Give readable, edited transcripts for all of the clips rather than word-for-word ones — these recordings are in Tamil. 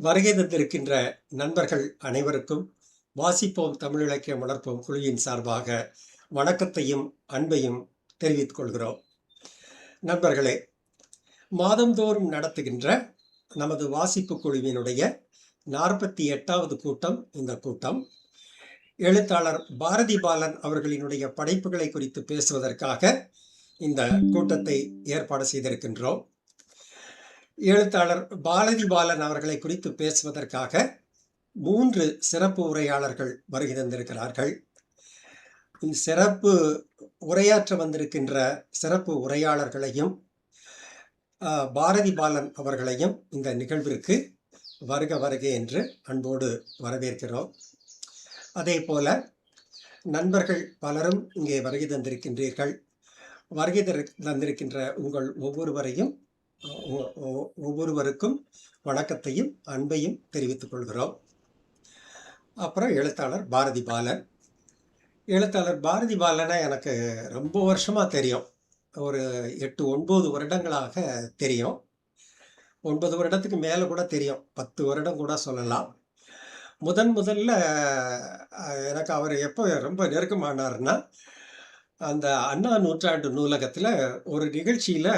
வருகை தந்திருக்கின்ற நண்பர்கள் அனைவருக்கும் வாசிப்போம் தமிழ் இலக்கியம் வளர்ப்போம் குழுவின் சார்பாக வணக்கத்தையும் அன்பையும் தெரிவித்துக் கொள்கிறோம். நண்பர்களே, மாதந்தோறும் நடத்துகின்ற நமது வாசிப்பு குழுவினுடைய 48வது கூட்டம் இந்த கூட்டம். எழுத்தாளர் பாரதி பாலன் அவர்களினுடைய படைப்புகளை குறித்து பேசுவதற்காக இந்த கூட்டத்தை ஏற்பாடு செய்திருக்கின்றோம். எழுத்தாளர் பாரதி பாலன் அவர்களை குறித்து பேசுவதற்காக 3 சிறப்பு உரையாளர்கள் வருகை தந்திருக்கிறார்கள். சிறப்பு உரையாற்ற வந்திருக்கின்ற சிறப்பு உரையாளர்களையும் பாரதி பாலன் அவர்களையும் இந்த நிகழ்விற்கு வருக வருக என்று அன்போடு வரவேற்கிறோம். அதே போல நண்பர்கள் பலரும் இங்கே வருகை தந்திருக்கின்றீர்கள். வருகை தந்திருக்கின்ற உங்கள் ஒவ்வொருவருக்கும் வணக்கத்தையும் அன்பையும் தெரிவித்துக் கொள்கிறோம். அப்புறம் எழுத்தாளர் பாரதி பாலன். எழுத்தாளர் பாரதி பாலனை எனக்கு ரொம்ப வருஷமாக தெரியும். ஒரு 8-9 வருடங்களாக தெரியும். 9 வருடத்துக்கு மேலே கூட தெரியும். 10 வருடம் கூட சொல்லலாம். முதல்ல எனக்கு அவர் எப்போ ரொம்ப நெருக்கமானார்னா, அந்த அண்ணா நூற்றாண்டு நூலகத்தில் ஒரு நிகழ்ச்சியில்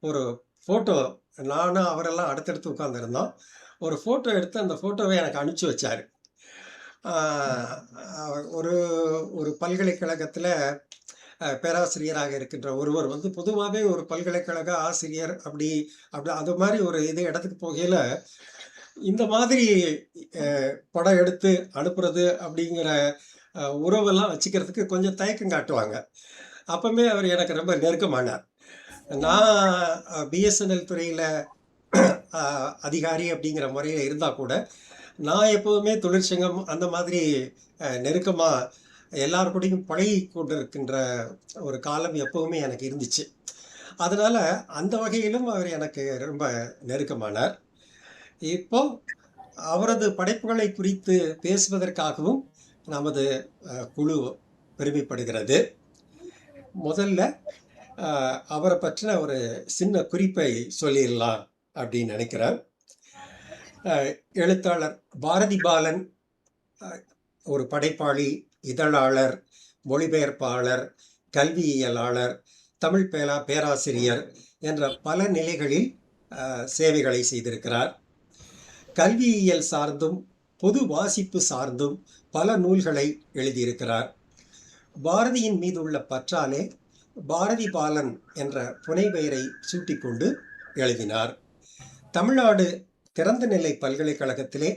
ஒரு ஃபோட்டோ, நானும் அவரெல்லாம் அடுத்தடுத்து உட்காந்துருந்தோம். ஒரு ஃபோட்டோ எடுத்து அந்த ஃபோட்டோவை எனக்கு அனுப்பிச்சி வச்சார். ஒரு ஒரு பல்கலைக்கழகத்தில் பேராசிரியராக இருக்கின்ற ஒருவர் பொதுவாகவே ஒரு பல்கலைக்கழக ஆசிரியர் அப்படி அது மாதிரி ஒரு இடத்துக்கு போகையில் இந்த மாதிரி படம் எடுத்து அனுப்புறது அப்படிங்கிற உறவெல்லாம் வச்சுக்கிறதுக்கு கொஞ்சம் தயக்கம் காட்டுவாங்க. அப்பவுமே அவர் எனக்கு ரொம்ப நெருக்கமானார். நான் பிஎஸ்என்எல் துறையில் அதிகாரி அப்படிங்கிற முறையில் இருந்தால் கூட நான் எப்போதுமே தொழிற்சங்கம் அந்த மாதிரி நெருக்கமாக எல்லாருக்கூடையும் பழகி கொண்டு இருக்கின்ற ஒரு காலம் எப்போவுமே எனக்கு இருந்துச்சு. அதனால் அந்த வகையிலும் அவர் எனக்கு ரொம்ப நெருக்கமானார். இப்போ அவரது படைப்புகளை குறித்து பேசுவதற்காகவும் நமது குழு பெருமைப்படுகிறது. முதல்ல அவரை பற்றின ஒரு சின்ன குறிப்பை சொல்லிடலாம் அப்படின்னு நினைக்கிறேன். எழுத்தாளர் பாரதி பாலன் ஒரு படைப்பாளி, இதழாளர், மொழிபெயர்ப்பாளர், கல்வியியலாளர், தமிழ் பேராசிரியர் என்ற பல நிலைகளில் சேவைகளை செய்திருக்கிறார். கல்வியியல் சார்ந்தும் பொது வாசிப்பு சார்ந்தும் பல நூல்களை எழுதியிருக்கிறார். பாரதியின் மீது உள்ள பற்றாலே பாரதி பாலன் என்ற புனைப்பெயரை சூட்டிக்கொண்டு எழுதினார். தமிழ்நாடு திறந்தநிலை பல்கலைக்கழகத்திலே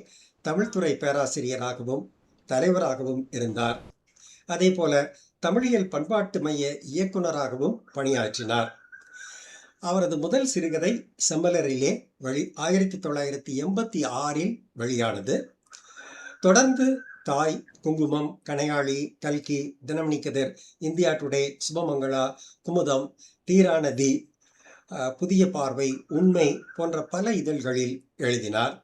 தமிழ்துறை பேராசிரியராகவும் தலைவராகவும் இருந்தார். அதே போல தமிழியல் பண்பாட்டு மைய இயக்குநராகவும் பணியாற்றினார். அவரது முதல் சிறுகதை செம்மலரிலே 1986 வெளியானது. தொடர்ந்து தாய், குங்குமம், கணையாளி, கல்கி, தினமணி கதிர், இந்தியா டுடே, சுபமங்களா, குமுதம், தீராநதி, புதிய பார்வை, உண்மை போன்ற பல இதழ்களில் எழுதினார்.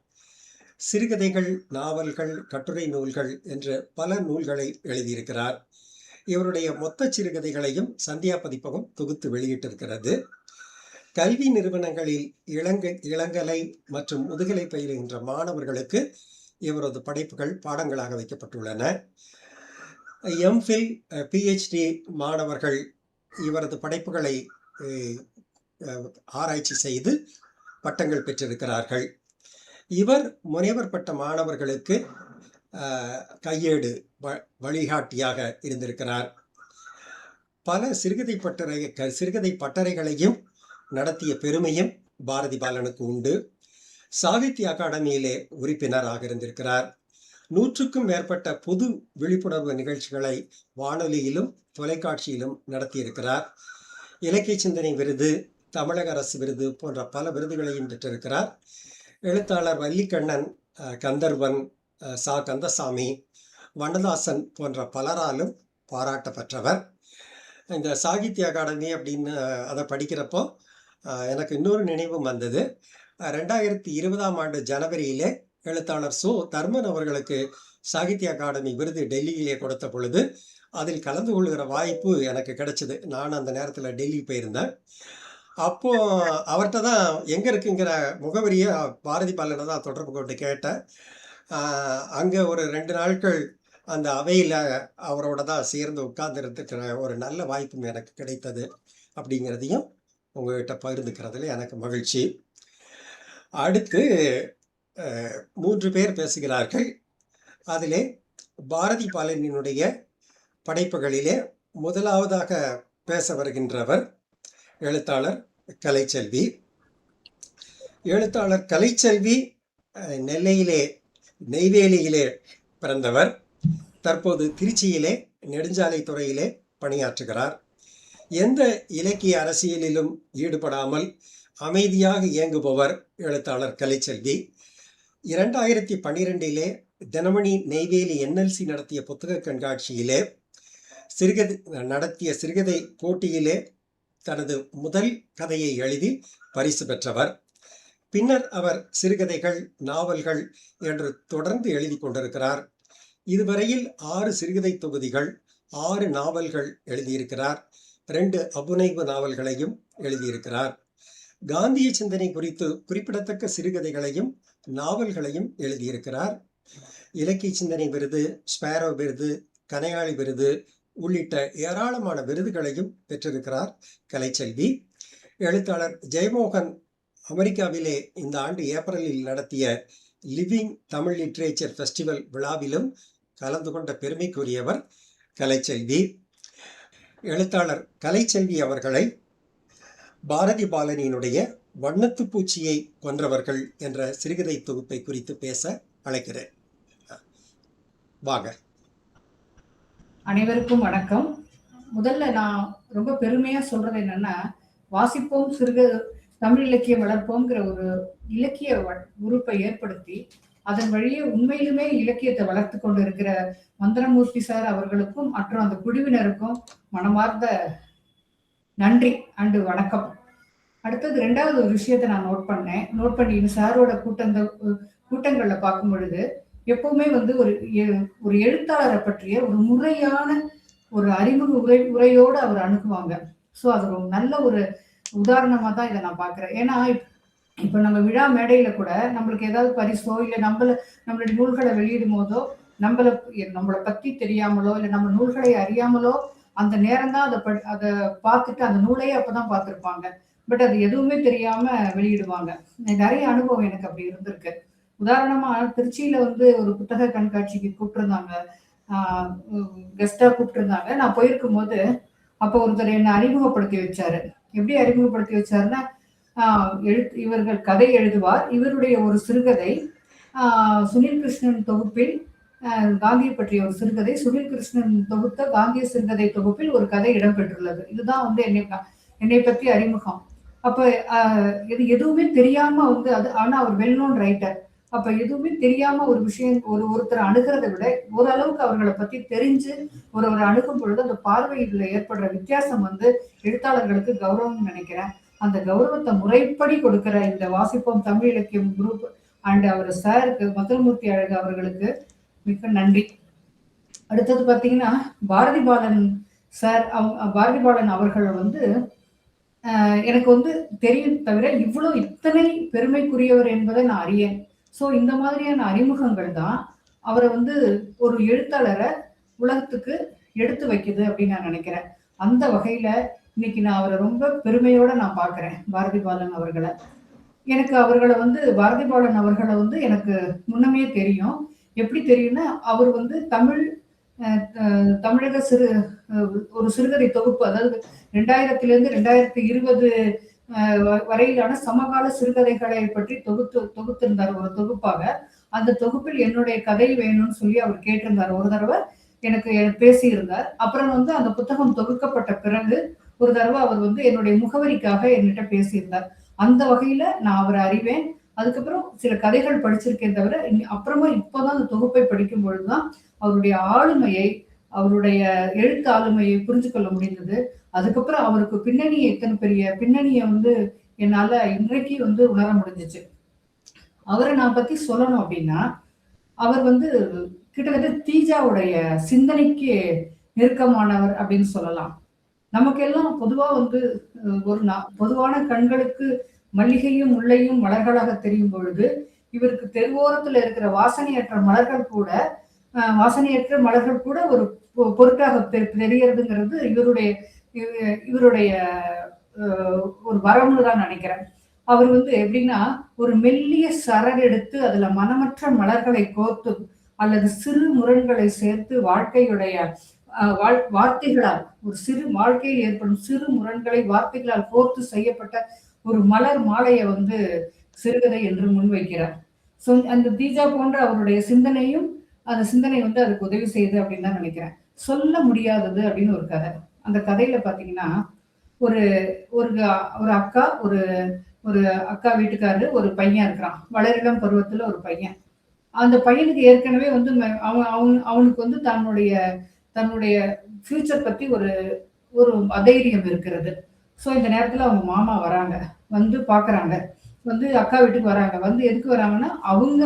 சிறுகதைகள், நாவல்கள், கட்டுரை நூல்கள் என்று பல நூல்களை எழுதியிருக்கிறார். இவருடைய மொத்த சிறுகதைகளையும் சந்தியா பதிப்பகம் தொகுத்து வெளியிட்டிருக்கிறது. கல்வி நிறுவனங்களில் இளங்கலை மற்றும் முதுகலை பயிலுகின்ற மாணவர்களுக்கு இவரது படைப்புகள் பாடங்களாக வைக்கப்பட்டுள்ளன. எம்ஃபில், பிஹெச்டி மாணவர்கள் இவரது படைப்புகளை ஆராய்ச்சி செய்து பட்டங்கள் பெற்றிருக்கிறார்கள். இவர் முனைவர் பட்ட மாணவர்களுக்கு கையேடு வழிகாட்டியாக இருந்திருக்கிறார். பல சிறுகதை பட்டறைகளையும் நடத்திய பெருமையும் பாரதி பாலனுக்கு உண்டு. சாகித்ய அகாடமியிலே உறுப்பினராக இருந்திருக்கிறார். 100க்கும் மேற்பட்ட பொது விழிப்புணர்வு நிகழ்ச்சிகளை வானொலியிலும் தொலைக்காட்சியிலும் நடத்தியிருக்கிறார். இலக்கிய சிந்தனை விருது, தமிழக அரசு விருது போன்ற பல விருதுகளையும் பெற்றிருக்கிறார். எழுத்தாளர் வள்ளிக்கண்ணன், கந்தர்வன், சா கந்தசாமி, வண்ணதாசன் போன்ற பலராலும் பாராட்டப்பட்டவர். இந்த சாகித்ய அகாடமி அப்படின்னு அதை படிக்கிறப்போ எனக்கு இன்னொரு நினைவும் வந்தது. 2020 ஜனவரியிலே எழுத்தாளர் சோ தர்மன் அவர்களுக்கு சாகித்ய அகாடமி விருது டெல்லியிலே கொடுத்த பொழுது அதில் கலந்து கொள்கிற வாய்ப்பு எனக்கு கிடைச்சது. நான் அந்த நேரத்தில் டெல்லி போயிருந்தேன். அப்போ அவர்ட்ட தான் எங்க இருக்குங்கிற முகவரிய பாரதி பாலன தான் தொடர்பு கொண்டு கேட்டேன். அங்க ஒரு 2 நாட்கள் அந்த அவையில அவரோட தான் சேர்ந்து உட்கார்ந்திருந்துக்கிற ஒரு நல்ல வாய்ப்பும் எனக்கு கிடைத்தது. அப்படிங்கிறதையும் உங்ககிட்ட பகிர்ந்துக்கிறதுல எனக்கு மகிழ்ச்சி. அடுத்து 3 பேர் பேசுகிறார்கள். அதிலே பாரதி பாலனினுடைய படைப்புகளிலே முதலாவதாக பேச வருகின்றவர் எழுத்தாளர் கலைச்செல்வி. எழுத்தாளர் கலைச்செல்வி நெய்வேலியிலே பிறந்தவர். தற்போது திருச்சியிலே நெடுஞ்சாலை துறையிலே பணியாற்றுகிறார். எந்த இலக்கிய அரசியலிலும் ஈடுபடாமல் அமைதியாக இயங்குபவர் எழுத்தாளர் கலைச்செல்வி. 2012 தினமணி நெய்வேலி NLC நடத்திய புத்தக கண்காட்சியிலே நடத்திய சிறுகதை போட்டியிலே தனது முதல் கதையை எழுதி பரிசு பெற்றவர். பின்னர் அவர் சிறுகதைகள், நாவல்கள் என்று தொடர்ந்து எழுதி கொண்டிருக்கிறார். இதுவரையில் 6 சிறுகதை தொகுதிகள், 6 நாவல்கள் எழுதியிருக்கிறார். 2 அபுனைவு நாவல்களையும் எழுதியிருக்கிறார். காந்திய சிந்தனை குறித்து குறிப்பிடத்தக்க சிறுகதைகளையும் நாவல்களையும் எழுதியிருக்கிறார். இலக்கிய சிந்தனை விருது, ஸ்பேரோ விருது, கனையாளி விருது உள்ளிட்ட ஏராளமான விருதுகளையும் பெற்றிருக்கிறார் கலைச்செல்வி. எழுத்தாளர் ஜெயமோகன் அமெரிக்காவிலே இந்த ஆண்டு ஏப்ரலில் நடத்திய லிவிங் தமிழ் லிட்ரேச்சர் ஃபெஸ்டிவல் விழாவிலும் கலந்து கொண்ட பெருமைக்குரியவர் கலைச்செல்வி. எழுத்தாளர் கலைச்செல்வி அவர்களை பாரதி பாலனினுடைய வண்ணத்து பூச்சியை கொன்றவர்கள் என்ற சிறுகதை தொகுப்பை குறித்து பேச அழைக்கிறேன். வாங்க. அனைவருக்கும் வணக்கம். முதல்ல நான் ரொம்ப பெருமையா சொல்றது என்னன்னா, வாசிப்போம் தமிழ் இலக்கியம் வளர்ப்போம்ங்கிற ஒரு இலக்கிய உறுப்பை ஏற்படுத்தி அதன் வழியே உண்மையிலுமே இலக்கியத்தை வளர்த்து கொண்டு இருக்கிற மந்திரமூர்த்தி சார் அவர்களுக்கும் மற்றும் அந்த குழுவினருக்கும் மனமார்ந்த நன்றி அண்டு வணக்கம். அடுத்தது 2வது ஒரு விஷயத்தை நான் நோட் பண்ணி சாரோட கூட்டங்கள்ல பார்க்கும் பொழுது எப்பவுமே ஒரு எழுத்தாளரை பற்றிய ஒரு முறையான ஒரு அறிமுக உரையோடு அவர் அணுகுவாங்க. ஸோ அது ஒரு நல்ல ஒரு உதாரணமா தான் இதை நான் பார்க்கிறேன். ஏன்னா இப்ப நம்ம விழா மேடையில கூட நம்மளுக்கு ஏதாவது பரிசோ இல்லை நம்மளுடைய நூல்களை வெளியிடும் போதோ நம்மளை பத்தி தெரியாமலோ இல்லை நம்ம நூல்களை அறியாமலோ அந்த நேரம் தான் அதை பார்த்துட்டு அந்த நூலையே அப்பதான் பார்த்துருப்பாங்க. பட் அது எதுவுமே தெரியாம வெளியிடுவாங்க. நிறைய அனுபவம் எனக்கு அப்படி இருந்திருக்கு. உதாரணமா திருச்சியில ஒரு புத்தக கண்காட்சிக்கு கூப்பிட்டுருந்தாங்க, கெஸ்டா கூப்பிட்டுருந்தாங்க. நான் போயிருக்கும் போது அப்போ ஒருத்தர் என்னை அறிமுகப்படுத்தி வச்சாரு. எப்படி அறிமுகப்படுத்தி வச்சாருன்னா, இவர்கள் கதை எழுதுவார். இவருடைய ஒரு சிறுகதை சுனில் கிருஷ்ணன் தொகுப்பில் காந்தியை பற்றிய ஒரு சிறுகதை சுனில் கிருஷ்ணன் தொகுத்த காந்திய சிறுகதை தொகுப்பில் ஒரு கதை இடம்பெற்றுள்ளது. இதுதான் என்னை பற்றி அறிமுகம். அப்ப இது எதுவுமே தெரியாம அது ஆனா அவர் வெல் நோன் ரைட்டர். அப்ப எதுவுமே தெரியாம ஒரு விஷயம் ஒருத்தர் அணுகிறதை விட ஓரளவுக்கு அவர்களை பத்தி தெரிஞ்சு ஒருவரை அணுகும் பொழுது அந்த பார்வையில் ஏற்படுற வித்தியாசம் எழுத்தாளர்களுக்கு கௌரவம் நினைக்கிறேன். அந்த கௌரவத்தை முறைப்படி கொடுக்கிற இந்த வாசிப்போம் தமிழ் இலக்கியம் குரூப் அண்ட் அவர் சாருக்கு மந்திரமூர்த்தி அழகு அவர்களுக்கு மிக்க நன்றி. அடுத்தது பாத்தீங்கன்னா பாரதி பாலன் சார் பாரதி பாலன் அவர்கள் எனக்கு தெரியும் தவிர இத்தனை பெருமைக்குரியவர் என்பதை நான் அறியேன். ஸோ இந்த மாதிரியான அறிமுகங்கள் தான் அவரை ஒரு எழுத்தாளரை உலகத்துக்கு எடுத்து வைக்குது அப்படின்னு நான் நினைக்கிறேன். அந்த வகையில இன்னைக்கு நான் அவரை ரொம்ப பெருமையோட நான் பார்க்கிறேன் பாரதி பாலன் அவர்களை. எனக்கு அவர்களை பாரதி பாலன் அவர்களை எனக்கு முன்னமே தெரியும். எப்படி தெரியும்னா அவர் தமிழக ஒரு சிறுகதை தொகுப்பு, அதாவது 2000 2020 வரையிலான சமகால சிறுகதைகளை பற்றி தொகுத்திருந்தார் ஒரு தொகுப்பாக. அந்த தொகுப்பில் என்னுடைய கதை வேணும்னு சொல்லி அவர் கேட்டிருந்தார். ஒரு தடவை எனக்கு பேசியிருந்தார். அப்புறம் அந்த புத்தகம் தொகுக்கப்பட்ட பிறகு ஒரு தடவை அவர் என்னுடைய முகவரிக்காக என்கிட்ட பேசியிருந்தார். அந்த வகையில நான் அவரை அறிவேன். அதுக்கப்புறம் சில கதைகள் படிச்சிருக்கேன் தவிர அப்புறமா இப்போதான் அந்த தொகுப்பை படிக்கும் பொழுதுதான் அவருடைய ஆளுமையை, அவருடைய எழுத்து ஆளுமையை புரிஞ்சு கொள்ள முடிந்தது. அதுக்கப்புறம் அவருக்கு பின்னணியை, எத்தனை பெரிய பின்னணியை என்னால இன்றைக்கு உணர முடிஞ்சிச்சு. அவரை நான் பத்தி சொல்லணும் அப்படின்னா, அவர் கிட்டத்தட்ட தீஜாவுடைய சிந்தனைக்கு நெருக்கமானவர் அப்படின்னு சொல்லலாம். நமக்கெல்லாம் பொதுவா வந்து பொதுவான கண்களுக்கு மல்லிகையும் முல்லையும் மலர்களாக தெரியும் பொழுது, இவருக்கு தெருவோரத்துல இருக்கிற வாசனையற்ற மலர்கள் கூட ஒரு பொருட்டாக தெரியறதுங்கிறது இவருடைய ஒரு வரம்னு தான் நினைக்கிறேன். அவர் வந்து எப்படின்னா, ஒரு மெல்லிய சரடு எடுத்து அதுல மனமற்ற மலர்களை கோர்த்து அல்லது சிறு முரண்களை சேர்த்து வாழ்க்கையுடைய வார்த்தைகளால் ஒரு சிறு வாழ்க்கையில் ஏற்படும் சிறு முரண்களை வார்த்தைகளால் கோர்த்து செய்யப்பட்ட ஒரு மலர் மாலையை வந்து சிறுகதை என்று முன்வைக்கிறார். அந்த தீஜா போன்ற அவருடைய சிந்தனையும் அந்த சிந்தனை வந்து அதுக்கு உதவி செய்யுது அப்படின்னு தான் நினைக்கிறேன். சொல்ல முடியாதது அப்படின்னு ஒரு கதை. அந்த கதையில பாத்தீங்கன்னா, ஒரு ஒரு ஒரு அக்கா ஒரு ஒரு அக்கா வீட்டுக்காரரு ஒரு பையன் இருக்கிறான். வளரிளம் பருவத்துல ஒரு பையன். அந்த பையனுக்கு ஏற்கனவே வந்து அவனுக்கு வந்து தன்னுடைய ஃபியூச்சர் பத்தி ஒரு ஒரு அதைரியம் இருக்கிறது. ஸோ இந்த நேரத்துல அவங்க மாமா வராங்க. வந்து பாக்குறாங்க. வந்து அக்கா வீட்டுக்கு வராங்க. வந்து எதுக்கு வராங்கன்னா, அவங்க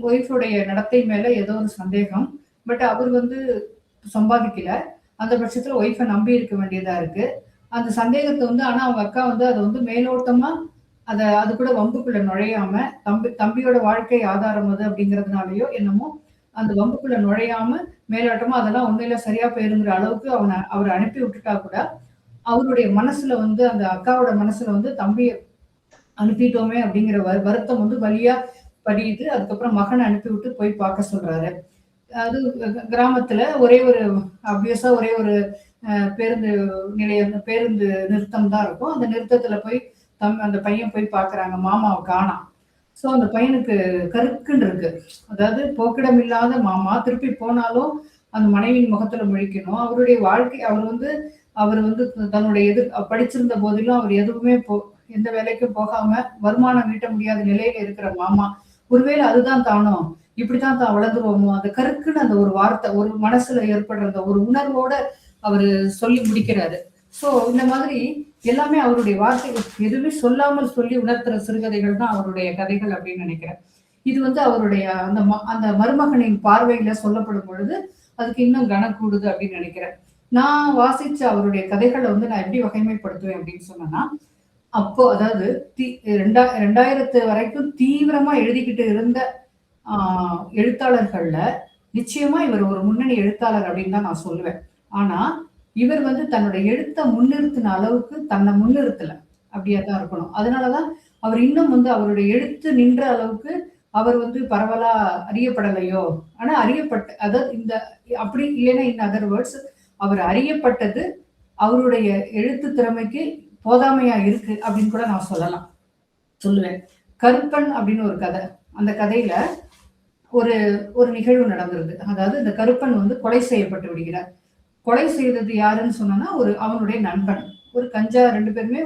ஒய்ஃபுடைய நடத்தை மேல ஏதோ ஒரு சந்தேகம். பட் அவர் வந்து சம்பாதிக்கல. அந்த பட்சத்துல ஒய்ஃபை நம்பி இருக்க வேண்டியதா இருக்கு. அந்த சந்தேகத்தை வந்து ஆனா அவங்க அக்கா வந்து அதை வந்து மேலோட்டமா அது கூட வம்புக்குள்ள நுழையாம தம்பியோட வாழ்க்கை ஆதாரம் அது அப்படிங்கிறதுனாலயோ என்னமோ அந்த வம்புக்குள்ள நுழையாம மேலோட்டமா அதெல்லாம் உண்மையில சரியா போயிருங்கிற அளவுக்கு அவர் அனுப்பி விட்டுட்டா கூட அவருடைய மனசுல வந்து அந்த அக்காவோட மனசுல வந்து தம்பியை அனுப்பிட்டோமே அப்படிங்கிற வருத்தம் வந்து வலியா படியுது. அதுக்கப்புறம் மகனை அனுப்பி விட்டு போய் பார்க்க சொல்றாரு. அது கிராமத்துல ஒரே ஒரு பேருந்து பேருந்து நிறுத்தம் தான் இருக்கும். அந்த நிறுத்தத்துல போய் அந்த பையன் போய் பாக்குறாங்க. மாமாவை காணோம். சோ அந்த பையனுக்கு கருக்குன்னு இருக்கு. அதாவது போக்கிடம் இல்லாத மாமா திருப்பி போனாலும் அந்த மனைவியின் முகத்துல முழிக்கணும். அவருடைய வாழ்க்கை அவர் வந்து தன்னுடைய படிச்சிருந்த போதிலும் அவர் எதுவுமே எந்த வேலைக்கும் போகாம வருமானம் ஈட்ட முடியாத நிலையில இருக்கிற மாமா. ஒருவேளை அதுதான் தானோ, இப்படித்தான் தான் வளர்ந்துருவோமோ, அந்த கருக்குன்னு அந்த ஒரு வார்த்தை ஒரு மனசுல ஏற்படுற அந்த ஒரு உணர்வோட அவரு சொல்லி முடிக்கிறாரு. சோ இந்த மாதிரி எல்லாமே அவருடைய வார்த்தைகள் எதுவுமே சொல்லாமல் சொல்லி உணர்த்துற சிறுகதைகள் தான் அவருடைய கதைகள் அப்படின்னு நினைக்கிறேன். இது வந்து அவருடைய அந்த மருமகனின் பார்வையில சொல்லப்படும் பொழுது அதுக்கு இன்னும் கனம் கூடுது அப்படின்னு நினைக்கிறேன். நான் வாசிச்ச அவருடைய கதைகளை வந்து நான் எப்படி வகைமைப்படுத்துவேன் அப்படின்னு சொன்னேன்னா, அப்போ அதாவது 2000 வரைக்கும் தீவிரமா எழுதிக்கிட்டு இருந்த எழுத்தாளர்கள்ல நிச்சயமா இவர் ஒரு முன்னணி எழுத்தாளர் அப்படின்னு தான் நான் சொல்லுவேன். ஆனா இவர் வந்து தன்னுடைய எழுத்த முன்னிறுத்தின அளவுக்கு தன்னை முன்னிறுத்தல. அப்படியே தான் இருக்கணும். அதனாலதான் அவர் இன்னும் வந்து அவருடைய எழுத்து நின்ற அளவுக்கு அவர் வந்து பரவலா அறியப்படலையோ. ஆனா அதாவது அப்படி இல்லைன்னா இன் அதர் வேர்ட்ஸ் அவர் அறியப்பட்டது அவருடைய எழுத்து திறமைக்கு போதாமையா இருக்கு அப்படின்னு கூட நான் சொல்லுவேன். கருப்பன் அப்படின்னு ஒரு கதை. அந்த கதையில ஒரு நிகழ்வு நடந்துருது. அதாவது இந்த கருப்பன் வந்து கொலை செய்யப்பட்டு விடுகிறார். கொலை செய்தது யாருன்னு சொன்னா அவனுடைய நண்பன். ஒரு கஞ்சா 2 பேருமே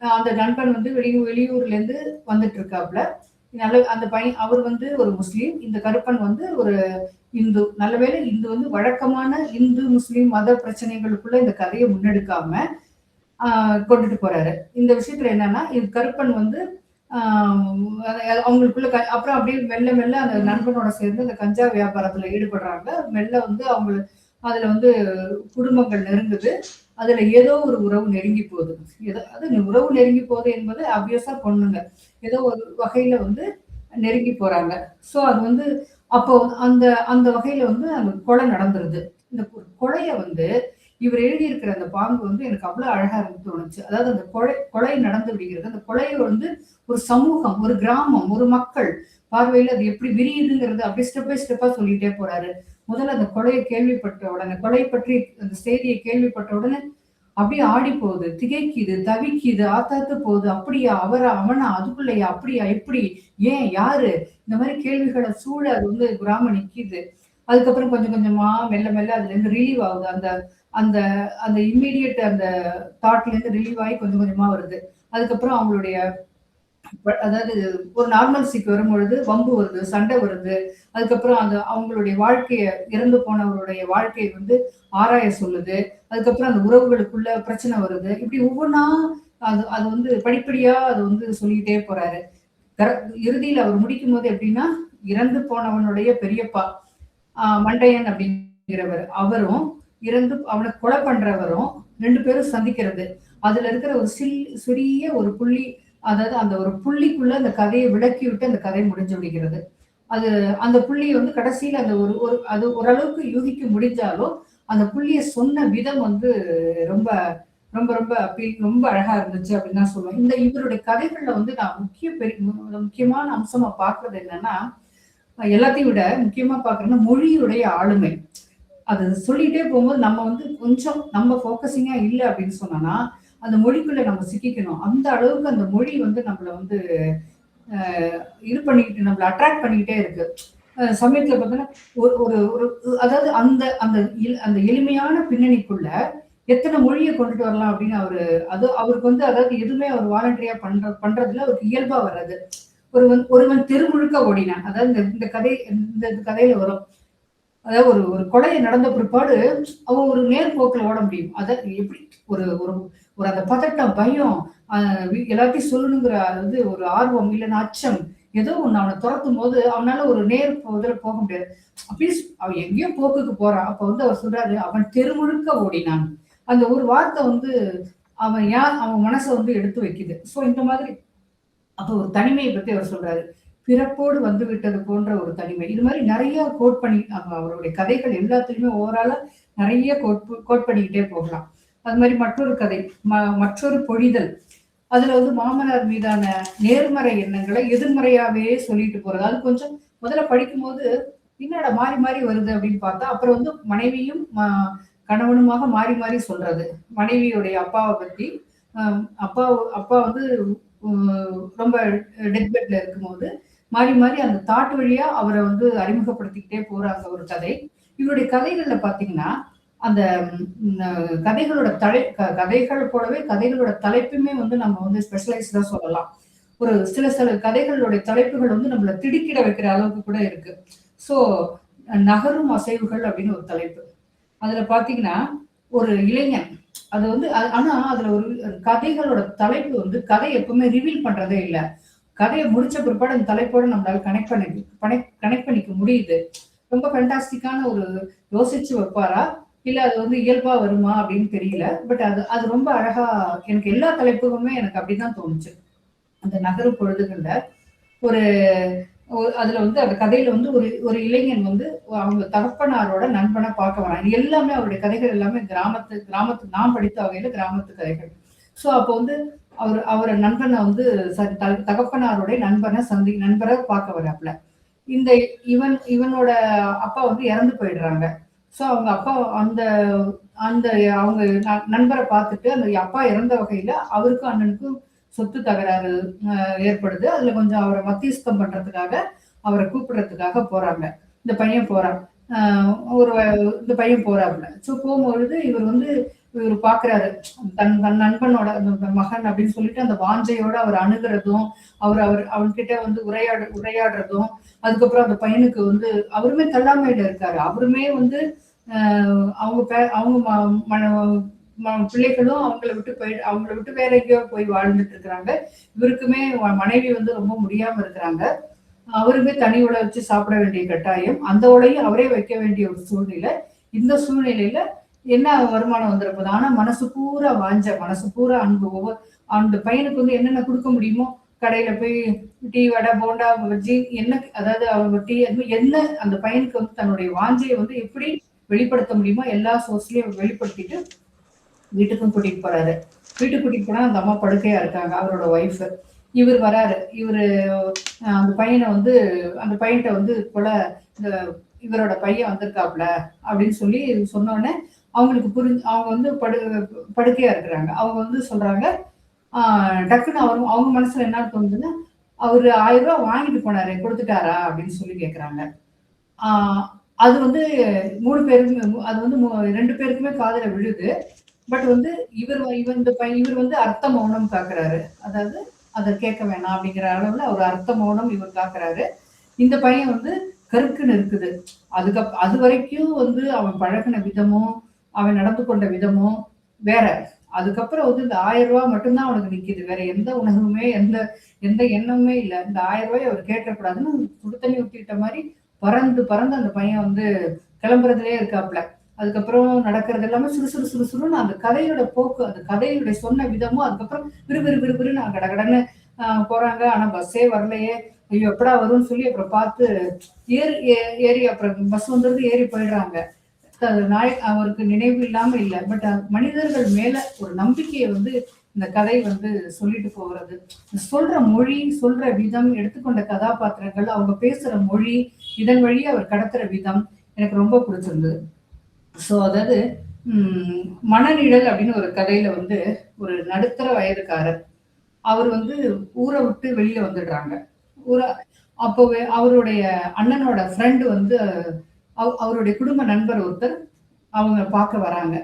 அந்த நண்பன் வந்து வெளியூர்ல இருந்து வந்துட்டு இருக்காப்ல. அந்த பையன் அவர் வந்து ஒரு முஸ்லீம். இந்த கருப்பன் வந்து ஒரு இந்து. நல்லவேளை இந்து வந்து வழக்கமான இந்து முஸ்லீம் மத பிரச்சனைகளுக்குள்ள இந்த கதையை முன்னெடுக்காம கொண்டுட்டு போறாரு. இந்த விஷயத்துல என்னன்னா இது கருப்பன் வந்து அவங்களுக்குள்ள அப்புறம் அப்படியே மெல்ல மெல்ல அந்த நண்பனோட சேர்ந்து அந்த கஞ்சா வியாபாரத்துல ஈடுபடுறாங்க. மெல்ல வந்து அதுல வந்து குடும்பங்கள் நெருங்குது. அதுல ஏதோ ஒரு உறவு நெருங்கி போகுது. உறவு நெருங்கி போகுது என்பது ஆப்வியஸா பொண்ணுங்க ஏதோ ஒரு வகையில வந்து நெருங்கி போறாங்க. சோ அது வந்து அப்போ அந்த வகையில வந்து அந்த கொலை நடந்துருது. இந்த கொலைய வந்து இவர் எழுதியிருக்கிற அந்த பாங்கு வந்து எனக்கு அவ்வளவு அழகா இருந்து தோணுச்சு. அதாவது அந்த கொலை நடந்து விடுகிறது. அந்த கொலையை வந்து ஒரு சமூகம், ஒரு கிராமம், ஒரு மக்கள் பார்வையில அது எப்படி விரியுதுங்கிறது அப்படியே ஸ்டெப் பை ஸ்டெப்பா சொல்லிட்டே போறாரு. முதல்ல அந்த கொலையை கேள்விப்பட்ட உடனே கொலை பற்றி அந்த செய்தியை கேள்விப்பட்ட உடனே அப்படியே ஆடி போகுது, திகைக்குது, தவிக்குது, ஆத்தாத்து போகுது. அப்படியா, அவனா, அதுக்குள்ளயா, அப்படியா, எப்படி, ஏன், யாரு, இந்த மாதிரி கேள்விகளை சூழ அது வந்து கிராமம் நிக்குது. அதுக்கப்புறம் கொஞ்சம் கொஞ்சமா மெல்ல மெல்ல அதுல இருந்து ரிலீவ் ஆகுது. அந்த அந்த அந்த இம்மீடியட் அந்த தாட்ல இருந்து ரிலீவ் ஆகி கொஞ்சம் கொஞ்சமா வருது. அதுக்கப்புறம் அவங்களுடைய அதாவது ஒரு நார்மல்சிக்கு வரும்பொழுது வம்பு வருது, சண்டை வருது. அதுக்கப்புறம் அவங்களுடைய இறந்து போனவருடைய வாழ்க்கையை வந்து ஆராய சொல்லுது. அதுக்கப்புறம் அந்த உறவுகளுக்குள்ள பிரச்சனை வருது. இப்படி ஒவ்வொன்னா அது வந்து படிப்படியா அது வந்து சொல்லிக்கிட்டே போறாரு. இறுதியில் அவர் முடிக்கும் போது எப்படின்னா, இறந்து போனவனுடைய பெரியப்பா மண்டையன் அப்படிங்கிறவர் அவரும் இறந்து அவனை கொலை பண்றவரும் 2 பேரும் சந்திக்கிறது. அதுல இருக்கிற ஒரு சிறிய ஒரு புள்ளி, அதாவது அந்த ஒரு புள்ளிக்குள்ள அந்த கதையை விளக்கி விட்டு அந்த கதை முடிஞ்சு விடுகிறது. அது அந்த புள்ளி வந்து கடைசியில அந்த ஒரு ஒரு அது ஓரளவுக்கு யூகிக்க முடிஞ்சாலும், அந்த புள்ளிய சொன்ன விதம் வந்து ரொம்ப ரொம்ப ரொம்ப ரொம்ப அழகா இருந்துச்சு அப்படின்னு தான் சொல்லுவேன். இவருடைய கதைகள்ல வந்து நான் முக்கியமான அம்சமா பார்க்கிறது என்னன்னா, எல்லாத்தையும் விட முக்கியமா பார்க்கிறேன்னா மொழியுடைய ஆளுமை. அது சொல்லிட்டே போகும்போது நம்ம வந்து கொஞ்சம் நம்ம ஃபோக்கஸிங்கா இல்ல அப்படின்னு சொன்னோம்னா, அந்த மொழிக்குள்ள நம்ம சிக்கிக்கணும். அந்த அளவுக்கு அந்த மொழி வந்து நம்மள வந்து அ இது பண்ணிக்கிட்டு நம்மள அட்ராக்ட் பண்ணிக்கிட்டே இருக்கு. சமயத்துல பார்த்தீங்கன்னா, ஒரு ஒரு ஒரு அதாவது அந்த அந்த அந்த எளிமையான பின்னணிக்குள்ள எத்தன மொழிய கொண்டுட்டு வரலாம் அப்படின்னு அவருக்கு வந்து அதாவது எதுவுமே அவர் வாலண்டரியா பண்றதில்ல. அவருக்கு இயல்பா வர்றது. ஒருவன் தெருமுழுக்க ஓடினான். அதாவது இந்த இந்த கதை இந்த கதையில வரும். அதாவது ஒரு ஒரு கொலை நடந்த பிற்பாடு, அவன் ஒரு நேர்போக்குல ஓட முடியும். எப்படி ஒரு ஒரு ஒரு அந்த பதட்டம், பயம், அ எல்லாத்தையும் சொல்லணுங்கிற வந்து ஒரு ஆர்வம், இல்லன்னா அச்சம், ஏதோ ஒண்ணு அவன தொரத்தும்போது, அவனால ஒரு நேர் இதுல போக முடியாது. அவன் எங்கேயோ போக்குக்கு போறான். அப்ப வந்து அவர் சொல்றாரு, "அவன் தெருமுழுக்க ஓடினான்." அந்த ஒரு வார்த்தை வந்து அவன் மனச வந்து எடுத்து வைக்குது. இந்த மாதிரி அப்ப ஒரு தனிமையை பத்தி அவர் சொல்றாரு. பிறப்போடு வந்து விட்டது போன்ற ஒரு தனிமை. இது மாரி நெறைய கோட் பண்ணி அவருடைய கதைகள் எல்லாத்துலயுமே ஓவராலா நெறைய கோட் பண்ணிக்கிட்டே போகலாம். அது மாரி மற்றொரு கதை, மற்றொரு பொழிதல். அதுல வந்து மாமனார் மீதான நேர்மறை எண்ணங்கள எதிர்மறையாவே சொல்லிட்டு போறது. அது கொஞ்சம் முதல்ல படிக்கும்போது, என்னடா மாறி மாறி வருது அப்படின்னு பார்த்தா, அப்புறம் வந்து மனைவியும் கணவனுமாக மாறி மாறி சொல்றது. மனைவியுடைய அப்பாவ பத்தி, அ அப்பா அப்பா வந்து ரொம்ப டெத் பெட்ல இருக்கும்போது, மாறி மாறி அந்த தாட் வழியா அவர வந்து அறிமுகப்படுத்திக்கிட்டே போறாங்க ஒரு கதை. இவருடைய கதைகள்ல பார்த்தீங்கன்னா, அந்த கதைகளோட கதைகள் போலவே கதைகளோட தலைப்புமே வந்து நம்ம வந்து ஸ்பெஷலைஸ்டா சொல்லலாம். ஒரு சில கதைகளுடைய தலைப்புகள் வந்து நம்மள திடுக்கிட வைக்கிற அளவுக்கு கூட இருக்கு. ஸோ நகரும் அசைவுகள் அப்படின்னு ஒரு தலைப்பு. அதுல பார்த்தீங்கன்னா, ஒரு இளைஞன் அது வந்து ஆனா அதுல ஒரு கதைகளோட தலைப்பு வந்து கதை எப்பவுமே ரிவீல் பண்றதே இல்ல. கதைய முடிச்ச பிற்பாடு அந்த தலைப்போட நம்மளால கனெக்ட் பண்ணிக்க முடியுது. ரொம்ப ஃபேண்டாஸ்டிக்கான ஒரு யோசிச்சு வைப்பாரா? இல்ல அது வந்து இயல்பா வருமா அப்படின்னு தெரியல. பட் அது அது ரொம்ப அழகா எனக்கு எல்லா தலைப்புகளுமே எனக்கு அப்படிதான் தோணுச்சு. அந்த நகரும் பொழுதுகள்ல ஒரு அதுல வந்து அந்த கதையில வந்து ஒரு ஒரு இளைஞன் வந்து அவங்க தகப்பனாரோட நண்பனா பார்க்க வரான். இது எல்லாமே அவருடைய கதைகள் எல்லாமே கிராமத்து நான் படித்த வகையில கிராமத்து கதைகள். அப்போ வந்து அவர நண்பன வந்து தகப்பனாருடைய நண்பரை பார்க்க வராப்ல. இந்த இவனோட அப்பா வந்து இறந்து போயிடுறாங்க. அவங்க அப்பா அந்த அந்த அவங்க நண்பரை பார்த்துட்டு அந்த அப்பா இறந்த வகையில அவருக்கும் அண்ணனுக்கும் சொத்து தகராறு ஏற்படுது. அதுல கொஞ்சம் அவரை மத்தியஸ்தம் பண்றதுக்காக அவரை கூப்பிடுறதுக்காக போறாங்க. இந்த பையன் போறான். ஒரு இந்த பையன் போறாப்புல. போகும்பொழுது இவர் பார்க்குறாரு. தன் தன் நண்பனோட அந்த மகன் அப்படின்னு சொல்லிட்டு அந்த வாஞ்சையோட அவர் அணுகுறதும், அவர் அவர் அவன்கிட்ட வந்து உரையாடுறதும், அதுக்கப்புறம் அந்த பையனுக்கு வந்து அவருமே தள்ளாமையில இருக்காரு. அவருமே வந்து அவங்க பிள்ளைகளும் அவங்கள விட்டு வேற எங்கேயோ போய் வாழ்ந்துட்டு இருக்கிறாங்க. இவருக்குமே மனைவி வந்து ரொம்ப முடியாம இருக்கிறாங்க. அவருமே தனி உலை வச்சு சாப்பிட வேண்டிய கட்டாயம். அந்த உலையும் அவரே வைக்க வேண்டிய ஒரு சூழ்நிலை. இந்த சூழ்நிலையில என்ன வருமானம் வந்துற போகுது. ஆனா மனசு பூரா மனசு பூரா அன்பு. அந்த பையனுக்கு வந்து என்னென்ன கொடுக்க முடியுமோ கடையில போய் டீ, வடை, போண்டா, பஜ்ஜி என்ன அதாவது அவங்க டீ என்ன அந்த பையனுக்கு வந்து தன்னுடைய வாஞ்சையை வந்து எப்படி வெளிப்படுத்த முடியுமோ எல்லா சோர்ஸ்லயும் வெளிப்படுத்திட்டு வீட்டுக்கும் கூட்டிட்டு போறாரு. வீட்டுக்கு கூட்டிட்டு போனா அந்த அம்மா படுக்கையா இருக்காங்க. அவரோட ஒய்ஃப். இவர் வராரு. அந்த பையனை வந்து அந்த பையன்கிட்ட வந்து போல இந்த இவரோட பையன் வந்திருக்காப்ல அப்படின்னு சொல்லி சொன்ன உடனே அவங்களுக்கு அவங்க வந்து படுக்கையா இருக்கிறாங்க. அவங்க வந்து சொல்றாங்க, டக்குன்னு அவங்க மனசுல என்ன தோணுதுன்னா, அவரு 1000 ரூபாய் வாங்கிட்டு போனாரு, கொடுத்துட்டாரா அப்படின்னு சொல்லி கேட்கிறாங்க. அது வந்து 3 பேருக்குமே அது வந்து 2 பேருக்குமே காதுல விழுது. பட் வந்து இவர் வந்து அர்த்த மௌனம் காக்குறாரு. அதாவது அத கேட்க வேணாம் அப்படிங்கிற அளவுல ஒரு அர்த்த மௌனம் இவர் காக்குறாரு. இந்த பையன் வந்து கருக்குன்னு இருக்குது. அது வரைக்கும் வந்து அவன் பழகுன விதமும், அவன் நடந்து கொண்ட விதமும் வேற. அதுக்கப்புறம் வந்து இந்த 1000 ரூபாய் மட்டும் தான் அவனுக்கு நிக்குது. வேற எந்த உணர்வுமே, எந்த எந்த எண்ணமுமே இல்ல. இந்த 1000 ரூபாய அவர் கேட்றக்கூடாதுன்னு சுடு தண்ணி ஊத்திட்ட மாரி பறந்து பறந்து அந்த பையன் வந்து கிளம்புறதுலயே இருக்காப்ல. அதுக்கப்புறம் நடக்கிறது எல்லாமே சுறுசுறு சுறுசுறுன்னு அந்த கதையோட போக்கு, அந்த கதையுடைய சொன்ன விதமும், அதுக்கப்புறம் விறுவிறு விறுவிறுன்னு கடகடன்னு போறாங்க. ஆனா பஸ்ஸே வரலையே! ஐயோ! எப்படா வரும்ன்னு சொல்லி அப்புறம் பார்த்து ஏறி அப்புறம் பஸ் வந்துருது, ஏறி போயிடுறாங்க. நாய் அவருக்கு நினைவு இல்லாம இல்ல. பட் மனிதர்கள் மேல ஒரு நம்பிக்கைய வந்து இந்த கதை வந்து சொல்லிட்டு போகிறது. சொல்ற மொழி, சொல்ற விதம், எடுத்துக்கொண்ட கதாபாத்திரங்கள், அவங்க பேசுற மொழி, இதன் வழியா அவர் கடத்துற விதம் எனக்கு ரொம்ப பிடிச்சிருந்தது. ஸோ அதாவது ம் மனநிழல் அப்படின்னு ஒரு கதையில வந்து ஒரு நடுத்தர வயதுக்காரர். அவர் வந்து ஊர விட்டு வெளியில வந்துடுறாங்க. ஊர அப்பவே அவருடைய அண்ணனோட ஃப்ரெண்ட் வந்து அவருடைய குடும்ப நண்பர் ஒருத்தர் அவங்க பார்க்க வராங்க.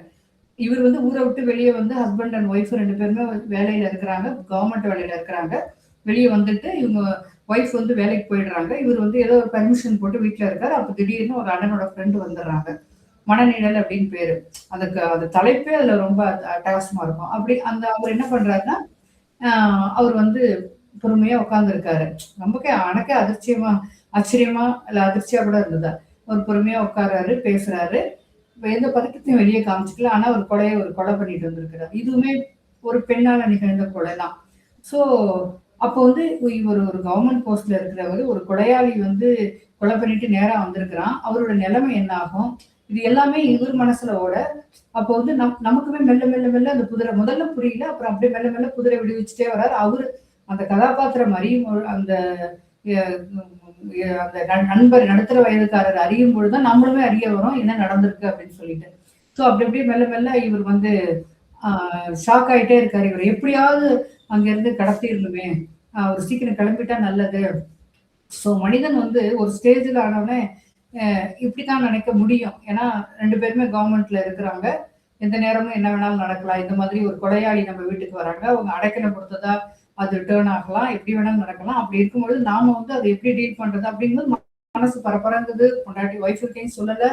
இவர் வந்து ஊர விட்டு வெளிய வந்து ஹஸ்பண்ட் அண்ட் ஒய்ஃப் 2 பேருமே வேலையில இருக்கிறாங்க. கவர்மெண்ட் வேலையில இருக்கிறாங்க. வெளிய வந்துட்டு இவங்க ஒய்ஃப் வந்து வேலைக்கு போயிடுறாங்க. இவர் வந்து ஏதோ ஒரு பெர்மிஷன் போட்டு வீட்ல இருக்காரு. அப்ப திடீர்னு ஒரு அண்ணனோட ஃப்ரெண்ட் வந்துடுறாங்க. மனநிழல் அப்படின்னு பேரு. அந்த தலைப்பே அதுல ரொம்ப அட்டகாசமா இருக்கும். அப்படி அவர் என்ன பண்றாருன்னா, அ அவர் வந்து பொறுமையா உட்கார்ந்திருக்காரு. நமக்கே எனக்கே ஆச்சரியமா இல்ல அதிர்ச்சியா கூட இருந்தது. அவர் பொறுமையா உட்கார்றாரு, பேசுறாரு. எந்த பதட்டத்தையும் வெளிய காமிச்சுக்கல. ஆனா ஒரு கொலை பண்ணிட்டு வந்திருக்கிறார். இதுவுமே ஒரு பெண்ணால நிகழ்ந்த கொலை தான். ஸோ அப்போ வந்து இவர் ஒரு கவர்மெண்ட் போஸ்ட்ல இருக்கிறவரு, ஒரு கொலையாளி வந்து கொலை பண்ணிட்டு நேரா வந்திருக்கிறான். அவரோட நிலைமை என்ன ஆகும்? இது எல்லாமே இவர் மனசுல ஓட, அப்போ வந்து நமக்குமே மெல்ல மெல்ல மெல்ல அந்த குதிரை முதல்ல புரியல. அப்புறம் அப்படியே மெல்ல மெல்ல குதிரை விடுவிச்சுட்டே வர்றாரு. அவரு அந்த கதாபாத்திரம் அறியும் அந்த எ அந்த நண்பர் நடுத்தர வயதுக்காரர் அறியும் பொழுது தான் நம்மளுமே அறிய வரோம் என்ன நடந்திருக்கு அப்படின்னு சொல்லிட்டு. ஸோ அப்படி அப்படியே மெல்ல மெல்ல இவர் வந்து ஷாக் ஆயிட்டே இருக்காரு. இவர் எப்படியாவது அங்கிருந்து கடத்திடணுமே. அவர் சீக்கிரம் கிளம்பிட்டா நல்லது. ஸோ மனிதன் வந்து ஒரு ஸ்டேஜ்ல ஆனவுடனே இப்படித்தான் நினைக்க முடியும். ஏன்னா 2 பேருமே கவர்மெண்ட்ல இருக்கிறாங்க. எந்த நேரமும் என்ன வேணாலும் நடக்கலாம். இந்த மாதிரி ஒரு கொலையாளி நம்ம வீட்டுக்கு வராங்க. அவங்க அடைக்கலம் கொடுத்ததா அது டர்ன் ஆகலாம். எப்படி வேணாலும் நடக்கலாம். அப்படி இருக்கும்பொழுது நாம வந்து அதை எப்படி டீல் பண்றது அப்படிங்கும்போது மனசு பரபரங்குது. பொண்டாட்டி ஒய்ஃப் கிட்டயும் சொல்லல.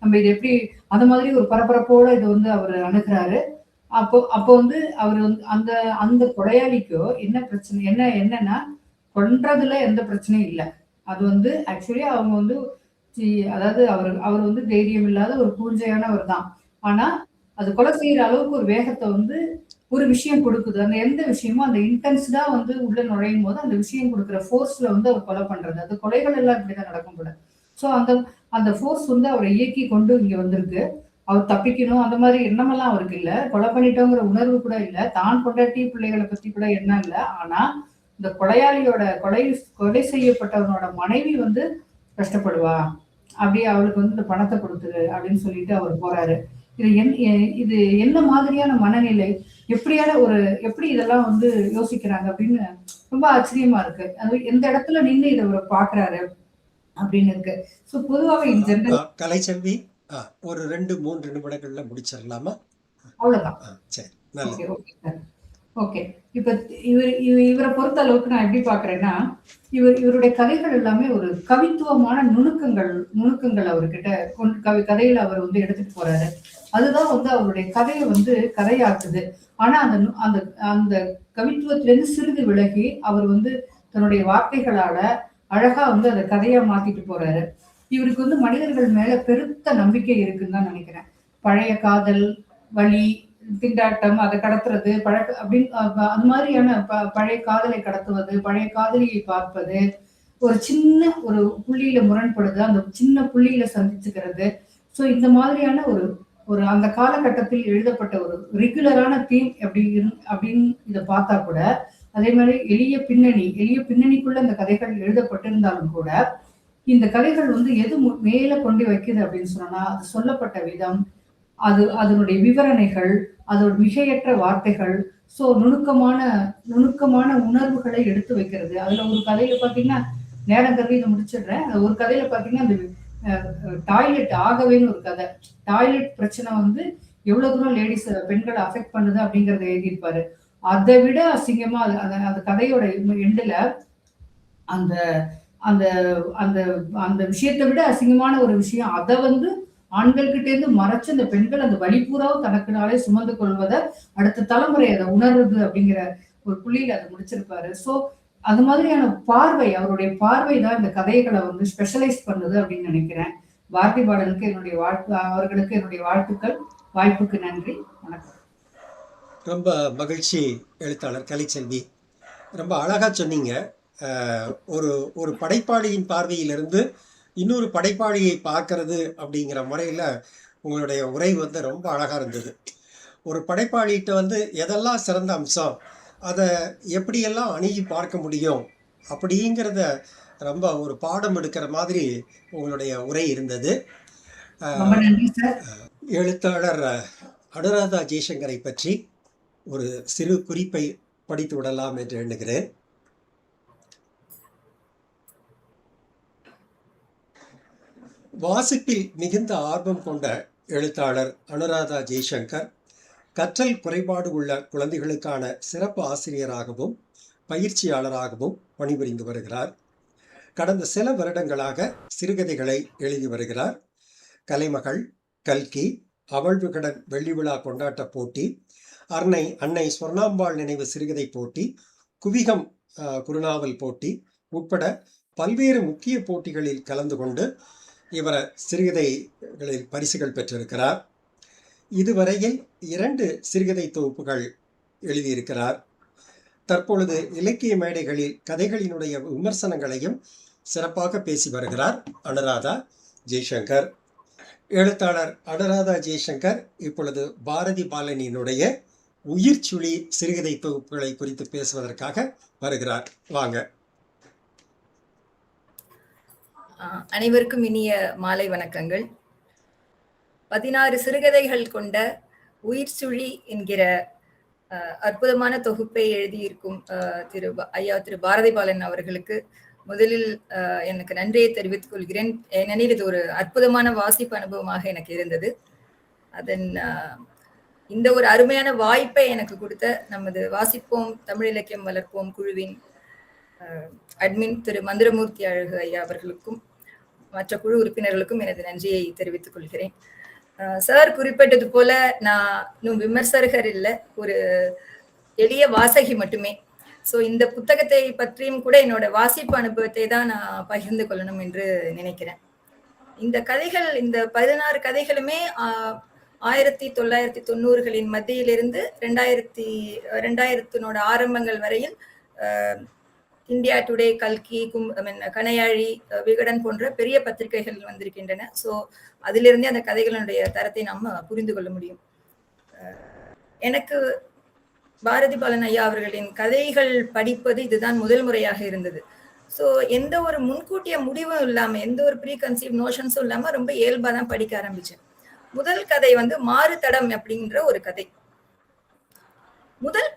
நம்ம இது எப்படி அந்த மாதிரி ஒரு பரபரப்போட இது வந்து அவரு அணுகுறாரு. அப்போ அப்போ வந்து அவரு வந்து அந்த அந்த கொலையாளிக்கோ என்ன பிரச்சனை என்னன்னா கொன்றதுல எந்த பிரச்சனையும் இல்ல. அது வந்து ஆக்சுவலி அவங்க வந்து அதாவது அவர் வந்து தைரியம் இல்லாத ஒரு பூஞ்சையானவர் தான். ஆனா அது கொலை செய்யற அளவுக்கு ஒரு வேகத்தை வந்து ஒரு விஷயம் கொடுக்குது. அந்த எந்த விஷயமும் அந்த இன்டென்ஸ்டா வந்து உள்ள நுழையும் போது அந்த விஷயம் கொடுக்குற ஃபோர்ஸ்ல வந்து அவர் கொலை பண்றது. அந்த கொலைகள் எல்லாம் இப்படிதான் நடக்கும் போல. ஸோ அந்த அந்த ஃபோர்ஸ் வந்து அவரை இயக்கி கொண்டு இங்க வந்திருக்கு. அவர் தப்பிக்கணும் அந்த மாதிரி எண்ணமெல்லாம் அவருக்கு இல்ல. கொலை பண்ணிட்டோங்கிற உணர்வு கூட இல்ல. தான் பொண்டாட்டி பிள்ளைகளை பத்தி கூட எண்ணம் இல்ல. ஆனா இந்த கொலையாளியோட கொலை செய்யப்பட்டவனோட மனைவி வந்து கஷ்டப்படுவா. அப்படியே அவளுக்கு வந்து இந்த பணத்தை கொடுத்துரு அப்படின்னு சொல்லிட்டு அவர் போறாரு. இது என்ன மாதிரியான மனநிலை? எப்படி இதெல்லாம் வந்து யோசிக்கிறாங்க அப்படின்னு ரொம்ப ஆச்சரியமா இருக்கு. அது எந்த இடத்துல நின்னு இத அவரு பார்க்குறாரு அப்படின்னு இருக்கு. ஸோ பொதுவாவே இன் ஜெனரல் கலைச்செல்வி, ஒரு 2, 3 நிமிடங்கள்ல முடிச்சிடலாமா? அவ்வளவுதான். சரி, நல்லது. Okay, okay sir. ஓகே. இப்ப இவரை பொறுத்த அளவுக்கு நான் எப்படி பார்க்கிறேன்னா, இவருடைய கதைகள் எல்லாமே ஒரு கவித்துவமான நுணுக்கங்கள் அவர்கிட்ட கதையில அவர் வந்து எடுத்துட்டு போறாரு. அதுதான் வந்து அவருடைய கதையை வந்து கதையாக்குது. ஆனா அந்த அந்த அந்த கவித்துவத்திலிருந்து சிறிது விலகி அவர் வந்து தன்னுடைய வார்த்தைகளால அழகா வந்து அதை கதையா மாத்திட்டு போறாரு. இவருக்கு வந்து மனிதர்கள் மேல பெருத்த நம்பிக்கை இருக்குன்னு தான் நினைக்கிறேன். பழைய காதல், வலி, திண்டாட்டம், அதை கடத்துறது, அப்படின்னு அந்த மாதிரியான பழைய காதலை கடத்துவது, பழைய காதலியை பார்ப்பது, ஒரு சின்ன ஒரு புள்ளியில முரண்படுது, அந்த சின்ன புள்ளியில சந்திச்சுக்கிறது. ஸோ இந்த மாதிரியான ஒரு ஒரு அந்த காலகட்டத்தில் எழுதப்பட்ட ஒரு ரெகுலரான தீம் அப்படின்னு இதை பார்த்தா கூட, அதே மாதிரி எளிய பின்னணிக்குள்ள இந்த கதைகள் எழுதப்பட்டிருந்தாலும் கூட, இந்த கதைகள் வந்து எது மேல கொண்டு வைக்குது அப்படின்னு சொன்னா, அது சொல்லப்பட்ட விதம், அதனுடைய விவரணைகள், அதோட மிகையற்ற வார்த்தைகள், ஸோ நுணுக்கமான உணர்வுகளை எடுத்து வைக்கிறது. அதுல ஒரு கதையில பாத்தீங்கன்னா, நேரம் கருதி இதை முடிச்சிடுறேன். ஒரு கதையில பாத்தீங்கன்னா, அந்த டாய்லெட் ஆகவேன்னு ஒரு கதை. டாய்லெட் பிரச்சனை வந்து எவ்வளவு தூரம் பெண்களை அஃபெக்ட் பண்ணுது அப்படிங்கறத எழுதியிருப்பாரு. அதை விட அசிங்கமா அந்த கதையோட எண்டுல அந்த அந்த அந்த அந்த விஷயத்தை விட அசிங்கமான ஒரு விஷயம், அதை வந்து ஆண்கள் கிட்ட இருந்து மறைச்சு அந்த பெண்கள் அந்த வலிபூராவும் தனக்குனாலே சுமந்து கொள்வதை அடுத்த தலைமுறை அதை உணருது அப்படிங்கிற ஒரு புள்ளியில அதை முடிச்சிருப்பாரு. சோ அது மாதிரியான அவருடைய பார்வை தான் இந்த கதைகளை வந்து ஸ்பெஷலைஸ் பண்ணுது அப்படின்னு நினைக்கிறேன். பாரதி பாலனுக்கு என்னுடைய அவர்களுக்கு என்னுடைய வாழ்த்துக்கள். வாய்ப்புக்கு நன்றி. வணக்கம். ரொம்ப மகிழ்ச்சி எழுத்தாளர் கலைச்செல்வி. ரொம்ப அழகா சொன்னீங்க. ஒரு ஒரு படைப்பாளியின் பார்வையிலிருந்து இன்னொரு படைப்பாளியை பார்க்கறது அப்படிங்கிற முறையில் உங்களுடைய உரை வந்து ரொம்ப அழகா இருந்தது. ஒரு படைப்பாளிகிட்ட வந்து எதெல்லாம் சிறந்த அம்சம், அதை எப்படியெல்லாம் அணுகி பார்க்க முடியும் அப்படிங்கிறத ரொம்ப ஒரு பாடம் எடுக்கிற மாதிரி உங்களுடைய உரை இருந்தது. ரொம்ப நன்றி சார். எழுத்தாளர் அனுராதா ஜெய்சங்கரை பற்றி ஒரு சிறு குறிப்பை படித்து விடலாம் என்று எண்ணுகிறேன். வாசிப்பில் மிகுந்த ஆர்வம் கொண்ட எழுத்தாளர் அனுராதா ஜெய்சங்கர் கற்றல் குறைபாடு உள்ள குழந்தைகளுக்கான சிறப்பு ஆசிரியராகவும் பயிற்சியாளராகவும் பணிபுரிந்து வருகிறார். கடந்த சில வருடங்களாக சிறுகதைகளை எழுதி வருகிறார். கலைமகள், கல்கி, அவள் விகடன் வெள்ளி விழா கொண்டாட்ட போட்டி, அன்னை சொர்ணாம்பாள் நினைவு சிறுகதை போட்டி, குவிகம் குறுநாவல் போட்டி உட்பட பல்வேறு முக்கிய போட்டிகளில் கலந்து கொண்டு இவர் சிறுகதைகளில் பரிசுகள் பெற்றிருக்கிறார். இதுவரையில் 2 சிறுகதை தொகுப்புகள் எழுதியிருக்கிறார். தற்பொழுது இலக்கிய மேடைகளில் கதைகளினுடைய விமர்சனங்களையும் சிறப்பாக பேசி வருகிறார் அனுராதா ஜெய்சங்கர். எழுத்தாளர் அனுராதா ஜெய்சங்கர் இப்பொழுது பாரதி பாலனினுடைய உயிர்ச்சுழி சிறுகதை தொகுப்புகளை குறித்து பேசுவதற்காக வருகிறார். வாங்க. அனைவருக்கும் இனிய மாலை வணக்கங்கள். 16 சிறுகதைகள் கொண்ட உயிர்ச்சுழி என்கிற அற்புதமான தொகுப்பை எழுதியிருக்கும் திரு பாரதி பாலன் அவர்களுக்கு முதலில் எனக்கு நன்றியை தெரிவித்துக் கொள்கிறேன். ஏனெனில் இது ஒரு அற்புதமான வாசிப்பு அனுபவமாக எனக்கு இருந்தது. அதன் இந்த ஒரு அருமையான வாய்ப்பை எனக்கு கொடுத்த நமது வாசிப்போம் தமிழ் இலக்கியம் வளர்ப்போம் குழுவின் அட்மின் திரு மந்திரமூர்த்தி அழகு ஐயா அவர்களுக்கும் மற்ற குழு உறுப்பினர்களுக்கும் எனது நன்றியை தெரிவித்துக் கொள்கிறேன். சார் குறிப்பிட்டது போல நான் இன்னும் விமர்சகர் இல்லை, ஒரு எளிய வாசகி மட்டுமே. ஸோ இந்த புத்தகத்தை பற்றியும் கூட என்னோட வாசிப்பு அனுபவத்தை தான் நான் பகிர்ந்து கொள்ளணும் என்று நினைக்கிறேன். இந்த கதைகள், இந்த 16 கதைகளுமே 1990களின் மத்தியிலிருந்து 2000 ஆரம்பங்கள் வரையில் இந்தியா டுடே, கல்கி, கனையாழி, விகடன் போன்ற பெரிய பத்திரிகைகள் வந்திருக்கின்றன. ஸோ அதிலிருந்தே அந்த கதைகளுடைய தரத்தை நம்ம புரிந்து கொள்ள முடியும். எனக்கு பாரதி பாலன் ஐயா அவர்களின் கதைகள் படிப்பது இதுதான் முதல் முறையாக இருந்தது. ஸோ எந்த ஒரு முன்கூட்டிய முடிவும் இல்லாம, எந்த ஒரு ப்ரீ கன்சீவ் நோஷன்ஸும் இல்லாம ரொம்ப இயல்பா தான் படிக்க ஆரம்பிச்சேன். முதல் கதை வந்து மாறுதடம் அப்படின்ற ஒரு கதை. முதல்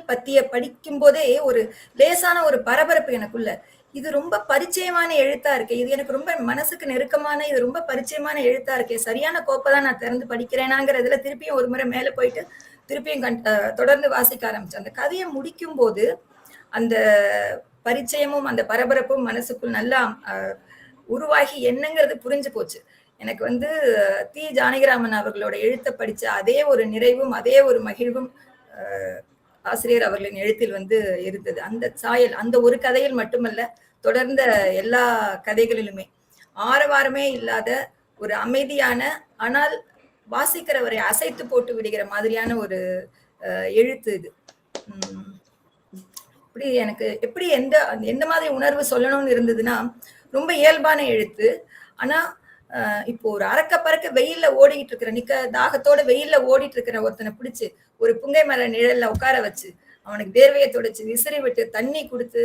பத்திய படிக்கும் போதே ஒரு லேசான ஒரு பரபரப்பு எனக்குள்ள. இது ரொம்ப பரிச்சயமான எழுத்தா இருக்கு, இது எனக்கு ரொம்ப மனசுக்கு நெருக்கமான, இது ரொம்ப பரிச்சயமான எழுத்தா இருக்கே, சரியான கோப்பதான் நான் திறந்து படிக்கிறேனாங்கிறதுல திருப்பியும் ஒரு முறை மேல போயிட்டு திருப்பியும் தொடர்ந்து வாசிக்க ஆரம்பிச்சேன். அந்த கதையை முடிக்கும் போது அந்த பரிச்சயமும் அந்த பரபரப்பும் மனசுக்குள் நல்லா உருவாகி என்னங்கிறது புரிஞ்சு போச்சு. எனக்கு வந்து தி ஜானகிராமன் அவர்களோட எழுத்தை படிச்ச அதே ஒரு நிறைவும் அதே ஒரு மகிழ்வும் ஆசிரியர் அவர்களின் எழுத்தில் வந்து இருந்தது. அந்த சாயல் அந்த ஒரு கதையில் மட்டுமல்ல, தொடர்ந்த எல்லா கதைகளிலுமே ஆரவாரமே இல்லாத ஒரு அமைதியான, ஆனால் வாசிக்கிறவரை அசைத்து போட்டு விடுகிற மாதிரியான ஒரு எழுத்து இது. இப்படி எனக்கு எப்படி எந்த மாதிரி உணர்வு சொல்லணும்னு இருந்ததுன்னா, ரொம்ப இயல்பான எழுத்து. ஆனா இப்போ ஒரு அறக்க பறக்க வெயில்ல ஓடிட்டு இருக்கிற தாகத்தோட வெயில்ல ஓடிட்டு இருக்கிற ஒருத்தனை பிடிச்சு ஒரு புங்கை மர நிழல்ல உட்கார வச்சு அவனுக்கு வேர்வையை தொடச்சு விசிறி விட்டு தண்ணி கொடுத்து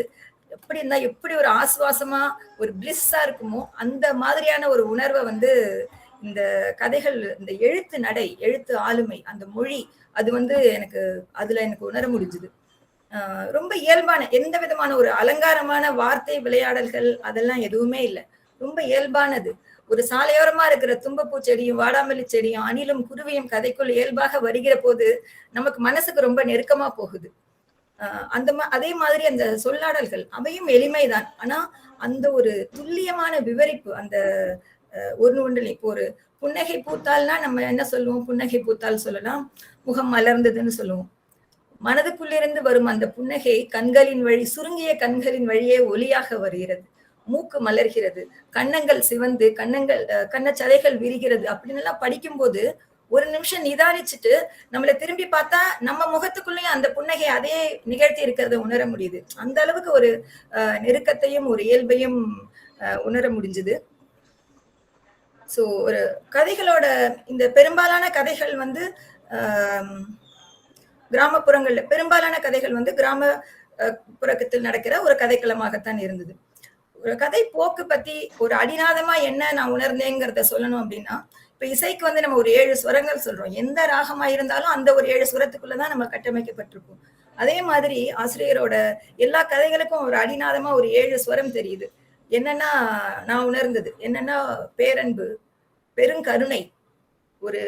எப்படி இருந்தா எப்படி ஒரு ஆசுவாசமா ஒரு பிளிஸ்ஸா இருக்குமோ அந்த மாதிரியான ஒரு உணர்வை வந்து இந்த கதைகள், இந்த எழுத்து நடை, எழுத்து ஆளுமை, அந்த மொழி, அது வந்து அதுல எனக்கு உணர முடிஞ்சுது. ரொம்ப இயல்பான, எந்த விதமான ஒரு அலங்காரமான வார்த்தை விளையாடல்கள் அதெல்லாம் எதுவுமே இல்லை. ரொம்ப இயல்பானது. ஒரு சாலையோரமா இருக்கிற தும்பப்பூ செடியும் வாடாமல்லி செடியும் அணிலும் குருவியும் கதைக்குள் இயல்பாக வருகிற போது நமக்கு மனசுக்கு ரொம்ப நெருக்கமா போகுது. அதே மாதிரி அந்த சொல்லாடல்கள் அவையும் எளிமைதான். ஆனா அந்த ஒரு துல்லியமான விவரிப்பு, அந்த ஒன்றுல இப்போ ஒரு புன்னகை பூத்தால்னா நம்ம என்ன சொல்லுவோம்? புன்னகை பூத்தால் சொல்லலாம், முகம் மலர்ந்ததுன்னு சொல்லுவோம். மனதுக்குள்ளிருந்து வரும் அந்த புன்னகை கண்களின் வழி, சுருங்கிய கண்களின் வழியே ஒளியாக வருகிறது. மூக்கு மலர்கிறது, கன்னங்கள் சிவந்து, கன்னச்சதைகள் விரிகிறது அப்படின்னு எல்லாம் படிக்கும்போது ஒரு நிமிஷம் நிதானிச்சுட்டு நம்மள திரும்பி பார்த்தா நம்ம முகத்துக்குள்ளேயும் அந்த புன்னகை அதே நிகழ்த்தி இருக்கிறத உணர முடியுது. அந்த அளவுக்கு ஒரு நெருக்கத்தையும் ஒரு இயல்பையும் உணர முடிஞ்சுது. ஸோ ஒரு கதைகளோட இந்த பெரும்பாலான கதைகள் வந்து கிராமப்புறங்கள்ல பெரும்பாலான கதைகள் வந்து புறக்கத்தில் நடக்கிற ஒரு கதைக்களமாகத்தான் இருந்தது. ஒரு கதை போக்கு பத்தி ஒரு அடிநாதமா என்ன நான் உணர்ந்தேங்கிறத சொல்லணும் அப்படின்னா, இப்ப இசைக்கு வந்து நம்ம ஒரு 7 ஸ்வரங்கள் சொல்றோம். எந்த ராகமா இருந்தாலும் அந்த ஒரு 7 ஸ்வரத்துக்குள்ளதான் நம்ம கட்டமைக்கப்பட்டிருப்போம். அதே மாதிரி ஆசிரியரோட எல்லா கதைகளுக்கும் ஒரு அடிநாதமா ஒரு 7 ஸ்வரம் தெரியுது. என்னன்னா நான் உணர்ந்தது என்னன்னா, பேரன்பு, பெருங்கருணை, ஒரு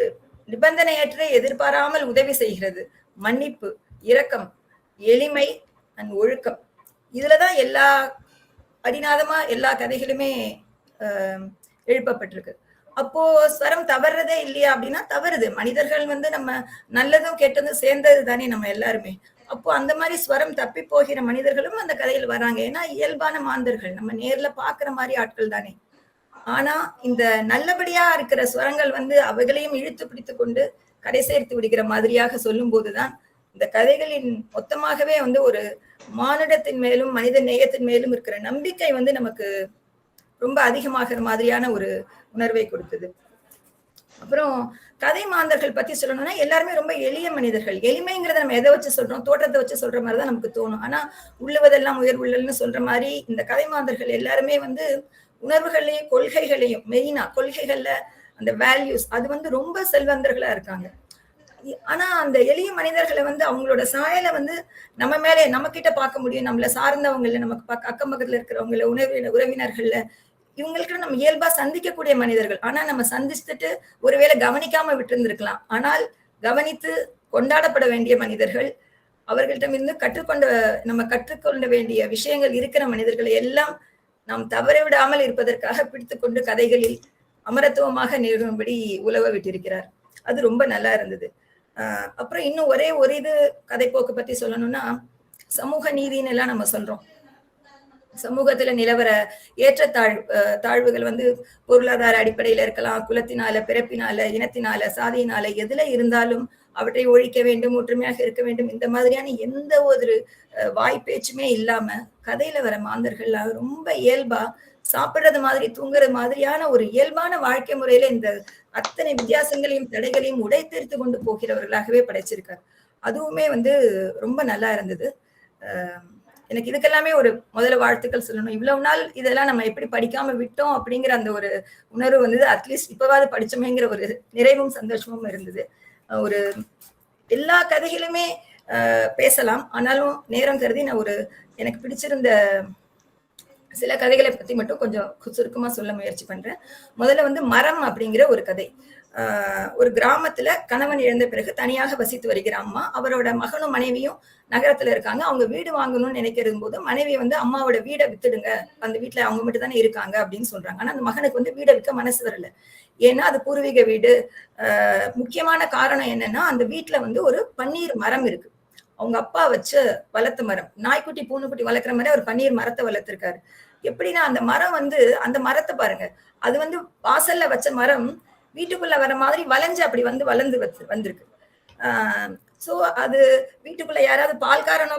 நிபந்தனையற்ற எதிர்பாராமல் உதவி செய்கிறது, மன்னிப்பு, இரக்கம், எளிமை அண்ட் ஒழுக்கம். இதுலதான் எல்லா அடிநாதமா எல்லா கதைகளுமே எழுப்பப்பட்டிருக்கு. அப்போ ஸ்வரம் தவறுறதே இல்லையா அப்படின்னா தவறுது. மனிதர்கள் வந்து நம்ம நல்லதும் கெட்டதும் சேர்ந்தது தானே நம்ம எல்லாருமே. அப்போ அந்த மாதிரி ஸ்வரம் தப்பி போகிற மனிதர்களும் அந்த கதையில் வராங்க. ஏன்னா இயல்பான மாந்தர்கள், நம்ம நேர்ல பாக்குற மாதிரி ஆட்கள் தானே. ஆனா இந்த நல்லபடியா இருக்கிற ஸ்வரங்கள் வந்து அவைகளையும் இழுத்து பிடித்து கொண்டு கரை சேர்த்து விடுகிற மாதிரியாக சொல்லும் போதுதான் இந்த கதைகளின் மொத்தமாகவே வந்து ஒரு மானுடத்தின் மேலும் மனித நேயத்தின் மேலும் இருக்கிற நம்பிக்கை வந்து நமக்கு ரொம்ப அதிகமாகிற மாதிரியான ஒரு உணர்வை கொடுத்தது. அப்புறம் கதை மாந்தர்கள் பத்தி சொல்லணும்னா எல்லாருமே ரொம்ப எளிய மனிதர்கள். எளிமைங்கிறத நம்ம எதை வச்சு சொல்றோம், தோற்றத்தை வச்சு சொல்ற மாதிரிதான் நமக்கு தோணும். ஆனா உள்ளுவதெல்லாம் உயர்வுள்ளல்னு சொல்ற மாதிரி இந்த கதை மாந்தர்கள் எல்லாருமே வந்து உணர்வுகளையும் கொள்கைகளையும், மெயினா கொள்கைகள்ல அந்த வேல்யூஸ் அது வந்து ரொம்ப செல்வந்தர்களா இருக்காங்க. ஆனா அந்த எளிய மனிதர்களை வந்து அவங்களோட சாயலை வந்து நம்ம மேலே நம்ம கிட்ட பார்க்க முடியும். நம்மள சார்ந்தவங்கள, நமக்கு அக்கம் பக்கத்துல இருக்கிறவங்கள, உறவினர்கள்ல இவங்களுக்கு நம்ம இயல்பா சந்திக்கக்கூடிய மனிதர்கள். ஆனா நம்ம சந்திச்சுட்டு ஒருவேளை கவனிக்காம விட்டு இருந்திருக்கலாம். ஆனால் கவனித்து கொண்டாடப்பட வேண்டிய மனிதர்கள், அவர்களிடமிருந்து நம்ம கற்றுக்கொள்ள வேண்டிய விஷயங்கள் இருக்கிற மனிதர்களை எல்லாம் நாம் தவற விடாமல் இருப்பதற்காக பிடித்துக்கொண்டு கதைகளில் அமரத்துவமாக நிகழும்படி உலவ விட்டிருக்கிறார். அது ரொம்ப நல்லா இருந்தது. அப்புறம் இன்னும் ஒரே ஒரு இது கதை போக்கு பத்தி சொல்லணும்னா, சமூக நீதின்னு எல்லாம் நம்ம சொல்றோம். சமூகத்துல நிலவர தாழ்வுகள் வந்து பொருளாதார அடிப்படையில இருக்கலாம், குலத்தினால, பிறப்பினால, இனத்தினால, சாதியினால, எதுல இருந்தாலும் அவற்றை ஒழிக்க வேண்டும், ஒற்றுமையாக இருக்க வேண்டும். இந்த மாதிரியான எந்த ஒரு வாய்ப்பேச்சுமே இல்லாம கதையில வர மாந்தர்கள் ரொம்ப இயல்பா சாப்பிடுறது மாதிரி, தூங்குறது மாதிரியான ஒரு இயல்பான வாழ்க்கை முறையில இந்த அத்தனை வித்தியாசங்களையும் தடைகளையும் உடைத்தெடுத்து கொண்டு போகிறவர்களாகவே படைச்சிருக்கார். அதுவுமே வந்து ரொம்ப நல்லா இருந்தது. எனக்கு இதுக்கெல்லாமே ஒரு முதல்ல வாழ்த்துக்கள் சொல்லணும். இவ்வளவு நாள் இதெல்லாம் நம்ம எப்படி படிக்காம விட்டோம் அப்படிங்கிற அந்த ஒரு உணர்வு வந்தது. அட்லீஸ்ட் இப்பவாது படிச்சோமேங்கிற ஒரு நிறைவும் சந்தோஷமும் இருந்தது. ஒரு எல்லா கதைகளுமே பேசலாம். ஆனாலும் நேரம் கருதி நான் எனக்கு பிடிச்சிருந்த சில கதைகளை பத்தி மட்டும் கொஞ்சம் சுருக்கமா சொல்ல முயற்சி பண்றேன். முதல்ல வந்து மரம் அப்படிங்கிற ஒரு கதை. ஒரு கிராமத்துல கணவன் இழந்த பிறகு தனியாக வசித்து வருகிற அம்மா, அவரோட மகனும் மனைவியும் நகரத்துல இருக்காங்க. அவங்க வீடு வாங்கணும்னு நினைக்கிறது போது மனைவி வந்து அம்மாவோட வீடை வித்துடுங்க, அந்த வீட்டுல அவங்க மட்டும் தானே இருக்காங்க அப்படின்னு சொல்றாங்க. ஆனா அந்த மகனுக்கு வந்து வீடை விற்க மனசு வரல. ஏன்னா அது பூர்வீக வீடு. முக்கியமான காரணம் என்னன்னா, அந்த வீட்டுல வந்து ஒரு பன்னீர் மரம் இருக்கு. அவங்க அப்பா வச்ச வளர்த்த மரம். நாய்க்குட்டி பூனைக்குட்டி வளர்க்குற மாதிரி ஒரு பன்னீர் மரத்தை வளர்த்திருக்காரு. எப்படின்னா அந்த மரம் வந்து, அந்த மரத்தை பாருங்க, அது வந்து வாசல்ல வச்ச மரம் வீட்டுக்குள்ள வர மாதிரி வளைஞ்சு அப்படி வந்து வளர்ந்து வந்திருக்கு. சோ அது வீட்டுக்குள்ள யாராவது பால்காரனோ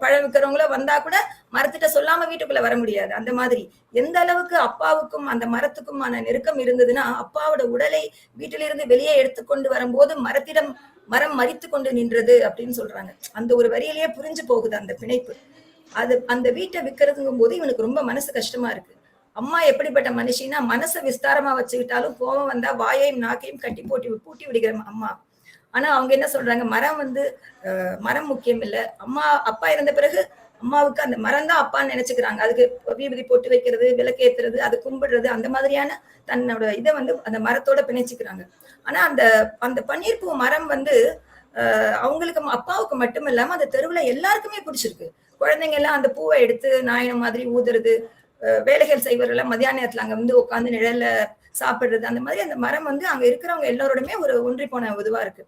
பழ விற்கிறவங்களோ வந்தா கூட மரத்திட்ட சொல்லாம வீட்டுக்குள்ள வர முடியாது. அந்த மாதிரி எந்த அளவுக்கு அப்பாவுக்கும் அந்த மரத்துக்குமான நெருக்கம் இருந்ததுன்னா, அப்பாவோட உடலை வீட்டிலிருந்து வெளியே எடுத்துக்கொண்டு வரும்போது மரம் மரித்து கொண்டு நின்றது அப்படின்னு சொல்றாங்க. அந்த ஒரு வரியிலேயே புரிஞ்சு போகுது அந்த பிணைப்பு. அந்த வீட்டை விற்கிறதுங்கும் போது இவனுக்கு ரொம்ப மனசு கஷ்டமா இருக்கு. அம்மா எப்படிப்பட்ட மனுஷின்னா, மனசை விஸ்தாரமா வச்சுக்கிட்டாலும் கோபம் வந்தா வாயையும் நாக்கையும் பூட்டி விடுகிற அம்மா. ஆனா அவங்க என்ன சொல்றாங்க, மரம் முக்கியம் இல்ல, அப்பா இறந்த பிறகு அம்மாவுக்கு அந்த மரம் தான் அப்பான்னு நினைச்சுக்கிறாங்க. அதுக்கு வீபதி போட்டு வைக்கிறது, விளக்கேத்துறது, அது கும்பிடுறது, அந்த மாதிரியான தன்னோட இதை வந்து அந்த மரத்தோட பிணைச்சுக்கிறாங்க. ஆனா அந்த பன்னீர்பூ மரம் வந்து அவங்களுக்கு, அப்பாவுக்கு மட்டும் இல்லாம அந்த தெருவுல எல்லாருக்குமே பிடிச்சிருக்கு. குழந்தைங்க எல்லாம் அந்த பூவை எடுத்து நாயனம் மாதிரி ஊதுறது, வேலைகள் செய்வர்கள் மத்தியான நேரத்துல அங்க வந்து உட்காந்து நிழல்ல சாப்பிடுறது, அந்த மாதிரி அந்த மரம் வந்து அங்க இருக்கிறவங்க எல்லாரோடுமே ஒரு ஒன்றி போன இதுவா இருக்கு.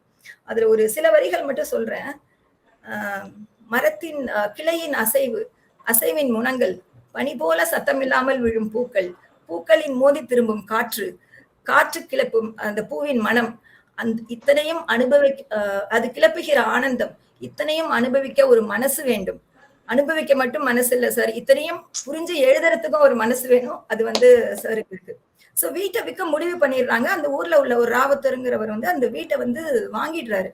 அதுல ஒரு சில வரிகள் மட்டும் சொல்றேன். மரத்தின் கிளையின் அசைவின் முனங்கள், பனி போல சத்தமில்லாமல் விழும் பூக்கள், பூக்களின் மோதி திரும்பும் காற்று, காற்று கிளப்பும் அந்த பூவின் மனம், இத்தனையும் அது கிளப்புகிற ஆனந்தம், இத்தனையும் அனுபவிக்க ஒரு மனசு வேண்டும். அனுபவிக்க மட்டும் மனசு இல்ல சார், இத்தனையும் புரிஞ்சு எழுதுறதுக்கும் ஒரு மனசு வேணும். அது வந்து சாருக்கு இருக்கு. சோ வீட்டை விற்க முடிவு பண்ணிடுறாங்க. அந்த ஊர்ல உள்ள ஒரு ராவத்தருங்கிறவர் வந்து அந்த வீட்டை வந்து வாங்கிடுறாரு.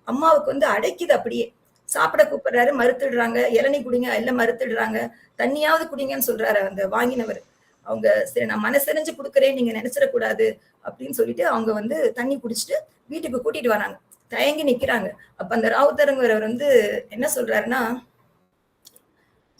அம்மாவுக்கு வந்து அடைக்குது அப்படியே. சாப்பிட கூப்பிடுறாரு, மறுத்துடுறாங்க. இளநீ குடிங்க, எல்லாம் மறுத்துடுறாங்க. தண்ணியாவது குடிங்கன்னு சொல்றாரு அந்த வாங்கினவர். அவங்க சரி நான் மனசெறிஞ்சு குடுக்குறேன், நீங்க நினைச்சிடக்கூடாது அப்படின்னு சொல்லிட்டு அவங்க வந்து தண்ணி குடிச்சிட்டு வீட்டுக்கு கூட்டிட்டு வராங்க. தயங்கி நிக்கிறாங்க. அப்ப அந்த ராவுத்தருங்கிறவர் வந்து என்ன சொல்றாருன்னா,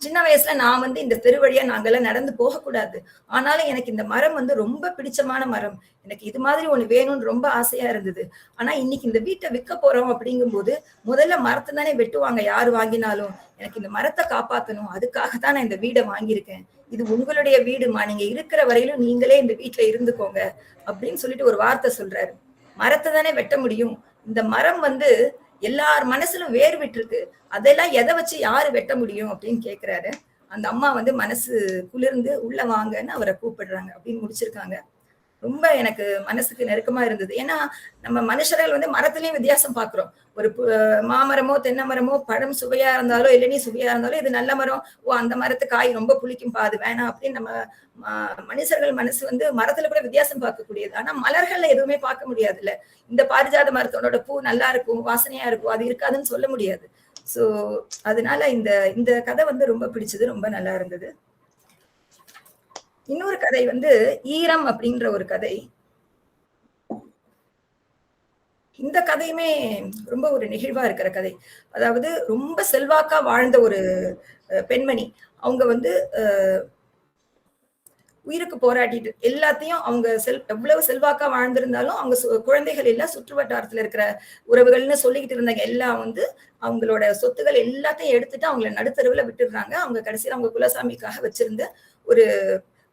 சின்ன வயசுல நான் வந்து இந்த தெரு வழியா நாங்கெல்லாம் நடந்து போகக்கூடாது. ஆனாலும் எனக்கு இந்த மரம் வந்து ரொம்ப பிடிச்சமான மரம். எனக்கு இது மாதிரி ஒண்ணு வேணும்னு ரொம்ப ஆசையா இருந்தது. ஆனா இன்னைக்கு இந்த வீட்டை விற்க போறோம் அப்படிங்கும்போது, முதல்ல மரத்த தானே வெட்டுவாங்க யாரு வாங்கினாலும். எனக்கு இந்த மரத்த காப்பாத்தணும். அதுக்காக தான் நான் இந்த வீட வாங்கியிருக்கேன். இது உங்களுடைய வீடுமா. நீங்க இருக்கிற வரையிலும் நீங்களே இந்த வீட்ல இருந்துக்கோங்க. அப்படின்னு சொல்லிட்டு ஒரு வார்த்தை சொல்றாரு. மரத்த தானே வெட்ட முடியும். இந்த மரம் வந்து எல்லார் மனசுலும் வேர் விட்டுருக்கு. அதெல்லாம் எதை வச்சு யாரு வெட்ட முடியும் அப்படின்னு கேக்குறாரு. அந்த அம்மா வந்து மனசு குளிர்ந்து உள்ள வாங்கன்னு அவரை கூப்பிடுறாங்க அப்படின்னு முடிச்சிருக்காங்க. ரொம்ப எனக்கு மனசுக்கு நெருக்கமா இருந்தது. ஏன்னா நம்ம மனுஷர்கள் வந்து மரத்திலயும் வித்தியாசம் பார்க்கிறோம். ஒரு மாமரமோ தென்னை மரமோ பழம் சுவையா இருந்தாலோ இளநீ சுவையா இருந்தாலும் இது நல்ல மரம், ஓ அந்த மரத்து காய் ரொம்ப புளிக்கும்பா அது வேணாம் அப்படின்னு நம்ம மனுஷர்கள் மனசு வந்து மரத்துல கூட வித்தியாசம் பார்க்கக்கூடியது. ஆனா மலர்கள்ல எதுவுமே பார்க்க முடியாதுல்ல. இந்த பாரிஜாத மரத்தோட பூ நல்லா இருக்கும், வாசனையா இருக்கும், அது இருக்காதுன்னு சொல்ல முடியாது. சோ அதனால இந்த இந்த கதை வந்து ரொம்ப பிடிச்சது, ரொம்ப நல்லா இருந்தது. இன்னொரு கதை வந்து ஈரம் அப்படின்ற ஒரு கதை. இந்த கதையுமே ரொம்ப ஒரு நெகிழ்வா இருக்கிற கதை. அதாவது ரொம்ப செல்வாக்கா வாழ்ந்த ஒரு பெண்மணி. அவங்க வந்து உயிருக்கு போராடிட்டு எல்லாத்தையும் அவங்க எவ்வளவு செல்வாக்கா வாழ்ந்திருந்தாலும் அவங்க குழந்தைகள் எல்லாம் சுற்று வட்டாரத்துல இருக்கிற உறவுகள்னு சொல்லிக்கிட்டு இருந்தாங்க. எல்லாம் வந்து அவங்களோட சொத்துகள் எல்லாத்தையும் எடுத்துட்டு அவங்கள நடுத்தருவுல விட்டுடுறாங்க. அவங்க கடைசியில அவங்க குலசாமிக்காக வச்சிருந்த ஒரு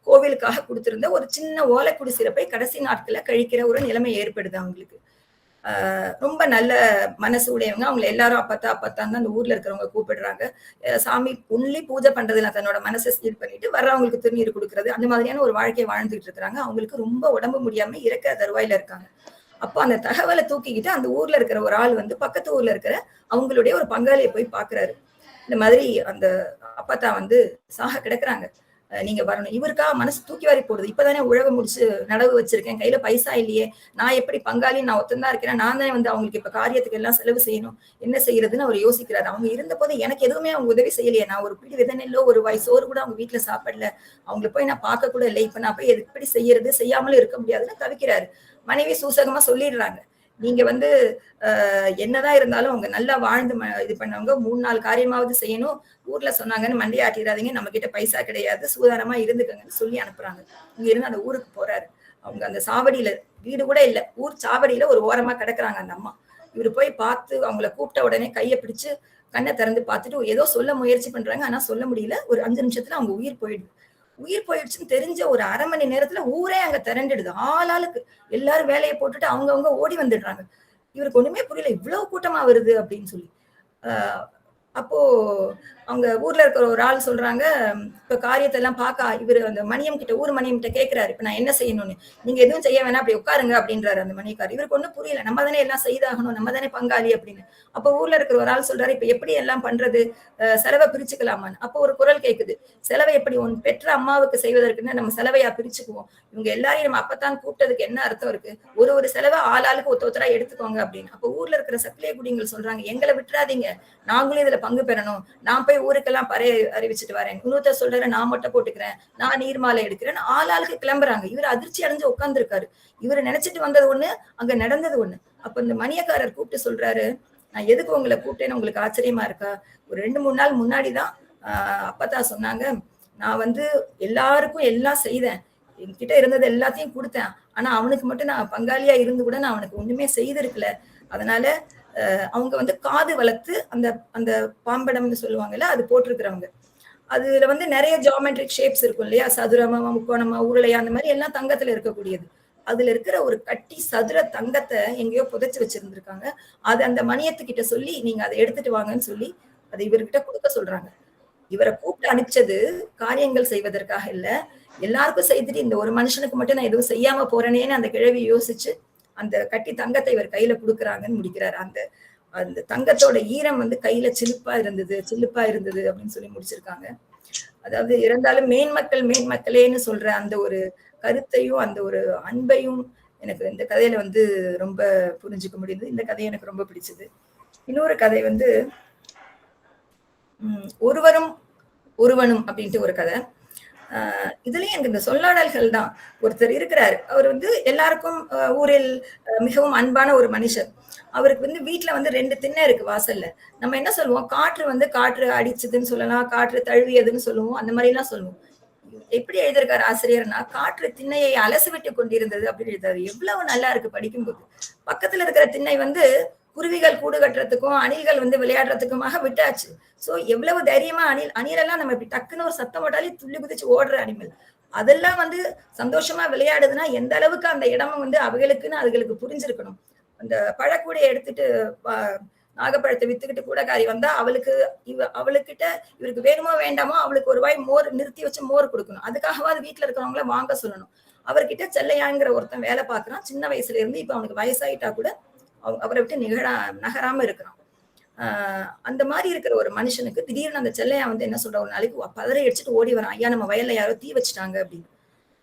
கோவிலுக்காக கொடுத்திருந்த ஒரு சின்ன ஓலைக்குடி சிறப்பை கடைசி நாட்களை கழிக்கிற ஒரு நிலைமை ஏற்படுது அவங்களுக்கு. ரொம்ப நல்ல மனசு உடையவங்க. அவங்களை எல்லாரும் அப்பத்தா அப்பத்தான்னு அந்த ஊர்ல இருக்கிறவங்க கூப்பிடுறாங்க. சாமி ஒன்லி பூஜை பண்றதுல தன்னோட மனசை சீர் பண்ணிட்டு வர்றவங்களுக்கு திருநீர் கொடுக்கறது அந்த மாதிரியான ஒரு வாழ்க்கையை வாழ்ந்துட்டு இருக்கிறாங்க. அவங்களுக்கு ரொம்ப உடம்பு முடியாம இறக்க தருவாயில இருக்காங்க. அப்போ அந்த தகவலை தூக்கிக்கிட்டு அந்த ஊர்ல இருக்கிற ஒரு ஆள் வந்து பக்கத்து ஊர்ல இருக்கிற அவங்களுடைய ஒரு பங்காளியை போய் பாக்குறாரு. இந்த மாதிரி அந்த அப்பத்தா வந்து சாக கிடக்குறாங்க, நீங்க வரணும். இவருக்கா மனசு தூக்கி வாரி போடுது. இப்பதானே உழவு முடிச்சு நடவு வச்சிருக்கேன், கையில பைசா இல்லையே, நான் எப்படி பங்காளி, நான் ஒத்தந்தான் இருக்கிறேன், நான் தானே வந்து அவங்களுக்கு இப்ப காரியத்துக்கு எல்லாம் செலவு செய்யணும், என்ன செய்யறதுன்னு அவர் யோசிக்கிறாரு. அவங்க இருந்த போது எனக்கு எதுவுமே அவங்க உதவி செய்யலையே, நான் ஒரு பிடி விதை நெல்லோ ஒரு வாய் சோறு கூட அவங்க வீட்டுல சாப்பிடல, அவங்களை போய் நான் பார்க்க கூட இல்லை, இப்ப நான் போய் எப்படி செய்யறது, செய்யாமலும் இருக்க முடியாதுன்னு தவிக்கிறாரு. மனைவி சூசகமா சொல்லிடுறாங்க, நீங்க வந்து என்னதான் இருந்தாலும் அவங்க நல்லா வாழ்ந்து இது பண்ணவங்க, 3-4 காரியமாவது செய்யணும், ஊர்ல சொன்னாங்கன்னு மண்டையாட்டிடாதீங்க, நம்ம கிட்ட பைசா கிடையாது, சூதானமா இருந்துக்கங்கன்னு சொல்லி அனுப்புறாங்க. இங்க இருந்து அந்த ஊருக்கு போறாரு. அவங்க அந்த சாவடியில வீடு கூட இல்ல, ஊர் சாவடியில ஒரு ஓரமா கிடக்குறாங்க அந்த அம்மா. இவரு போய் பார்த்து அவங்கள கூப்பிட்ட உடனே கையை பிடிச்சு கண்ணை திறந்து பார்த்துட்டு ஏதோ சொல்ல முயற்சி பண்றாங்க. ஆனா சொல்ல முடியல. ஒரு 5 நிமிஷத்துல அவங்க உயிர் போயிடுது. உயிர் போயிடுச்சுன்னு தெரிஞ்ச ஒரு 1/2 மணி நேரத்துல ஊரே அங்க திரண்டுடுது. ஆளாளுக்கு எல்லாரும் வேலையை போட்டுட்டு அவங்கவங்க ஓடி வந்துடுறாங்க. இவருக்கு ஒண்ணுமே புரியல, இவ்வளவு கூட்டமா வருது அப்படின்னு சொல்லி. அப்போ அவங்க ஊர்ல இருக்கிற ஒரு ஆள் சொல்றாங்க, இப்ப காரியத்தை எல்லாம் இவரு அந்த மணியம் கிட்ட, ஊர் மணியம் கிட்ட கேட்கிறாரு, இப்ப நான் என்ன செய்யணும்னு. நீங்க எதுவும் செய்ய வேணாம், அப்படி உட்காருங்க அப்படின்றாரு அந்த மணியக்காரர். இவருக்கு ஒண்ணும் புரியல, நம்ம தானே எல்லாம் செய்தாகணும், நம்ம தானே பங்காளி அப்படின்னு. அப்ப ஊர்ல இருக்கிற ஒரு ஆள் சொல்றாரு, இப்ப எப்படி எல்லாம் பண்றது, செலவை பிரிச்சுக்கலாமான்னு. அப்போ ஒரு குரல் கேக்குது, செலவை எப்படி உன் பெற்ற அம்மாவுக்கு செய்வதற்குன்னு நம்ம செலவையா பிரிச்சுக்குவோம், இவங்க எல்லாரையும் நம்ம அப்பத்தான் கூப்பிட்டதுக்கு என்ன அர்த்தம் இருக்கு, ஒரு செலவை ஆளாளுக்கு ஒருத்தரா எடுத்துக்கோங்க அப்படின்னு. அப்ப ஊர்ல இருக்கிற சக்கிலிய குடிங்கள் சொல்றாங்க, எங்களை விட்டுறாதீங்க, நாங்களும் இதுல பங்கு பெறணும், நான் போய் ஊருக்கெல்லாம் அறிவிச்சுட்டு வரேன். இன்னொருத்தர் சொல்றாரு, நான் மொட்டை போட்டுக்கிறேன், நான் நீர்மாலை எடுக்கிறேன், ஆளாளுக்கு கிளம்புறாங்க. இவர் அதிர்ச்சி அடைஞ்சு உட்கார்ந்து இருக்காரு. இவரு நினைச்சிட்டு வந்தது ஒண்ணு, அங்க நடந்தது ஒண்ணு. அப்ப இந்த மணியக்காரர் கூப்பிட்டு சொல்றாரு, நான் எதுக்கு உங்களை கூப்பிட்டேன்னு உங்களுக்கு ஆச்சரியமா இருக்கா, ஒரு 2-3 நாள் முன்னாடிதான் அப்பதான் சொன்னாங்க, நான் வந்து எல்லாருக்கும் எல்லாம் செய்தேன், என்கிட்ட இருந்தது எல்லாத்தையும் கொடுத்தேன், ஆனா அவனுக்கு மட்டும் நான் பங்காளியா இருந்து கூட நான் அவனுக்கு ஒண்ணுமே செய்திருக்கல. அதனால அவங்க வந்து காது வளர்த்து அந்த அந்த பாம்படம்னு சொல்லுவாங்கல்ல, அது போட்டிருக்கிறவங்க. அதுல வந்து நிறைய ஜியோமெட்ரிக் ஷேப்ஸ் இருக்கும் இல்லையா, சதுரமா, முக்கோணமா, உருளையா, அந்த மாதிரி எல்லாம் தங்கத்துல இருக்கக்கூடியது. அதுல இருக்கிற ஒரு கட்டி சதுர தங்கத்தை எங்கேயோ புதைச்சு வச்சிருந்திருக்காங்க. அது அந்த மணியத்துக்கிட்ட சொல்லி, நீங்க அதை எடுத்துட்டு வாங்கன்னு சொல்லி அதை இவர்கிட்ட கொடுக்க சொல்றாங்க. இவரை கூப்பிட்டு அனுப்பிச்சது காரியங்கள் செய்வதற்காக இல்ல, எல்லாருக்கும் செய்துட்டு இந்த ஒரு மனுஷனுக்கு மட்டும் நான் எதுவும் செய்யாம போறேனேன்னு அந்த கிழவி யோசிச்சு அந்த கட்டி தங்கத்தை இவர் கையில குடுக்குறாங்கன்னு முடிக்கிறாரு. அந்த அந்த தங்கத்தோட ஈரம் வந்து கையில சிலுப்பா இருந்தது அப்படின்னு சொல்லி முடிச்சிருக்காங்க. அதாவது இருந்தாலும் மேன்மக்கள் மேன்மக்களேன்னு சொல்ற அந்த ஒரு கருத்தையும் அந்த ஒரு அன்பையும் எனக்கு இந்த கதையில வந்து ரொம்ப புரிஞ்சுக்க முடியுது. இந்த கதை எனக்கு ரொம்ப பிடிச்சது. இன்னொரு கதை வந்து ஒருவரும் ஒருவனும் அப்படின்ட்டு ஒரு கதை. இதுலயும் எனக்கு இந்த சொல்லாடல்கள் தான். ஒருத்தர் இருக்கிறாரு. அவர் வந்து எல்லாருக்கும் ஊரில் மிகவும் அன்பான ஒரு மனுஷர். அவருக்கு வந்து வீட்டுல வந்து 2 திண்ணை இருக்கு வாசல்ல. நம்ம என்ன சொல்லுவோம்? காற்று அடிச்சதுன்னு சொல்லலாம், காற்று தழுவியதுன்னு சொல்லுவோம். அந்த மாதிரி எல்லாம் சொல்லுவோம். எப்படி எழுதியிருக்காரு ஆசிரியர்னா, காற்று திண்ணையை அலசி விட்டு கொண்டிருந்தது அப்படின்னு எழுதாரு. எவ்வளவு நல்லா இருக்கு படிக்கும்போது. பக்கத்துல இருக்கிற திண்ணை வந்து குருவிகள் கூடு கட்டுறதுக்கும் அணில்கள் வந்து விளையாடுறதுக்குமாக விட்டாச்சு. சோ எவ்வளவு தைரியமா அணிலெல்லாம் நம்ம இப்படி டக்குன்னு ஒரு சத்தம் போட்டாலே துள்ளி குதிச்சு ஓடுற அனிமல். அதெல்லாம் வந்து சந்தோஷமா விளையாடுதுன்னா எந்த அளவுக்கு அந்த இடமும் வந்து அவைகளுக்குன்னு அதுகளுக்கு புரிஞ்சிருக்கணும். அந்த பழக்கூடைய எடுத்துட்டு நாகப்பழத்தை வித்துக்கிட்டு கூடக்காரி வந்தா அவளுக்கிட்ட இவருக்கு வேணுமோ வேண்டாமோ அவளுக்கு ஒரு வாய் மோர் நிறுத்தி வச்சு மோர் கொடுக்கணும். அதுக்காகவாது வீட்டுல இருக்கிறவங்கள வாங்க சொல்லணும். அவர்கிட்ட செல்லையாங்கிற ஒருத்தன் வேலை பார்க்கறான். சின்ன வயசுல இருந்து இப்ப அவனுக்கு வயசாயிட்டா கூட அவரை விட்டு நகராம இருக்கிறான். அந்த மாதிரி இருக்கிற ஒரு மனுஷனுக்கு திடீர்னு அந்த செல்லையா வந்து என்ன சொல்ற, ஒரு நாளைக்கு பதறி அடிச்சுட்டு ஓடி வரான். ஐயா, நம்ம வயல்ல யாரோ தீ வச்சுட்டாங்க அப்படின்னு.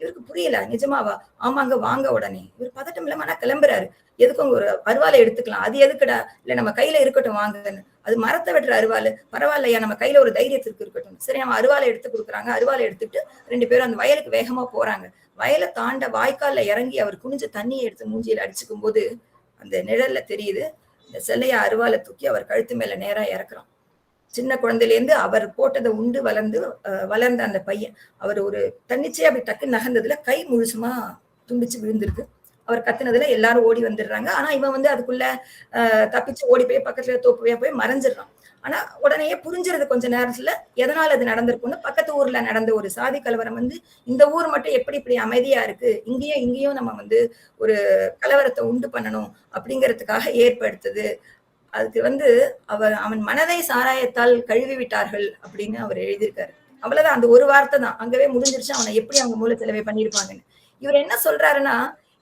இவருக்கு புரியல. நிஜமாவா? ஆமாங்க, வாங்க உடனே. இவர் பதட்டம் இல்லாம ஆனா கிளம்புறாரு. எதுக்கும் ஒரு அருவாலை எடுத்துக்கலாம். அது எதுக்குடா? இல்ல நம்ம கையில இருக்கட்டும் வாங்கன்னு. அது மரத்தை வெட்டுற அருவாள். பரவாயில்லையா, நம்ம கையில ஒரு தைரியத்திற்கு இருக்கட்டும். சரி, அவன் அருவாலை எடுத்து கொடுக்குறாங்க. அருவாலை எடுத்துட்டு 2 பேரும் அந்த வயலுக்கு வேகமா போறாங்க. வயலை தாண்ட வாய்க்கால்ல இறங்கி அவர் குனிஞ்சு தண்ணியை எடுத்து மூஞ்சியில அடிச்சுக்கும் போது அந்த நிழல்ல தெரியுது, இந்த செல்லையா அருவாலை தூக்கி அவர் கழுத்து மேல நேரா இறக்குறான். சின்ன குழந்தையில இருந்து அவர் போட்டதை உண்டு வளர்ந்த அந்த பையன் அவர் ஒரு தன்னிச்சையா அப்படி டக்குன்னு நகர்ந்ததுல கை முழுசுமா துண்டிச்சு விழுந்திருக்கு. அவர் கத்துனதுல எல்லாரும் ஓடி வந்துடுறாங்க. ஆனா இவன் வந்து அதுக்குள்ள தப்பிச்சு ஓடி போய் பக்கத்துல தோப்புவையா போய் மறைஞ்சிடறான். ஆனா உடனே புரிஞ்சிருது கொஞ்ச நேரத்துல எதனால அது நடந்திருக்கும்னு. பக்கத்து ஊர்ல நடந்த ஒரு சாதி கலவரம் வந்து இந்த ஊர் மட்டும் எப்படி இப்படி அமைதியா இருக்கு, இங்கேயும் நம்ம வந்து ஒரு கலவரத்தை உண்டு பண்ணணும் அப்படிங்கிறதுக்காக ஏற்படுத்துது. அதுக்கு வந்து அவன் மனதை சாராயத்தால் கழுவி விட்டார்கள் அப்படின்னு அவர் எழுதியிருக்காரு. அவ்வளவுதான், அந்த ஒரு வார்த்தை தான் அங்கவே முடிஞ்சிருச்சு. அவனை எப்படி அவங்க மூல செலவை பண்ணிருப்பாங்கன்னு. இவர் என்ன சொல்றாருன்னா,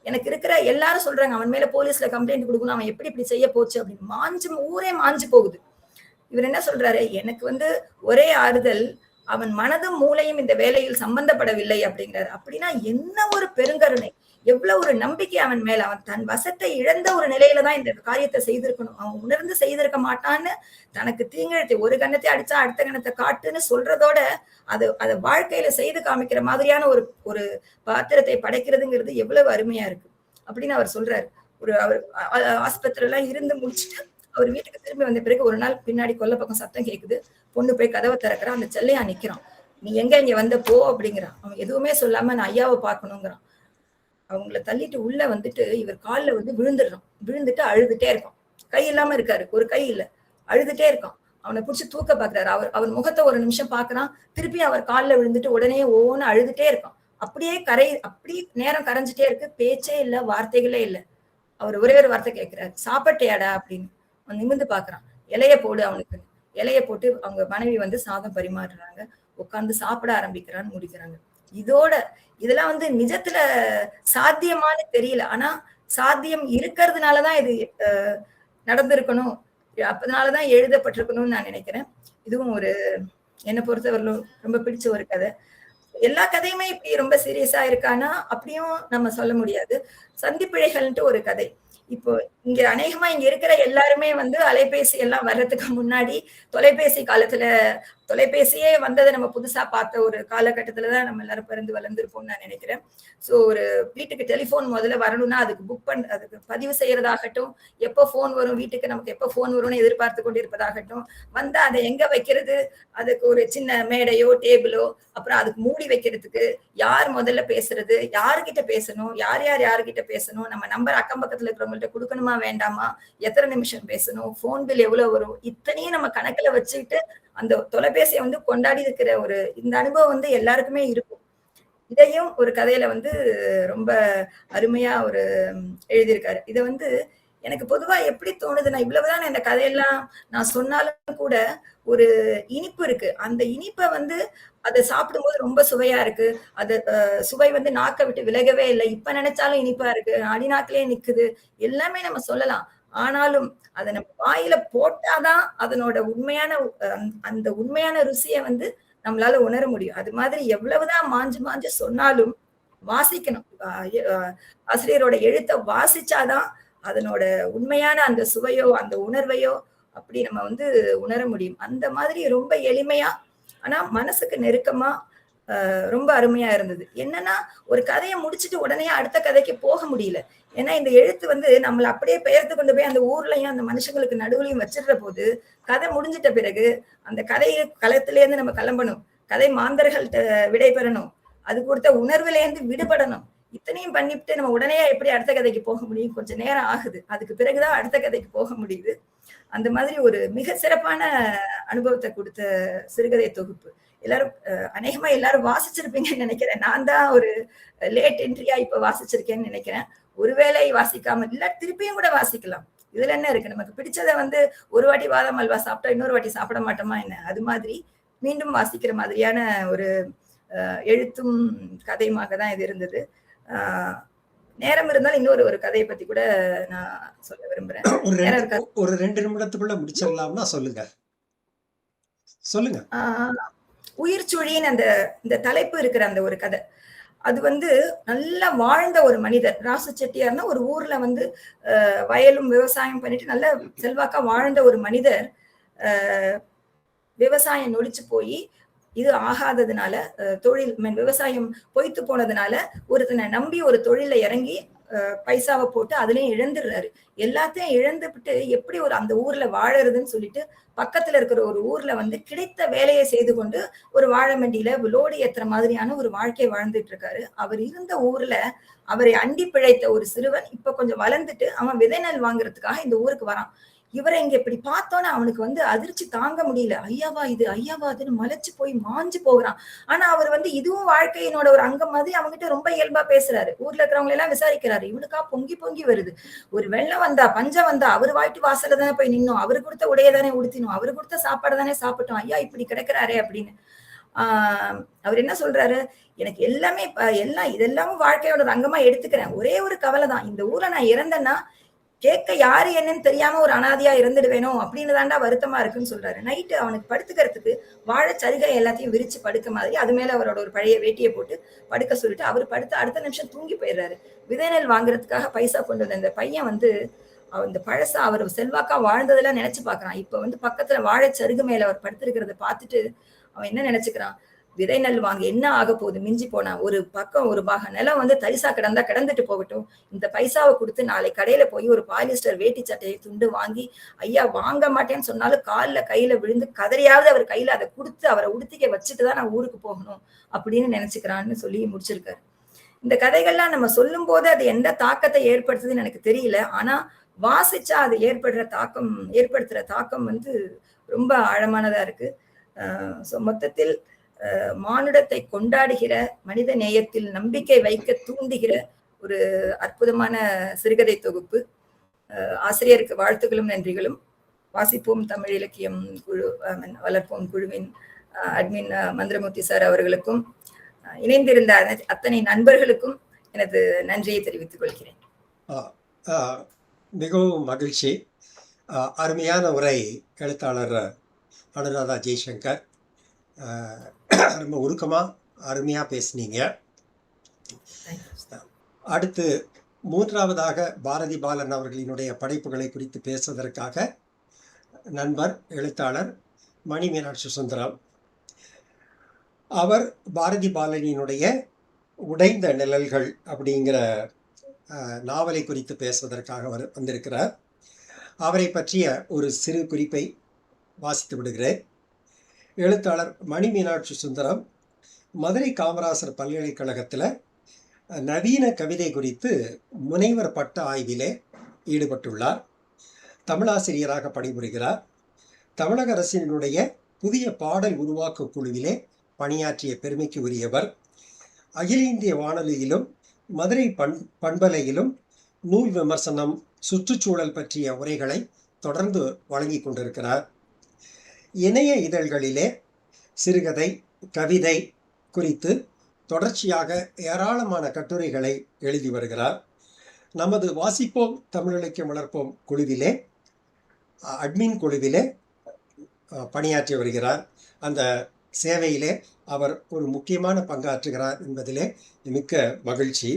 எனக்கு இருக்கிற எல்லாரும் சொல்றாங்க அவன் மேல போலீஸ்ல கம்ப்ளைண்ட் கொடுக்கணும், அவன் எப்படி இப்படி செய்ய போச்சு அப்படின்னு. ஊரே மாஞ்சு போகுது. இவர் என்ன சொல்றாரு, எனக்கு வந்து ஒரே ஆறுதல், அவன் மனதும் மூளையும் இந்த வேலையில் சம்பந்தப்படவில்லை அப்படிங்கிறாரு. அப்படின்னா என்ன ஒரு பெருங்கருணை, எவ்வளவு ஒரு நம்பிக்கை அவன் மேல. அவன் தன் வசத்தை இழந்த ஒரு நிலையில தான் இந்த காரியத்தை செய்திருக்கணும். அவன் உணர்ந்து செய்திருக்க மாட்டான்னு தனக்கு தீங்கிழத்தை ஒரு கண்ணத்தை அடிச்சா அடுத்த கண்ணத்தை காட்டுன்னு சொல்றதோட அதை வாழ்க்கையில செய்து காமிக்கிற மாதிரியான ஒரு பாத்திரத்தை படைக்கிறதுங்கிறது எவ்வளவு அருமையா இருக்கு அப்படின்னு அவர் சொல்றாரு. அவர் ஆஸ்பத்திரி எல்லாம் இருந்து முடிச்சுட்டு அவர் வீட்டுக்கு திரும்பி வந்த பிறகு ஒரு நாள் பின்னாடி கொல்லை பக்கம் சத்தம் கேக்குது. பொண்ணு போய் கதவை திறக்கிறான். அந்த செல்லையா நிக்கிறான். நீ இங்க வந்த போ அப்படிங்கிறான். அவன் எதுவுமே சொல்லாம நான் ஐயாவை பார்க்கணுங்கிறான். அவங்கள தள்ளிட்டு உள்ள வந்துட்டு இவர் காலில் வந்து விழுந்துட்டு அழுதுட்டே இருக்கான். கை இல்லாம இருக்காரு, ஒரு கை இல்ல, அழுதுட்டே இருக்கான். அவனை பிடிச்சி தூக்க பாக்குறாரு. அவர் முகத்தை ஒரு நிமிஷம் பாக்குறான். திருப்பி அவர் காலில் விழுந்துட்டு உடனே ஓன்னு அழுதுட்டே இருக்கான். அப்படியே நேரம் கரைஞ்சிட்டே இருக்கு. பேச்சே இல்ல, வார்த்தைகளே இல்ல. அவர் ஒரே ஒரு வார்த்தை கேட்கிறாரு, சாப்பிட்டியாடா அப்படின்னு. அவன் நிமிர்ந்து பாக்குறான். இலைய போடு அவனுக்கு. இலைய போட்டு அவங்க மனைவி வந்து சாதம் பரிமாறுறாங்க. உட்கார்ந்து சாப்பிட ஆரம்பிக்கிறான்னு முடிக்கிறாங்க. இதெல்லாம் வந்து நிஜத்துல சாத்தியமானு தெரியல. ஆனா சாத்தியம் இருக்கிறதுனாலதான் இது நடந்திருக்கணும், அதனாலதான் எழுதப்பட்டிருக்கணும்னு நான் நினைக்கிறேன். இதுவும் ஒரு என்னை பொறுத்தவரையிலும் ரொம்ப பிடிச்ச ஒரு கதை. எல்லா கதையுமே இப்படி ரொம்ப சீரியஸா இருக்கானா அப்படியும் நம்ம சொல்ல முடியாது. சந்திப்பிழைகள்ன்ட்டு ஒரு கதை. இப்போ இங்க அநேகமா இங்க இருக்கிற எல்லாருமே வந்து அலைபேசி எல்லாம் வர்றதுக்கு முன்னாடி தொலைபேசியே வந்ததை நம்ம புதுசா பார்த்த ஒரு காலகட்டத்துலதான் நம்ம எல்லாரும் பிறந்து வளர்ந்துருப்போம்னு நான் நினைக்கிறேன். சோ ஒரு வீட்டுக்கு டெலிபோன் முதல்ல வரணும்னா அதுக்கு பதிவு செய்யறதாகட்டும், எப்போ போன் வரும் வீட்டுக்கு, நமக்கு எப்போ போன் வரும்னு எதிர்பார்த்து கொண்டு இருப்பதாகட்டும், வந்தா அதை எங்க வைக்கிறது, அதுக்கு ஒரு சின்ன மேடையோ டேபிளோ, அப்புறம் அதுக்கு மூடி வைக்கிறதுக்கு யார் முதல்ல பேசுறது, யாருகிட்ட பேசணும், யாருகிட்ட பேசணும், நம்ம நம்பர் அக்கம் பக்கத்துல இருக்கிறவங்கள்ட்ட கொடுக்கணுமா வேண்டாமா, எத்தனை நிமிஷம் பேசணும், போன் பில் எவ்வளவு வரும், இத்தனையும் நம்ம கணக்குல வச்சுக்கிட்டு அந்த தொலைபேசியை வந்து கொண்டாடி இருக்கிற இந்த அனுபவம் வந்து எல்லாருக்குமே இருக்கும். இதையும் ஒரு கதையில வந்து ரொம்ப அருமையா எழுதியிருக்காரு. இதை வந்து எனக்கு பொதுவா எப்படி தோணுதுன்னா, இவ்வளவுதான் இந்த கதையெல்லாம் நான் சொன்னாலும் கூட, ஒரு இனிப்பு இருக்கு. அந்த இனிப்ப வந்து அத சாப்பிடும்போது ரொம்ப சுவையா இருக்கு. அது சுவை வந்து நாக்க விட்டு விலகவே இல்ல. இப்ப நெனச்சாலும் இனிப்பா இருக்கு. அடிநாக்கிலேயே நிக்குது. எல்லாமே நம்ம சொல்லலாம். ஆனாலும், அத நம்ம வாயில போட்டா தான் அதனோட உண்மையான அந்த உண்மையான ருசிய வந்து நம்மளால உணர முடியும். அது மாதிரி எவ்வளவுதான் மாஞ்சு மாஞ்சு சொன்னாலும், வாசிக்கணும். ஆசிரியரோட எழுத்த வாசிச்சா தான் அதனோட உண்மையான அந்த சுவையோ, அந்த உணர்வையோ அப்படி நம்ம வந்து உணர முடியும். அந்த மாதிரி ரொம்ப எளிமையா, ஆனா மனசுக்கு நெருக்கமா ரொம்ப அருமையா இருந்தது. என்னன்னா, ஒரு கதைய முடிச்சுட்டு உடனே அடுத்த கதைக்கு போக முடியல. ஏன்னா, இந்த எழுத்து வந்து நம்மள அப்படியே பெயர்த்து கொண்டு போய் அந்த ஊர்லயும், அந்த மனுஷங்களுக்கு நடுவுலயும் வச்சிடுற போது, கதை முடிஞ்சிட்ட பிறகு, அந்த கதை களத்திலேருந்து நம்ம கிளம்பணும். கதை மாந்தர்கள்ட்ட விடை பெறணும். அது கொடுத்த உணர்விலேருந்து விடுபடணும். இத்தனையும் பண்ணிப்புட்டு நம்ம உடனே எப்படி அடுத்த கதைக்கு போக முடியும்? கொஞ்சம் நேரம் ஆகுது. அதுக்கு பிறகு தான் அடுத்த கதைக்கு போக முடியுது. அந்த மாதிரி ஒரு மிக சிறப்பான அனுபவத்த குடுத்த சிறுகதை தொகுப்பு. எல்லாரும் அநேகமா எல்லாரும் வாசிச்சிருப்பீங்கன்னு நெனைக்கிறேன். நான் தான் ஒரு லேட் என்ட்ரியா இப்ப வாசிச்சிருக்கேன்னு நெனைக்கிறேன். ஒருவேளை வாசிக்காம இல்ல திருப்பியும் கூட வாசிக்கலாம். இதுல என்ன இருக்கு? நமக்கு பிடிச்சத வந்து ஒரு வாட்டி பாதாம் அல்வா சாப்பிட்டா இன்னொரு வாட்டி சாப்பிட மாட்டோமா என்ன? அது மாதிரி மீண்டும் வாசிக்கிற மாதிரியான ஒரு எழுத்தும் கதையுமாக தான் இது இருந்தது. அ நேரம் இருந்தால் இன்னொரு கதைய பத்தி கூட நான் சொல்ல விரும்புறேன். ஒரு நேரம் 2 இருக்கா? ஒரு 2 நிமிடத்துக்குள்ள முடிச்சிடலாம்னா சொல்லுங்க. சொல்லுங்க. ஆ உயிர்ச்சுழின்னு இந்த தலைப்பு இருக்கிற அந்த ஒரு கதை. அது வந்து நல்லா வாழ்ந்த ஒரு மனிதர். ராசு செட்டியார்ன்னா ஒரு ஊர்ல வந்து வயலும் விவசாயம் பண்ணிட்டு நல்ல செல்வாக்கா வாழ்ந்த ஒரு மனிதர், அ விவசாயம் நொடிச்சு போயி, இது ஆகாததுனால தொழில் விவசாயம் பொய்த்து போனதுனால, ஒருத்தன நம்பி ஒரு தொழில்ல இறங்கி பைசாவ போட்டு அதுலயும் இழந்துடுறாரு. எல்லாத்தையும் இழந்துபுட்டு எப்படி ஒரு அந்த ஊர்ல வாழறதுன்னு சொல்லிட்டு, பக்கத்துல இருக்கிற ஒரு ஊர்ல வந்து கிடைத்த வேலைய செய்து கொண்டு, ஒரு வாழை மண்டியில லோடு ஏத்துற மாதிரியான ஒரு வாழ்க்கை வாழ்ந்துட்டு இருக்காரு. அவர் இருந்த ஊர்ல அவரை அண்டி பிழைத்த ஒரு சிறுவன் இப்ப கொஞ்சம் வளர்ந்துட்டு, அவன் விதை நெல் வாங்குறதுக்காக இந்த ஊருக்கு வரான். இவரை இங்க இப்படி பார்த்தோன்னே அவனுக்கு வந்து அதிர்ச்சி தாங்க முடியல. ஐயாவா இது? ஐயாவா அதுன்னு மலைச்சு போய் மாஞ்சு போகுறான். ஆனா அவர் வந்து இதுவும் வாழ்க்கையினோட ஒரு அங்கம் மாதிரி அவன்கிட்ட ரொம்ப இயல்பா பேசுறாரு. ஊர்ல இருக்கிறவங்க எல்லாம் விசாரிக்கிறாரு. இவனுக்கா பொங்கி பொங்கி வருது. ஒரு வெள்ளம் வந்தா, பஞ்சம் வந்தா, அவரு வாய்ட்டு வாசல்ல தானே போய் நின்னோம். அவரு குடுத்த உடைய தானே உடுத்தினோம். அவரு குடுத்த சாப்பாடு தானே சாப்பிட்டோம். ஐயா இப்படி கிடக்குறாரே அப்படின்னு. ஆ அவர் என்ன சொல்றாரு? எனக்கு எல்லாமே எல்லாம் இதெல்லாமும் வாழ்க்கையோட ஒரு அங்கமா எடுத்துக்கிறேன். ஒரே ஒரு கவலை தான். இந்த ஊர்ல நான் இறந்தேன்னா, கேட்க யாரு என்னன்னு தெரியாம ஒரு அனாதையா இருந்துடுவேனோ அப்படின்னு தாண்டா வருத்தமா இருக்குன்னு சொல்றாரு. நைட்டு அவனுக்கு படுத்துக்கிறதுக்கு வாழைச் சரிகை எல்லாத்தையும் விரிச்சு படுக்க மாதிரி, அது மேல அவரோட ஒரு பழைய வேட்டிய போட்டு படுக்க சொல்லிட்டு, அவரு படுத்து அடுத்த நிமிஷம் தூங்கி போயிடுறாரு. விதை நெல் வாங்குறதுக்காக பைசா கொண்டு வந்த இந்த பையன் வந்து, அந்த பழசா அவர் செல்வாக்கா வாழ்ந்ததெல்லாம் நினைச்சு பார்க்கிறான். இப்ப வந்து பக்கத்துல வாழைச் சருகு மேல அவர் படுத்திருக்கிறத பார்த்துட்டு, அவன் என்ன நினைச்சுக்கிறான்? விதை நெல் வாங்க என்ன ஆகப் போகுது? மிஞ்சி போனா ஒரு பக்கம் ஒரு பாகம் நிலம் வந்து தரிசா கிடந்தா கிடந்துட்டு போகட்டும். இந்த பைசாவ குடுத்து நாளை கடையில போய் ஒரு பாலிஸ்டர் வேட்டி சட்டைய துண்டு வாங்கி, ஐயா வாங்க மாட்டேன்னு சொன்னாலும் கால்ல கையில விழுந்து கதறியாவது அவர் கையில அத குடுத்து அவர உடுத்திக்க வச்சுட்டு தான் நான் ஊருக்கு போகணும் அப்படின்னு நினைச்சுக்கிறான்னு சொல்லி முடிச்சிருக்காரு. இந்த கதைகள்லாம் நம்ம சொல்லும்போது அது எந்த தாக்கத்தை ஏற்படுத்துதுன்னு எனக்கு தெரியல. ஆனா வாசிச்சா அது ஏற்படுத்துற தாக்கம் வந்து ரொம்ப ஆழமானதா இருக்கு. மொத்தத்தில் மானுடத்தை கொண்டாடுகிற, மனித நேயத்தில் நம்பிக்கை வைக்க தூண்டுகிற ஒரு அற்புதமான சிறுகதை தொகுப்பு. ஆசிரியருக்கு வாழ்த்துக்களும் நன்றிகளும். வாசிப்போம் தமிழ் இலக்கியம் குழு வளர்ப்போம் குழுவின் அட்மின் மந்திரமூர்த்தி சார் அவர்களுக்கும், இணைந்திருந்த அத்தனை நண்பர்களுக்கும் எனது நன்றியை தெரிவித்துக் கொள்கிறேன். மிகவும் மகிழ்ச்சி. அருமையான உரை எழுத்தாளர் அனுராதா ஜெய்சங்கர். ரொம்ப உருக்கமாக அருமையாக பேசுனீங்க. அடுத்து மூன்றாவதாக பாரதி பாலன் அவர்களினுடைய படைப்புகளை குறித்து பேசுவதற்காக நண்பர் எழுத்தாளர் மணி மீனாட்சி சுந்தரம். அவர் பாரதி பாலனினுடைய உடைந்த நிழல்கள் அப்படிங்கிற நாவலை குறித்து பேசுவதற்காக அவர் வந்திருக்கிறார். அவரை பற்றிய ஒரு சிறு குறிப்பை வாசித்து விடுகிறேன். எழுத்தாளர் மணி மீனாட்சி சுந்தரம் மதுரை காமராசர் பல்கலைக்கழகத்தில் நவீன கவிதை குறித்து முனைவர் பட்ட ஆய்விலே ஈடுபட்டுள்ளார். தமிழாசிரியராக பணிபுரிகிறார். தமிழக அரசினுடைய புதிய பாடல் உருவாக்க குழுவிலே பணியாற்றிய பெருமைக்கு உரியவர். அகில இந்திய வானொலியிலும் மதுரை பண்பலையிலும் நூல் விமர்சனம், சுற்றுச்சூழல் பற்றிய உரைகளை தொடர்ந்து வழங்கி கொண்டிருக்கிறார். இணைய இதழ்களிலே சிறுகதை, கவிதை குறித்து தொடர்ச்சியாக ஏராளமான கட்டுரைகளை எழுதி வருகிறார். நமது வாசிப்போம் தமிழ் இலக்கியம் வளர்ப்போம் குழுவிலே அட்மின் குழுவிலே பணியாற்றி வருகிறார். அந்த சேவையிலே அவர் ஒரு முக்கியமான பங்காற்றுகிறார் என்பதிலே மிக்க மகிழ்ச்சி.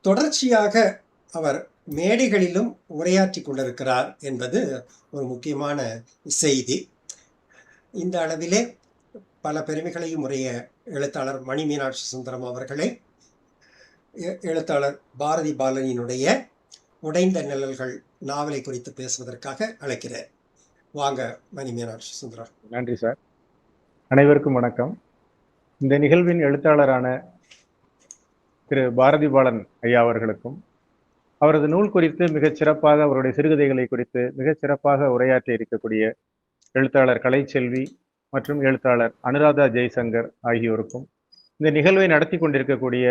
தொடர்ச்சியாக அவர் மேடைகளிலும் உரையாற்றி கொண்டிருக்கிறார் என்பது ஒரு முக்கியமான செய்தி. இந்த அளவிலே பல பெருமைகளையும் உடைய எழுத்தாளர் மணி மீனாட்சி சுந்தரம் அவர்களை எழுத்தாளர் பாரதி பாலனினுடைய உடைந்த நிழல்கள் நாவலை குறித்து பேசுவதற்காக அழைக்கிறேன். வாங்க மணி மீனாட்சி சுந்தரம். நன்றி சார். அனைவருக்கும் வணக்கம். இந்த நிகழ்வின் எழுத்தாளரான திரு பாரதி பாலன் ஐயா அவர்களுக்கும் அவரது நூல் குறித்து மிகச் சிறப்பாக அவருடைய சிறுகதைகளை குறித்து மிகச் சிறப்பாக உரையாற்றி இருக்கக்கூடிய எழுத்தாளர் கலைச்செல்வி மற்றும் எழுத்தாளர் அனுராதா ஜெய்சங்கர் ஆகியோருக்கும், இந்த நிகழ்வை நடத்தி கொண்டிருக்கக்கூடிய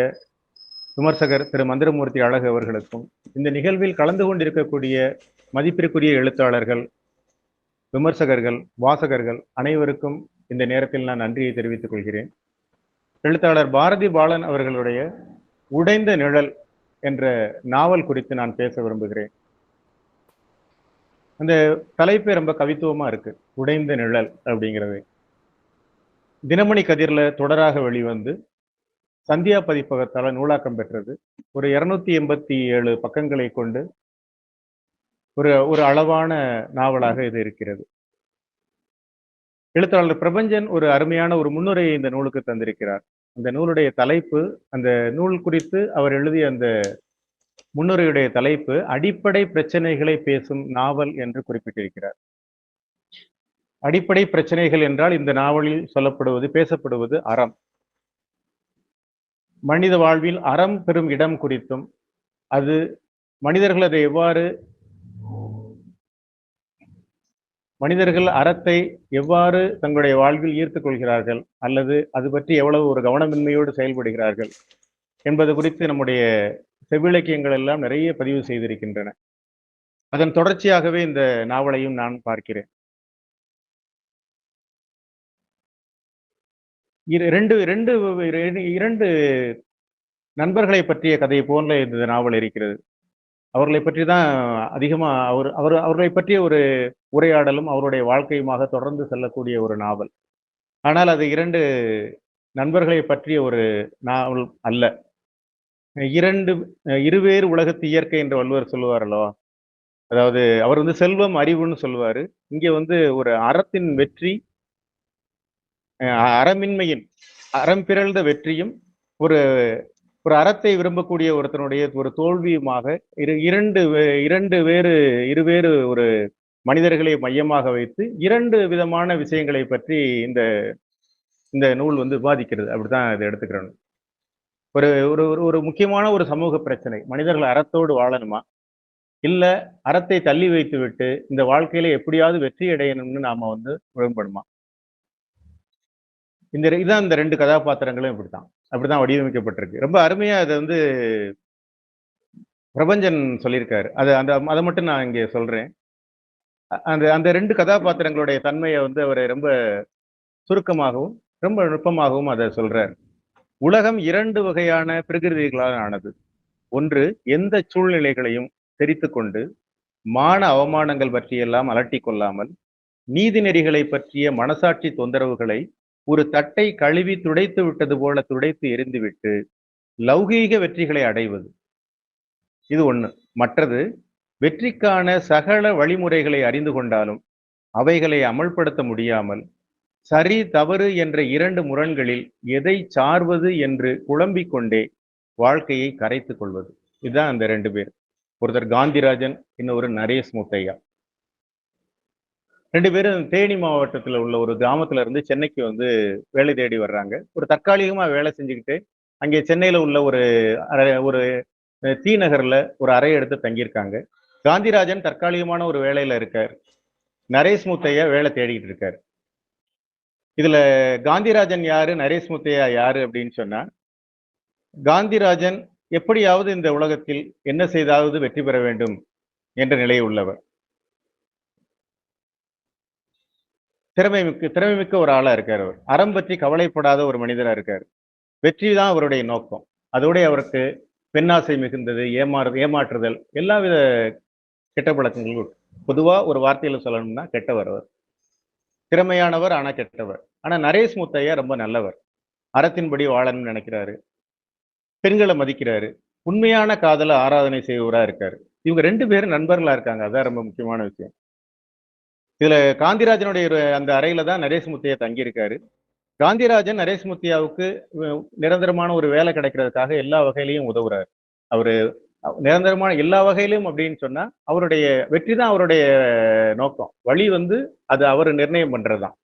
விமர்சகர் திரு மந்திரமூர்த்தி அழகு அவர்களுக்கும், இந்த நிகழ்வில் கலந்து கொண்டிருக்கக்கூடிய மதிப்பிற்குரிய எழுத்தாளர்கள், விமர்சகர்கள், வாசகர்கள் அனைவருக்கும் இந்த நேரத்தில் நான் நன்றியை தெரிவித்துக் கொள்கிறேன். எழுத்தாளர் பாரதி பாலன் அவர்களுடைய உடைந்த நிழல் என்ற நாவல் குறித்து நான் பேச விரும்புகிறேன். அந்த தலைப்பே ரொம்ப கவித்துவமா இருக்கு, உடைந்த நிழல் அப்படிங்கிறது. தினமணி கதிர்ல தொடராக வெளிவந்து சந்தியா பதிப்பகத்தால நூலாக்கம் பெற்றது. ஒரு 287 பக்கங்களை கொண்டு ஒரு அளவான நாவலாக இது இருக்கிறது. எழுத்தாளர் பிரபஞ்சன் ஒரு அருமையான ஒரு முன்னுரையை இந்த நூலுக்கு தந்திருக்கிறார். அந்த நூலுடைய தலைப்பு, அந்த நூல் குறித்து அவர் எழுதிய அந்த முன்னுரையுடைய தலைப்பு அடிப்படை பிரச்சனைகளை பேசும் நாவல் என்று குறிப்பிட்டிருக்கிறார். அடிப்படை பிரச்சனைகள் என்றால் இந்த நாவலில் சொல்லப்படுவது, பேசப்படுவது அறம். மனித வாழ்வில் அறம் பெறும் இடம் குறித்தும், அது மனிதர்கள் அதை எவ்வாறு, மனிதர்கள் அறத்தை எவ்வாறு தங்களுடைய வாழ்வில் ஈர்த்துக் கொள்கிறார்கள் அல்லது அது பற்றி எவ்வளவு ஒரு கவனமின்மையோடு செயல்படுகிறார்கள் என்பது குறித்து நம்முடைய செவ்விலக்கியங்கள் எல்லாம் நிறைய பதிவு செய்திருக்கின்றன. அதன் தொடர்ச்சியாகவே இந்த நாவலையும் நான் பார்க்கிறேன். இரண்டு நண்பர்களை பற்றிய கதை போன்ற இந்த நாவல் இருக்கிறது. அவர்களை பற்றி தான் அதிகமா அவர்களை பற்றிய ஒரு உரையாடலும் அவருடைய வாழ்க்கையுமாக தொடர்ந்து செல்லக்கூடிய ஒரு நாவல். ஆனால் அது 2 நண்பர்களை பற்றிய ஒரு நாவல் அல்ல. இருவேறு உலகத்து இயற்கை என்று வள்ளுவர் சொல்லுவார் அல்லவா? அதாவது அவர் செல்வம் அறிவுன்னு சொல்லுவாரு. இங்கே ஒரு அறத்தின் வெற்றி, அறமின்மையின் அறம் பிறழ்ந்த வெற்றியும் ஒரு ஒரு அறத்தை விரும்பக்கூடிய ஒருத்தனுடைய ஒரு தோல்வியுமாக இருவேறு ஒரு மனிதர்களை மையமாக வைத்து 2 விதமான விஷயங்களை பற்றி இந்த நூல் விவாதிக்கிறது. அப்படித்தான் இதை எடுத்துக்கிறோம். ஒரு ஒரு ஒரு முக்கியமான ஒரு சமூக பிரச்சனை, மனிதர்கள் அறத்தோடு வாழணுமா இல்ல அறத்தை தள்ளி வைத்து விட்டு இந்த வாழ்க்கையில எப்படியாவது வெற்றி அடையணும்னு நாம விரும்பணுமா? இதான் இந்த 2 கதாபாத்திரங்களும் அப்படித்தான் வடிவமைக்கப்பட்டிருக்கு. ரொம்ப அருமையா அதை பிரபஞ்சன் சொல்லியிருக்காரு. அதை மட்டும் நான் இங்கே சொல்றேன். அந்த 2 கதாபாத்திரங்களுடைய தன்மையை அவர் ரொம்ப சுருக்கமாகவும் ரொம்ப நுட்பமாகவும் அதை சொல்றார். உலகம் 2 வகையான பிரகிருதிகளால் ஆனது. ஒன்று, எந்த சூழ்நிலைகளையும் தெரித்து கொண்டு மான அவமானங்கள் பற்றியெல்லாம் அலட்டி கொள்ளாமல் நீதி நெறிகளை பற்றிய மனசாட்சி தொந்தரவுகளை ஒரு தட்டை கழுவி துடைத்து விட்டது போல துடைத்து எரிந்துவிட்டு லௌகீக வெற்றிகளை அடைவது. இது ஒண்ணு. மற்றது, வெற்றிக்கான சகல வழிமுறைகளை அறிந்து கொண்டாலும் அவைகளை அமல்படுத்த முடியாமல் சரி தவறு என்ற 2 முரண்களில் எதை சார்வது என்று குழம்பிக் கொண்டே வாழ்க்கையை கரைத்து கொள்வது. இதுதான் அந்த 2 பேர். ஒருத்தர் காந்திராஜன், இன்னொரு நரேஷ் முத்தையா. 2 பேரும் தேனி மாவட்டத்தில் உள்ள ஒரு கிராமத்துல இருந்து சென்னைக்கு வேலை தேடி வர்றாங்க. ஒரு தற்காலிகமா வேலை செஞ்சுக்கிட்டு அங்கே சென்னையில உள்ள ஒரு தீ நகர்ல ஒரு அறை எடுத்து தங்கியிருக்காங்க. காந்திராஜன் தற்காலிகமான ஒரு வேலையில இருக்கார். நரேஷ் முத்தையா வேலை தேடிக்கிட்டு இருக்காரு. இதுல காந்திராஜன் யாரு, நரேஷ் முத்தையா யாரு அப்படின்னு சொன்னா, காந்திராஜன் எப்படியாவது இந்த உலகத்தில் என்ன செய்தாவது வெற்றி பெற வேண்டும் என்ற நிலை உள்ளவர். திறமைமிக்க ஒரு ஆளா இருக்காரு அவர். அறம் பற்றி கவலைப்படாத ஒரு மனிதரா இருக்காரு. வெற்றி தான் அவருடைய நோக்கம். அதோட அவருக்கு பெண்ணாசை மிகுந்தது, ஏமாற்றுதல், எல்லாவித கெட்ட பழக்கங்களும். பொதுவா ஒரு வார்த்தையில சொல்லணும்னா கெட்டவர் அவர். திறமையானவர், ஆனா கெட்டவர். ஆனா நரேஷ் முத்தையா ரொம்ப நல்லவர். அறத்தின்படி வாழணும்னு நினைக்கிறாரு. பெண்களை மதிக்கிறாரு. உண்மையான காதல ஆராதனை செய்வரா இருக்காரு. இவங்க 2 பேரும் நண்பர்களா இருக்காங்க. அதான் ரொம்ப முக்கியமான விஷயம். இதுல காந்திராஜனுடைய அந்த அறையில தான் நரேஷ் முத்தையா தங்கியிருக்காரு. காந்திராஜன் நரேஷ் முத்தையாவுக்கு நிரந்தரமான ஒரு வேலை கிடைக்கிறதுக்காக எல்லா வகையிலையும் உதவுறாரு. அவரு நிரந்தரமான எல்லா வகையிலும் அப்படின்னு சொன்னா அவருடைய வெற்றி தான் அவருடைய நோக்கம். வழி வந்து அது அவர் நிர்ணயம் பண்றதுதான்.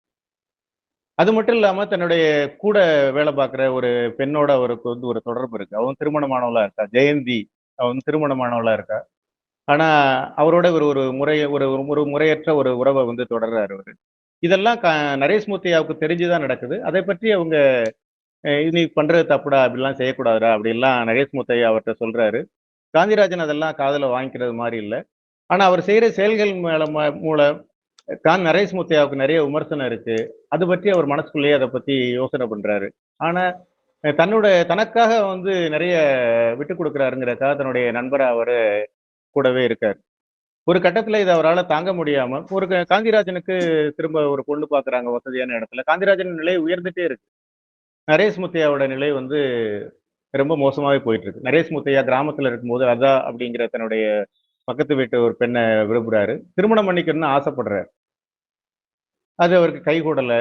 அது மட்டும் இல்லாம தன்னுடைய கூட வேலை பார்க்குற ஒரு பெண்ணோட அவருக்கு வந்து ஒரு தொடர்பு இருக்கு. அவன் திருமணமானவளா இருக்கா, ஜெயந்தி. அவன் திருமணமானவளா இருக்கா. ஆனா அவரோட ஒரு ஒரு முறை ஒரு ஒரு முறையற்ற ஒரு உறவை வந்து தொடர்றாரு அவரு. இதெல்லாம் நரேஷ் முத்தையாவுக்கு தெரிஞ்சுதான் நடக்குது. அதை பற்றி அவங்க நீ பண்றது தப்புடா, அப்படிலாம் செய்யக்கூடாதுடா அப்படிலாம் நரேஷ் முத்தையா அவர்கிட்ட சொல்றாரு. காந்திராஜன் அதெல்லாம் காதுல வாங்கிக்கிறது மாதிரி இல்லை. ஆனா அவர் செய்யற செயல்கள் மூலம் நரேஷ் முத்தையாவுக்கு நிறைய விமர்சனம் இருக்கு. அது பற்றி அவர் மனசுக்குள்ளேயே அதை பத்தி யோசனை பண்றாரு. ஆனா தனக்காக வந்து நிறைய விட்டு கொடுக்குறாருங்கிறக்காக தன்னுடைய நண்பரை அவரு கூடவே இருக்காரு. ஒரு கட்டத்துல இதை அவரால் தாங்க முடியாம ஒரு காந்திராஜனுக்கு திரும்ப ஒரு பொண்ணு பாக்குறாங்க வசதியான இடத்துல. காந்திராஜன் நிலை உயர்ந்துட்டே இருக்கு. நரேஷ் முத்தையாவோட நிலை வந்து ரொம்ப மோசமாவே போயிட்டு இருக்கு. நரேஷ் முத்தையா கிராமத்துல இருக்கும்போது அதா அப்படிங்கிற தன்னுடைய பக்கத்து வீட்டு ஒரு பெண்ணை விரும்புறாரு. திருமணம் பண்ணிக்கணும்னு ஆசைப்படுறாரு. அது அவருக்கு கைகூடல.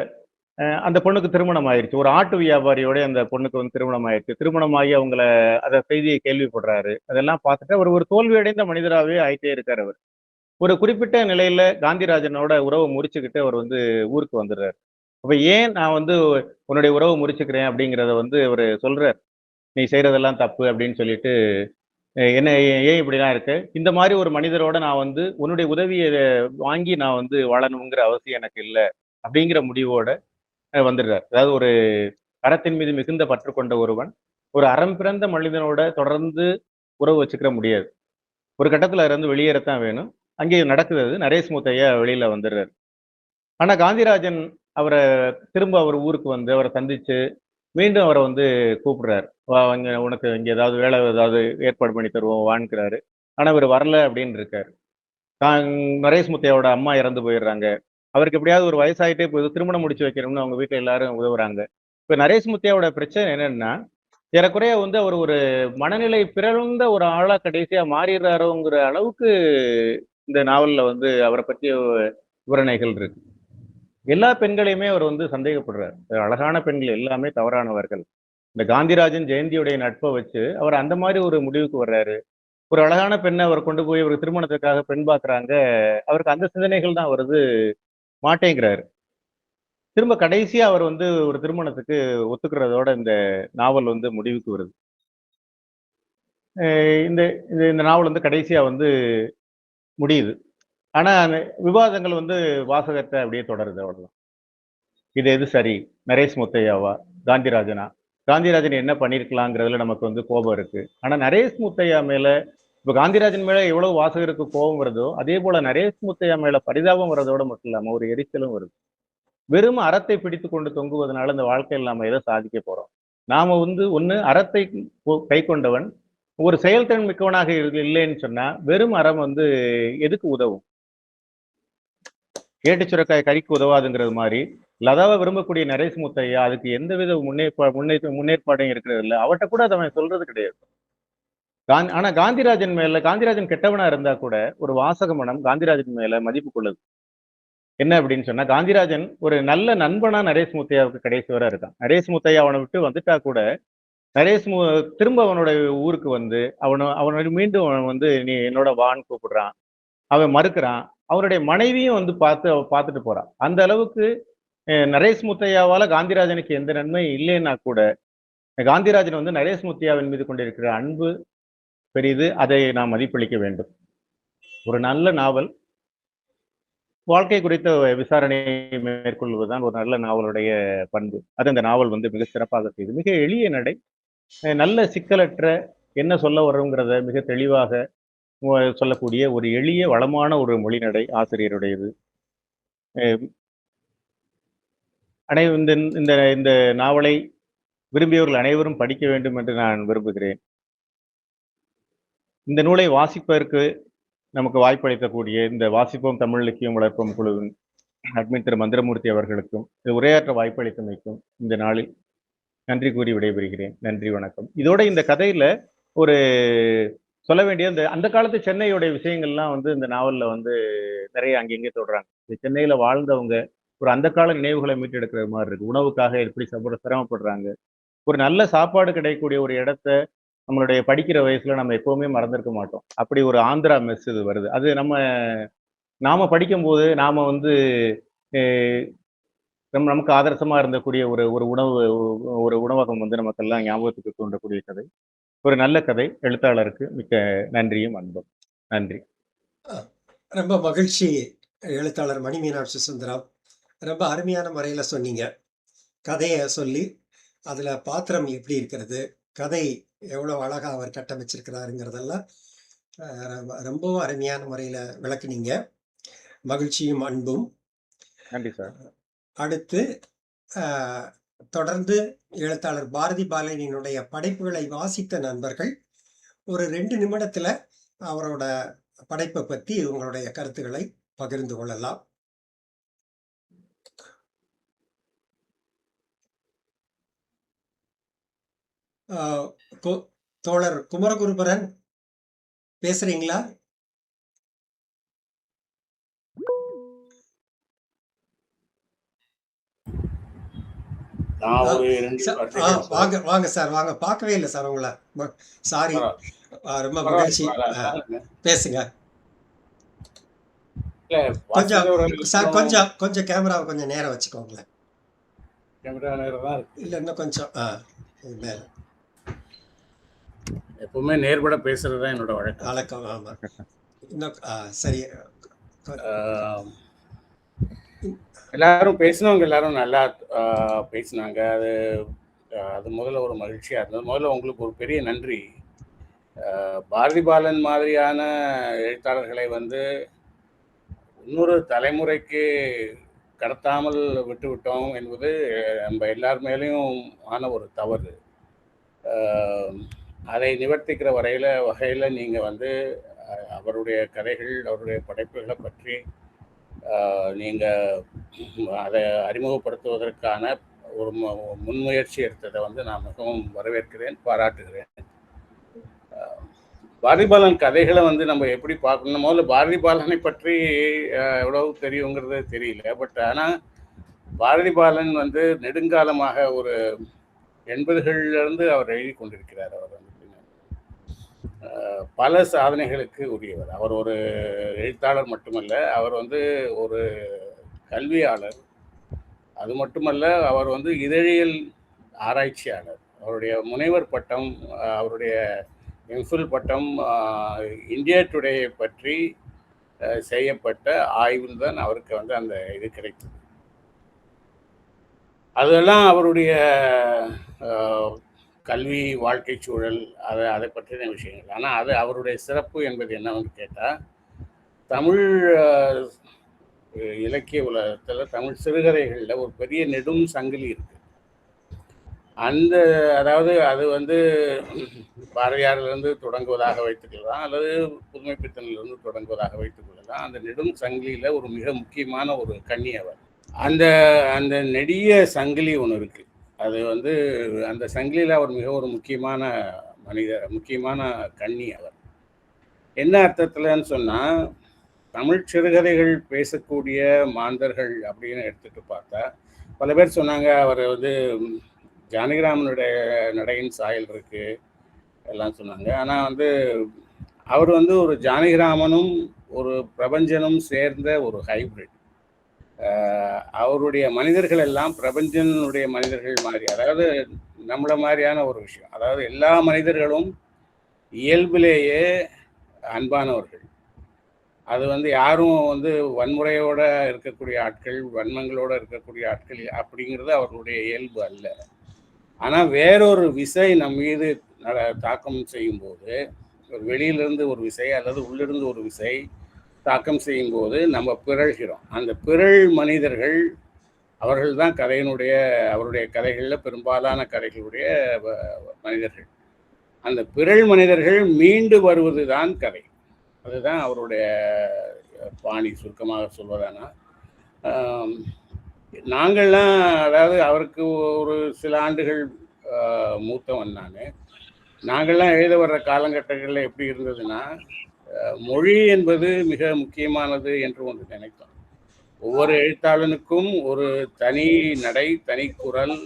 அந்த பொண்ணுக்கு திருமணம் ஆயிடுச்சு. ஒரு ஆட்டு வியாபாரியோட அந்த பொண்ணுக்கு வந்து திருமணம் ஆயிடுச்சு. திருமணமாகி அவங்கள அந்த செய்தியை கேள்விப்படுறாரு. அதெல்லாம் பார்த்துட்டு அவர் ஒரு தோல்வியடைந்த மனிதராகவே ஆயிட்டே இருக்காரு அவர். ஒரு குறிப்பிட்ட நிலையில காந்திராஜனோட உறவை முறிச்சுக்கிட்டு அவர் வந்து ஊருக்கு வந்துடுறாரு. அப்ப ஏன் நான் வந்து உன்னுடைய உறவை முறிச்சுக்கிறேன் அப்படிங்கிறத வந்து அவர் சொல்றார். நீ செய்யறதெல்லாம் தப்பு அப்படின்னு சொல்லிட்டு என்ன ஏன் இப்படிலாம் இருக்கு, இந்த மாதிரி ஒரு மனிதரோட நான் வந்து உன்னுடைய உதவியை வாங்கி நான் வந்து வாழணுங்கிற அவசியம் எனக்கு இல்லை அப்படிங்கிற முடிவோட வந்துடுறார். அதாவது ஒரு அறத்தின் மீது மிகுந்த பற்று கொண்ட ஒருவன் ஒரு அறம் பிறந்த மனிதனோட தொடர்ந்து உறவு வச்சுக்கிற முடியாது. ஒரு கட்டத்துல இருந்து வெளியேறத்தான் வேணும். அங்கே நடக்குது. நரேஷ் முத்தையா வெளியில வந்துடுறாரு. ஆனா காந்திராஜன் அவரை திரும்ப அவர் ஊருக்கு வந்து அவரை சந்திச்சு மீண்டும் அவரை வந்து கூப்பிடுறாரு. வா, அங்க உனக்கு இங்க ஏதாவது வேலை ஏதாவது ஏற்பாடு பண்ணி தருவோம் வான்கிறாரு. ஆனா இவர் வரல அப்படின்னு இருக்காரு. நரேஷ் முத்தையாவோட அம்மா இறந்து போயிடுறாங்க. அவருக்கு எப்படியாவது ஒரு வயசாயிட்டே போகுது, திருமணம் முடிச்சு வைக்கணும்னு அவங்க வீட்டுல எல்லாரும் உதவுறாங்க. இப்ப நரேஷ் முத்தையாவோட பிரச்சனை என்னன்னா, ஏறக்குறைய வந்து அவர் ஒரு மனநிலை பிறழ்ந்த ஒரு ஆளா கடைசியா மாறிடுறாரோங்கிற அளவுக்கு இந்த நாவல்ல வந்து அவரை பற்றிய விவரணைகள் இருக்கு. எல்லா பெண்களையுமே அவர் வந்து சந்தேகப்படுறார். அழகான பெண்கள் எல்லாமே தவறானவர்கள். இந்த காந்திராஜன் ஜெயந்தியுடைய நட்பை வச்சு அவர் அந்த மாதிரி ஒரு முடிவுக்கு வர்றாரு. ஒரு அழகான பெண்ணை அவர் கொண்டு போய் ஒரு திருமணத்துக்காக பெண் பார்க்குறாங்க. அவருக்கு அந்த சிந்தனைகள் தான் வருது, மாட்டேங்கிறாரு. திரும்ப கடைசியா அவர் வந்து ஒரு திருமணத்துக்கு ஒத்துக்கிறதோட இந்த நாவல் வந்து முடிவுக்கு வருது. இந்த இந்த நாவல் வந்து கடைசியா வந்து முடியுது. ஆனா அந்த விவாதங்கள் வந்து வாசகத்தை அப்படியே தொடருது. அவ்வளவுதான். இது எது சரி, நரேஷ் முத்தையாவா, காந்திராஜனா? காந்திராஜன் என்ன பண்ணியிருக்கலாங்கிறதுல நமக்கு வந்து கோபம் இருக்கு. ஆனா நரேஷ் முத்தையா மேல இப்ப காந்திராஜன் மேல எவ்வளவு வாசகருக்கு கோபம் வருதோ அதே போல நரேஷ் முத்தையா மேல பரிதாபம் வர்றதோட மட்டும் இல்லாம ஒரு எரிச்சலும் வருது. வெறும் அறத்தை பிடித்து கொண்டு தொங்குவதனால இந்த வாழ்க்கையில் நாம எதை சாதிக்க போறோம்? நாம வந்து ஒண்ணு அறத்தை கை கொண்டவன் ஒரு செயல்திறன் மிக்கவனாக இல்லைன்னு சொன்னா வெறும் அறம் வந்து எதுக்கு உதவும்? ஏட்டு சுரக்காய் கறிக்கு உதவாதுங்கிறது மாதிரி லதாவை விரும்பக்கூடிய நரேஷ் முத்தையா அதுக்கு எந்தவித முன்னேற்பாடும் இருக்கிறது இல்லை. அவட்ட கூட அதை அவன் சொல்றது கிடையாது. ஆனா காந்திராஜன் கெட்டவனா இருந்தா கூட ஒரு வாசக மனம் காந்திராஜன் மேல மதிப்பு கொள்ளுது. என்ன அப்படின்னு சொன்னா, காந்திராஜன் ஒரு நல்ல நண்பனா நரேஷ் முத்தையாவுக்கு கடைசி வரை இருக்கான். நரேஷ் முத்தையா அவனை விட்டு வந்துட்டா கூட திரும்ப அவனோட ஊருக்கு வந்து அவனோட மீண்டும் அவன் வந்து நீ என்னோட வான்னு கூப்பிடுறான். அவன் மறுக்கிறான். அவனுடைய மனைவியும் வந்து பார்த்துட்டு போறான். அந்த அளவுக்கு நரேஷ் முத்தையாவால காந்திராஜனுக்கு எந்த நன்மை இல்லைன்னா கூட காந்திராஜன் வந்து நரேஷ் முத்தையாவின் மீது கொண்டிருக்கிற அன்பு பெரிது. அதை நாம் மதிப்பளிக்க வேண்டும். ஒரு நல்ல நாவல், வாழ்க்கை குறித்த விசாரணையை மேற்கொள்வதுதான் ஒரு நல்ல நாவலுடைய பண்பு. அது அந்த நாவல் வந்து மிக சிறப்பாக செய்து, மிக எளிய நடை, நல்ல சிக்கலற்ற என்ன சொல்ல வர்றோங்கிறத மிக தெளிவாக சொல்லக்கூடிய ஒரு எளிய வளமான ஒரு மொழிநடை ஆசிரியருடையது. இந்த இந்த இந்த நாவலை விரும்பியவர்கள் அனைவரும் படிக்க வேண்டும் என்று நான் விரும்புகிறேன். இந்த நூலை வாசிப்பதற்கு நமக்கு வாய்ப்பளிக்கக்கூடிய இந்த வாசிப்போம் தமிழ் இலக்கியம் வளர்ப்போம் குழுவின் அட்மின் திரு மந்திரமூர்த்தி அவர்களுக்கும் உரையாற்ற வாய்ப்பளித்தமைக்கும் இந்த நாளில் நன்றி கூறி விடைபெறுகிறேன். நன்றி, வணக்கம். இதோட இந்த கதையில ஒரு சொல்ல வேண்டிய அந்த காலத்து சென்னையுடைய விஷயங்கள்லாம் இந்த நாவல்ல நிறைய அங்கெங்கே தொடறாங்க. இந்த சென்னையில வாழ்ந்தவங்க ஒரு அந்த கால நினைவுகளை மீட்டெடுக்கிற மாதிரி இருக்கு. உணவுக்காக எப்படி சிரமப்படுறாங்க. ஒரு நல்ல சாப்பாடு கிடைக்கக்கூடிய ஒரு இடத்த நம்மளுடைய படிக்கிற வயசுல நம்ம எப்பவுமே மறந்துருக்க மாட்டோம். அப்படி ஒரு ஆந்திரா மெஸ் இது வருது. அது நாம படிக்கும்போது நாம நமக்கு ஆதர்சமா இருந்தக்கூடிய ஒரு உணவகம் நமக்கெல்லாம் ஞாபகத்துக்கு தோன்றக்கூடிய கதை. ஒரு நல்ல கதை. எழுத்தாளருக்கு மிக்க நன்றியும் அன்பும். நன்றி. ரொம்ப மகிழ்ச்சி எழுத்தாளர் மணி மீனாட்சி சுந்தரம். ரொம்ப அருமையான முறையில சொன்னீங்க. கதையை சொல்லி அதுல பாத்திரம் எப்படி இருக்கிறது, கதை எவ்வளவு அழகா அவர் கட்டமைச்சிருக்கிறாருங்கிறதெல்லாம் ரொம்பவும் அருமையான முறையில விளக்குனீங்க. மகிழ்ச்சியும் அன்பும். நன்றி சார். அடுத்து தொடர்ந்து எழுத்தாளர் பாரதி பாலனினுடைய படைப்புகளை வாசித்த நண்பர்கள் ஒரு 2 நிமிடத்துல அவரோட படைப்பை பத்தி உங்களுடைய கருத்துக்களை பகிர்ந்து கொள்ளலாம். தோழர் குமரகுருபரன் பேசுறீங்களா? வாங்க சார், வாங்க. பார்க்கவே இல்லை சார் உங்களை. சாரி. ரொம்ப மகிழ்ச்சி. பேசுங்க. கொஞ்சம் கேமராவை கொஞ்சம் நேரம் வச்சுக்கோங்களேன். இல்ல இன்னும் கொஞ்சம் மேல. எப்பவுமே நேர்பட பேசுறது தான் என்னோட வழக்கம். ஆமா. இன்னும் சரி. எல்லாரும் பேசினவங்க எல்லாரும் நல்லா பேசினாங்க. அது முதல்ல ஒரு மகிழ்ச்சியா இருந்தது. முதல்ல உங்களுக்கு ஒரு பெரிய நன்றி. பாரதி பாலன் மாதிரியான எழுத்தாளர்களை இன்னொரு தலைமுறைக்கு கடத்தாமல் விட்டுவிட்டோம் என்பது நம்ம எல்லார் மேலேயும் ஆன ஒரு தவறு. அதை நிவர்த்திக்கிற வகையில் நீங்கள் அவருடைய கதைகள், அவருடைய படைப்புகளை பற்றி நீங்கள் அதை அறிமுகப்படுத்துவதற்கான ஒரு முன்முயற்சி எடுத்ததை நான் மிகவும் வரவேற்கிறேன், பாராட்டுகிறேன். பாரதி பாலன் கதைகளை நம்ம எப்படி பார்க்கணும், முதல்ல பாரதி பாலனை பற்றி எவ்வளவு தெரியுங்கிறது தெரியல. பட் ஆனால் பாரதி பாலன் நெடுங்காலமாக ஒரு 80களிலிருந்து அவர் எழுதி கொண்டிருக்கிறார். அவர் பல சாதனைகளுக்கு உரியவர். அவர் ஒரு எழுத்தாளர் மட்டுமல்ல, அவர் ஒரு கல்வியாளர். அது மட்டுமல்ல, அவர் இதழியல் ஆராய்ச்சியாளர். அவருடைய முனைவர் பட்டம், அவருடைய எம்ஃபில் பட்டம் இந்தியா டுடே பற்றி செய்யப்பட்ட ஆய்வில் தான் அவருக்கு அந்த இது கிடைத்தது. அதெல்லாம் அவருடைய கல்வி, வாழ்க்கை சூழல், அதை பற்றின விஷயங்கள். ஆனால் அது அவருடைய சிறப்பு என்பது என்னவென்று கேட்டால், தமிழ் இலக்கிய உலகத்தில் தமிழ் சிறுகதைகளில் ஒரு பெரிய நெடும் சங்கிலி இருக்குது. அதாவது அது பாரதியாரிலிருந்து தொடங்குவதாக வைத்துக்கொள்ளலாம், அல்லது புதுமை பித்தனிலிருந்து தொடங்குவதாக வைத்துக்கொள்ளலாம். அந்த நெடும் சங்கிலியில் ஒரு மிக முக்கியமான ஒரு கண்ணி அவர். அந்த நெடிய சங்கிலி ஒன்று இருக்குது. அது அந்த சங்கிலியில் அவர் மிக ஒரு முக்கியமான மனிதர், முக்கியமான கண்ணி அவர். என்ன அர்த்தத்தில்னு சொன்னால், தமிழ் சிறுகதைகள் பேசக்கூடிய மாந்தர்கள் அப்படின்னு எடுத்துகிட்டு பார்த்தா, பல பேர் சொன்னாங்க அவர் ஜானகிராமனுடைய நடையின் சாயல் இருக்கு எல்லாம் சொன்னாங்க. ஆனால் அவர் ஒரு ஜானகிராமனும் ஒரு பிரபஞ்சனும் சேர்ந்த ஒரு ஹைபிரிட். அவருடைய மனிதர்கள் எல்லாம் பிரபஞ்சனுடைய மனிதர்கள் மாதிரி, அதாவது நம்மள மாதிரியான ஒரு விஷயம். அதாவது எல்லா மனிதர்களும் இயல்பிலேயே அன்பானவர்கள். அது யாரும் வன்முறையோட இருக்கக்கூடிய ஆட்கள், வன்மங்களோட இருக்கக்கூடிய ஆட்கள் அப்படிங்கிறது அவர்களுடைய இயல்பு அல்ல. ஆனால் வேறொரு விசை நம் மீது தாக்கம் செய்யும் போது, வெளியிலிருந்து ஒரு விசை அல்லது உள்ளிருந்து ஒரு விசை தாக்கம் செய்யும் போது நம்ம பிறழ்கிறோம். அந்த பிறழ் மனிதர்கள் அவர்கள் தான் அவருடைய கதைகளில் பெரும்பாலான கதைகளுடைய மனிதர்கள். அந்த பிறழ் மனிதர்கள் மீண்டு வருவது தான் கதை. அதுதான் அவருடைய பாணி. சுருக்கமாக சொல்வதானா, நாங்கள்லாம், அதாவது அவருக்கு ஒரு சில ஆண்டுகள் மூத்தவன் நான். நாங்கள்லாம் எழுத வர்ற காலகட்டங்களில் எப்படி இருந்ததுன்னா, மொழி என்பது மிக முக்கியமானது என்று ஒன்று நினைத்தோம். ஒவ்வொரு எழுத்தாளனுக்கும் ஒரு தனி நடை, தனி குரல்,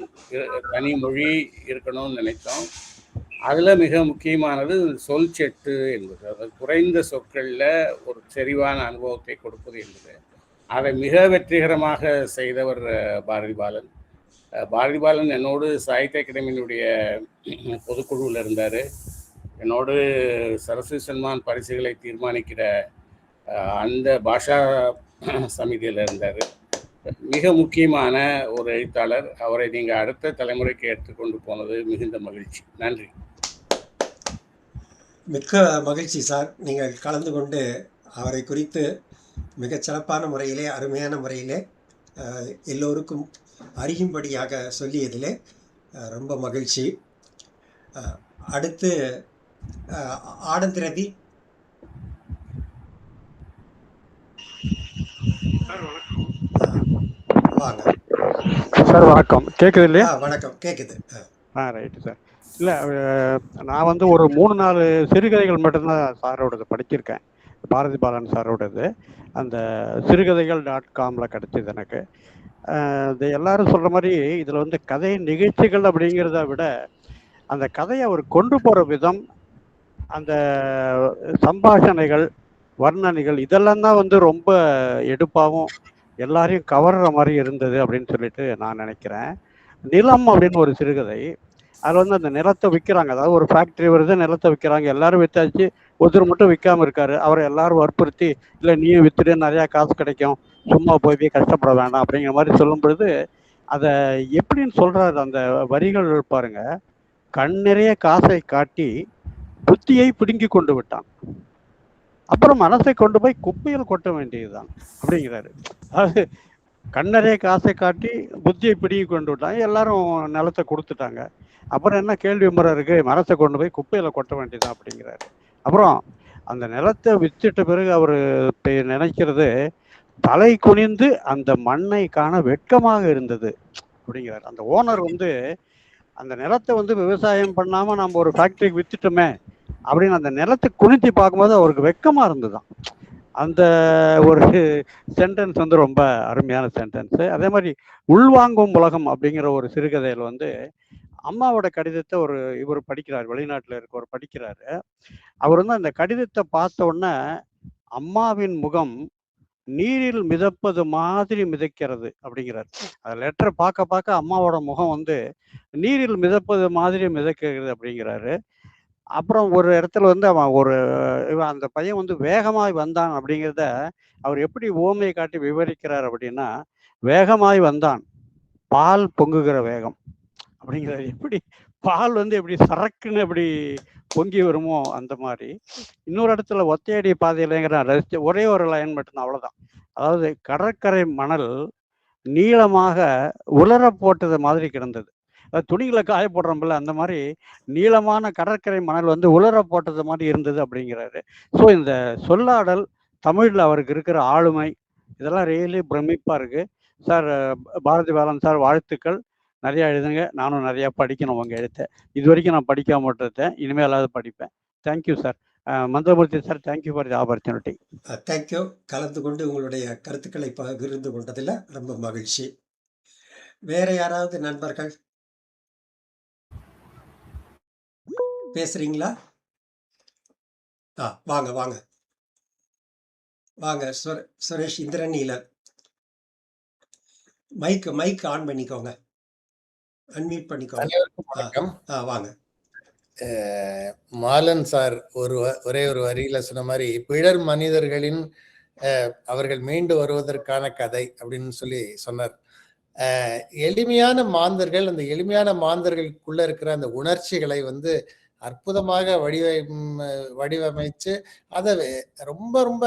தனி மொழி இருக்கணும்னு நினைத்தோம். அதில் மிக முக்கியமானது சொல் செட்டு என்பது. அதாவது குறைந்த சொற்களில் ஒரு செறிவான அனுபவத்தை கொடுப்பது என்பது. அதை மிக வெற்றிகரமாக செய்தவர் பாரதி பாலன். பாரதி பாலன் என்னோடு சாகித்ய அகாடமியினுடைய பொதுக்குழுவில் இருந்தார். என்னோடு சரஸ்வதி சன்மான் பரிசுகளை தீர்மானிக்கிற அந்த பாஷா சமிதியில் இருந்தார். மிக முக்கியமான ஒரு எழுத்தாளர். அவரை நீங்கள் அடுத்த தலைமுறைக்கு எடுத்துக்கொண்டு போனது மிகுந்த மகிழ்ச்சி. நன்றி. மிக்க மகிழ்ச்சி சார். நீங்கள் கலந்து கொண்டு அவரை குறித்து மிகச் சிறப்பான முறையிலே, அருமையான முறையிலே எல்லோருக்கும் அறியும்படியாக சொல்லியதிலே ரொம்ப மகிழ்ச்சி. அடுத்து ஆனந்த் ரவி. வாங்க சார். வணக்கம். கேட்குது இல்லையா? வணக்கம், கேட்குது. Right sir. இல்லை, நான் வந்து ஒரு 3-4 சிறுகதைகள் மட்டும்தான் சாரோடது படிச்சிருக்கேன், பாரதி பாலன் சாரோடது. அந்த சிறுகதைகள்.comல கிடச்சிது எனக்கு. இது எல்லாரும் சொல்கிற மாதிரி இதில் வந்து கதை நிகழ்ச்சிகள் அப்படிங்கிறத விட அந்த கதையை அவர் கொண்டு போகிற விதம், அந்த சம்பாஷணைகள், வர்ணனைகள், இதெல்லாம் தான் வந்து ரொம்ப எடுப்பாகவும் எல்லாரையும் கவர்ற மாதிரி இருந்தது அப்படின்னு சொல்லிட்டு நான் நினைக்கிறேன். நிலம் அப்படின்னு ஒரு சிறுகதை. அதில் வந்து அந்த நிலத்தை விற்கிறாங்க. அதாவது ஒரு ஃபேக்ட்ரி வருது, நிலத்தை விற்கிறாங்க. எல்லாரும் விற்றாச்சு, ஒருத்தர் மட்டும் விற்காம இருக்காரு. அவரை எல்லாரும் வற்புறுத்தி, இல்லை நீயும் விற்றுட்டு நிறையா காசு கிடைக்கும், சும்மா போய் கஷ்டப்பட வேண்டாம் அப்படிங்கிற மாதிரி சொல்லும் பொழுது அதை எப்படின்னு சொல்றாரு அந்த வரிகள் பாருங்க. கண் நிறைய காசை காட்டி புத்தியை பிடுங்கி கொண்டு விட்டான், அப்புறம் மனசை கொண்டு போய் குப்பையில் கொட்ட வேண்டியதுதான் அப்படிங்கிறாரு. அதாவது கண்ணறைய காசை காட்டி புத்தியை பிடுங்கி கொண்டு விட்டாங்க, எல்லாரும் நிலத்தை கொடுத்துட்டாங்க, அப்புறம் என்ன கேள்வி முறை இருக்கு, மனசை கொண்டு போய் குப்பையில கொட்ட வேண்டியதான் அப்படிங்கிறாரு. அப்புறம் அந்த நிலத்தை வித்துட்ட பிறகு அவரு நினைக்கிறது, தலை குனிந்து அந்த மண்ணை காண வெட்கமாக இருந்தது அப்படிங்கிறாரு. அந்த ஓனர் வந்து அந்த நிலத்தை வந்து விவசாயம் பண்ணாம நம்ம ஒரு ஃபேக்டரிக்கு வித்துட்டோமே அப்படின்னு அந்த நிலத்தை குனித்தி பார்க்கும்போது அவருக்கு வெட்கமா இருந்ததுதான். அந்த ஒரு சென்டென்ஸ் வந்து ரொம்ப அருமையான சென்டென்ஸ். அதே மாதிரி உள்வாங்கும் உலகம் அப்படிங்கிற ஒரு சிறுகதையில் வந்து அம்மாவோட கடிதத்தை இவர் படிக்கிறார், வெளிநாட்டில் இருக்கவர் படிக்கிறாரு. அவர் வந்து அந்த கடிதத்தை பார்த்த உடனே அம்மாவின் முகம் நீரில் மிதப்பது மாதிரி மிதக்கிறது அப்படிங்கிறார். அந்த லெட்டரை பார்க்க பார்க்க அம்மாவோட முகம் வந்து நீரில் மிதப்பது மாதிரி மிதக்கிறது அப்படிங்கிறாரு. அப்புறம் ஒரு இடத்துல வந்து அந்த பையன் வந்து வேகமாய் வந்தான் அப்படிங்கிறத அவர் எப்படி ஓமையை காட்டி விவரிக்கிறார் அப்படின்னா, வேகமாய் வந்தான், பால் பொங்குகிற வேகம் அப்படிங்கிறார். எப்படி பால் வந்து எப்படி சரக்குன்னு எப்படி பொங்கி வருமோ அந்த மாதிரி. இன்னொரு இடத்துல ஒத்தையடி பாதையிலங்கிற ரசிச்ச ஒரே ஒரு லைன் மட்டும்தான், அவ்வளவுதான். அதாவது கடற்கரை மணல் நீளமாக உலர போட்டது மாதிரி கிடந்தது. துணிகளை காய போடுறோம்ல, அந்த மாதிரி நீளமான கடற்கரை மணல் வந்து உலர போட்டது மாதிரி இருந்தது அப்படிங்கிறாரு. ஸோ இந்த சொல்லாடல், தமிழில் அவருக்கு இருக்கிற ஆளுமை, இதெல்லாம் ரியலி பிரமிப்பா இருக்கு சார். பாரதி பாலன் சார், வாழ்த்துக்கள். நிறையா எழுதுங்க, நானும் நிறையா படிக்கணும் உங்கள் எழுத்தை. இது வரைக்கும் நான் படிக்காம விட்டுருந்தேன், இனிமேலாவது படிப்பேன். Thank you sir. Manthiramoorthy sir, thank you for the opportunity. Thank you. கலந்து கொண்டு உங்களுடைய கருத்துக்களை பகிர்ந்து கொண்டதில் ரொம்ப மகிழ்ச்சி. வேற யாராவது நண்பர்கள் பேசுறீங்களா? வாங்க வாங்க வாங்க. சுரேஷ் இந்திரநீலன், மைக் ஆன் பண்ணிக்கோங்க, அன்மியூட் பண்ணிக்கோங்க. வாங்க. மாலன் சார் ஒரே ஒரு வரியில சொன்ன மாதிரி, பிழர் மனிதர்களின் அவர்கள் மீண்டு வருவதற்கான கதை அப்படின்னு சொல்லி சொன்னார். எளிமையான மாந்தர்கள், அந்த எளிமையான மாந்தர்களுக்குள்ள இருக்கிற அந்த உணர்ச்சிகளை வந்து அற்புதமாக வடிவமைச்சு அதை ரொம்ப ரொம்ப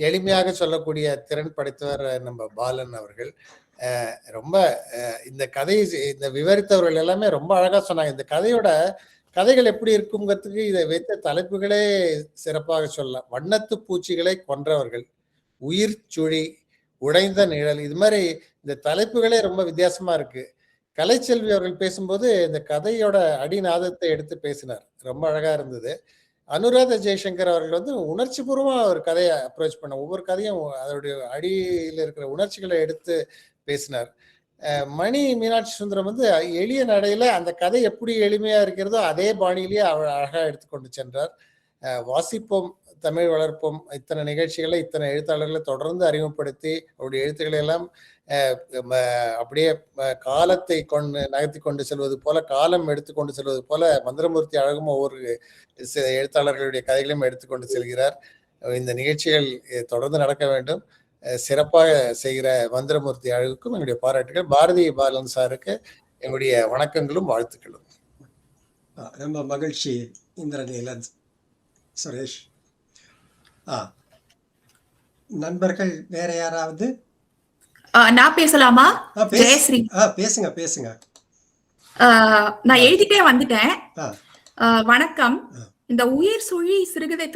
எளிமையாக சொல்லக்கூடிய திறன் படைத்தவர் நம்ம பாலன் அவர்கள். ரொம்ப இந்த கதையை இந்த விவரித்தவர்கள் எல்லாமே ரொம்ப அழகா சொன்னாங்க. இந்த கதைகள் எப்படி இருக்குங்கிறதுக்கு இதை வைத்த தலைப்புகளே சிறப்பாக சொல்லலாம். வண்ணத்து பூச்சிகளை கொன்றவர்கள், உயிர் சுழி, உடைந்த நிழல், இது மாதிரி இந்த தலைப்புகளே ரொம்ப வித்தியாசமா இருக்கு. கலைச்செல்வி அவர்கள் பேசும்போது இந்த கதையோட அடிநாதத்தை எடுத்து பேசினார், ரொம்ப அழகா இருந்தது. அனுராதா ஜெய்சங்கர் அவர்கள் வந்து உணர்ச்சி பூர்வமா ஒரு கதையை அப்ரோச் பண்ண, ஒவ்வொரு கதையும் அதோடைய அடியில் இருக்கிற உணர்ச்சிகளை எடுத்து பேசினார். மணி மீனாட்சி சுந்தரம் வந்து எளிய நடையில அந்த கதை எப்படி எளிமையா இருக்கிறதோ அதே பாணியிலேயே அழகா எடுத்துக்கொண்டு சென்றார். வாசிப்போம் தமிழ் வளர்ப்போம் இத்தனை நிகழ்ச்சிகளை இத்தனை எழுத்தாளர்களை தொடர்ந்து அறிமுகப்படுத்தி அவருடைய எழுத்துக்களை எல்லாம் அப்படியே காலத்தை நகர்த்தி கொண்டு செல்வது போல, காலம் எடுத்துக்கொண்டு செல்வது போல மந்திரமூர்த்தி அழகும் ஒவ்வொரு எழுத்தாளர்களுடைய கதைகளையும் எடுத்துக்கொண்டு செல்கிறார். இந்த நிகழ்ச்சிகள் தொடர்ந்து நடக்க வேண்டும். சிறப்பாக செய்கிற மந்திரமூர்த்தி அழகுக்கும் எங்களுடைய பாராட்டுகள். பாரதி பாலன் சாருக்கு எங்களுடைய வணக்கங்களும் வாழ்த்துக்களும். ரொம்ப மகிழ்ச்சி இந்திரநீலன், சுரேஷ். நண்பர்கள் வேற யாராவது? நான் பேசலாமா? ஜெயஸ்ரீ. பேசுங்க பேசுங்க. நான் எழுதிட்டே வந்துட்டேன். வணக்கம். இந்த உயிர் சுழி சிறுகதை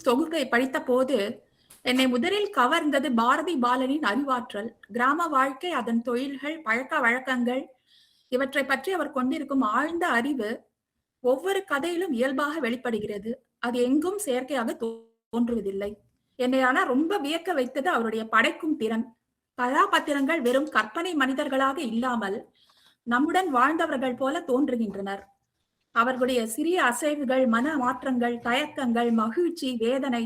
தொகுப்பை படித்த போது என்னை முதலில் கவர்ந்தது பாரதி பாலனின் அறிவாற்றல். கிராம வாழ்க்கை, அதன் தொழில்கள், பழக்க வழக்கங்கள், இவற்றை பற்றி அவர் கொண்டிருக்கும் ஆழ்ந்த அறிவு ஒவ்வொரு கதையிலும் இயல்பாக வெளிப்படுகிறது. அது எங்கும் செயற்கையாக தோன்றுவதில்லை. என்னை ஆனா ரொம்ப வியக்க வைத்தது அவருடைய படைக்கும் திறன். கதாபாத்திரங்கள் வெறும் கற்பனை மனிதர்களாக இல்லாமல் நம்முடன் வாழ்ந்தவர்கள் போல தோன்றுகின்றனர். அவர்களுடைய சிறிய அசைவுகள், மன மாற்றங்கள், தயக்கங்கள், மகிழ்ச்சி, வேதனை,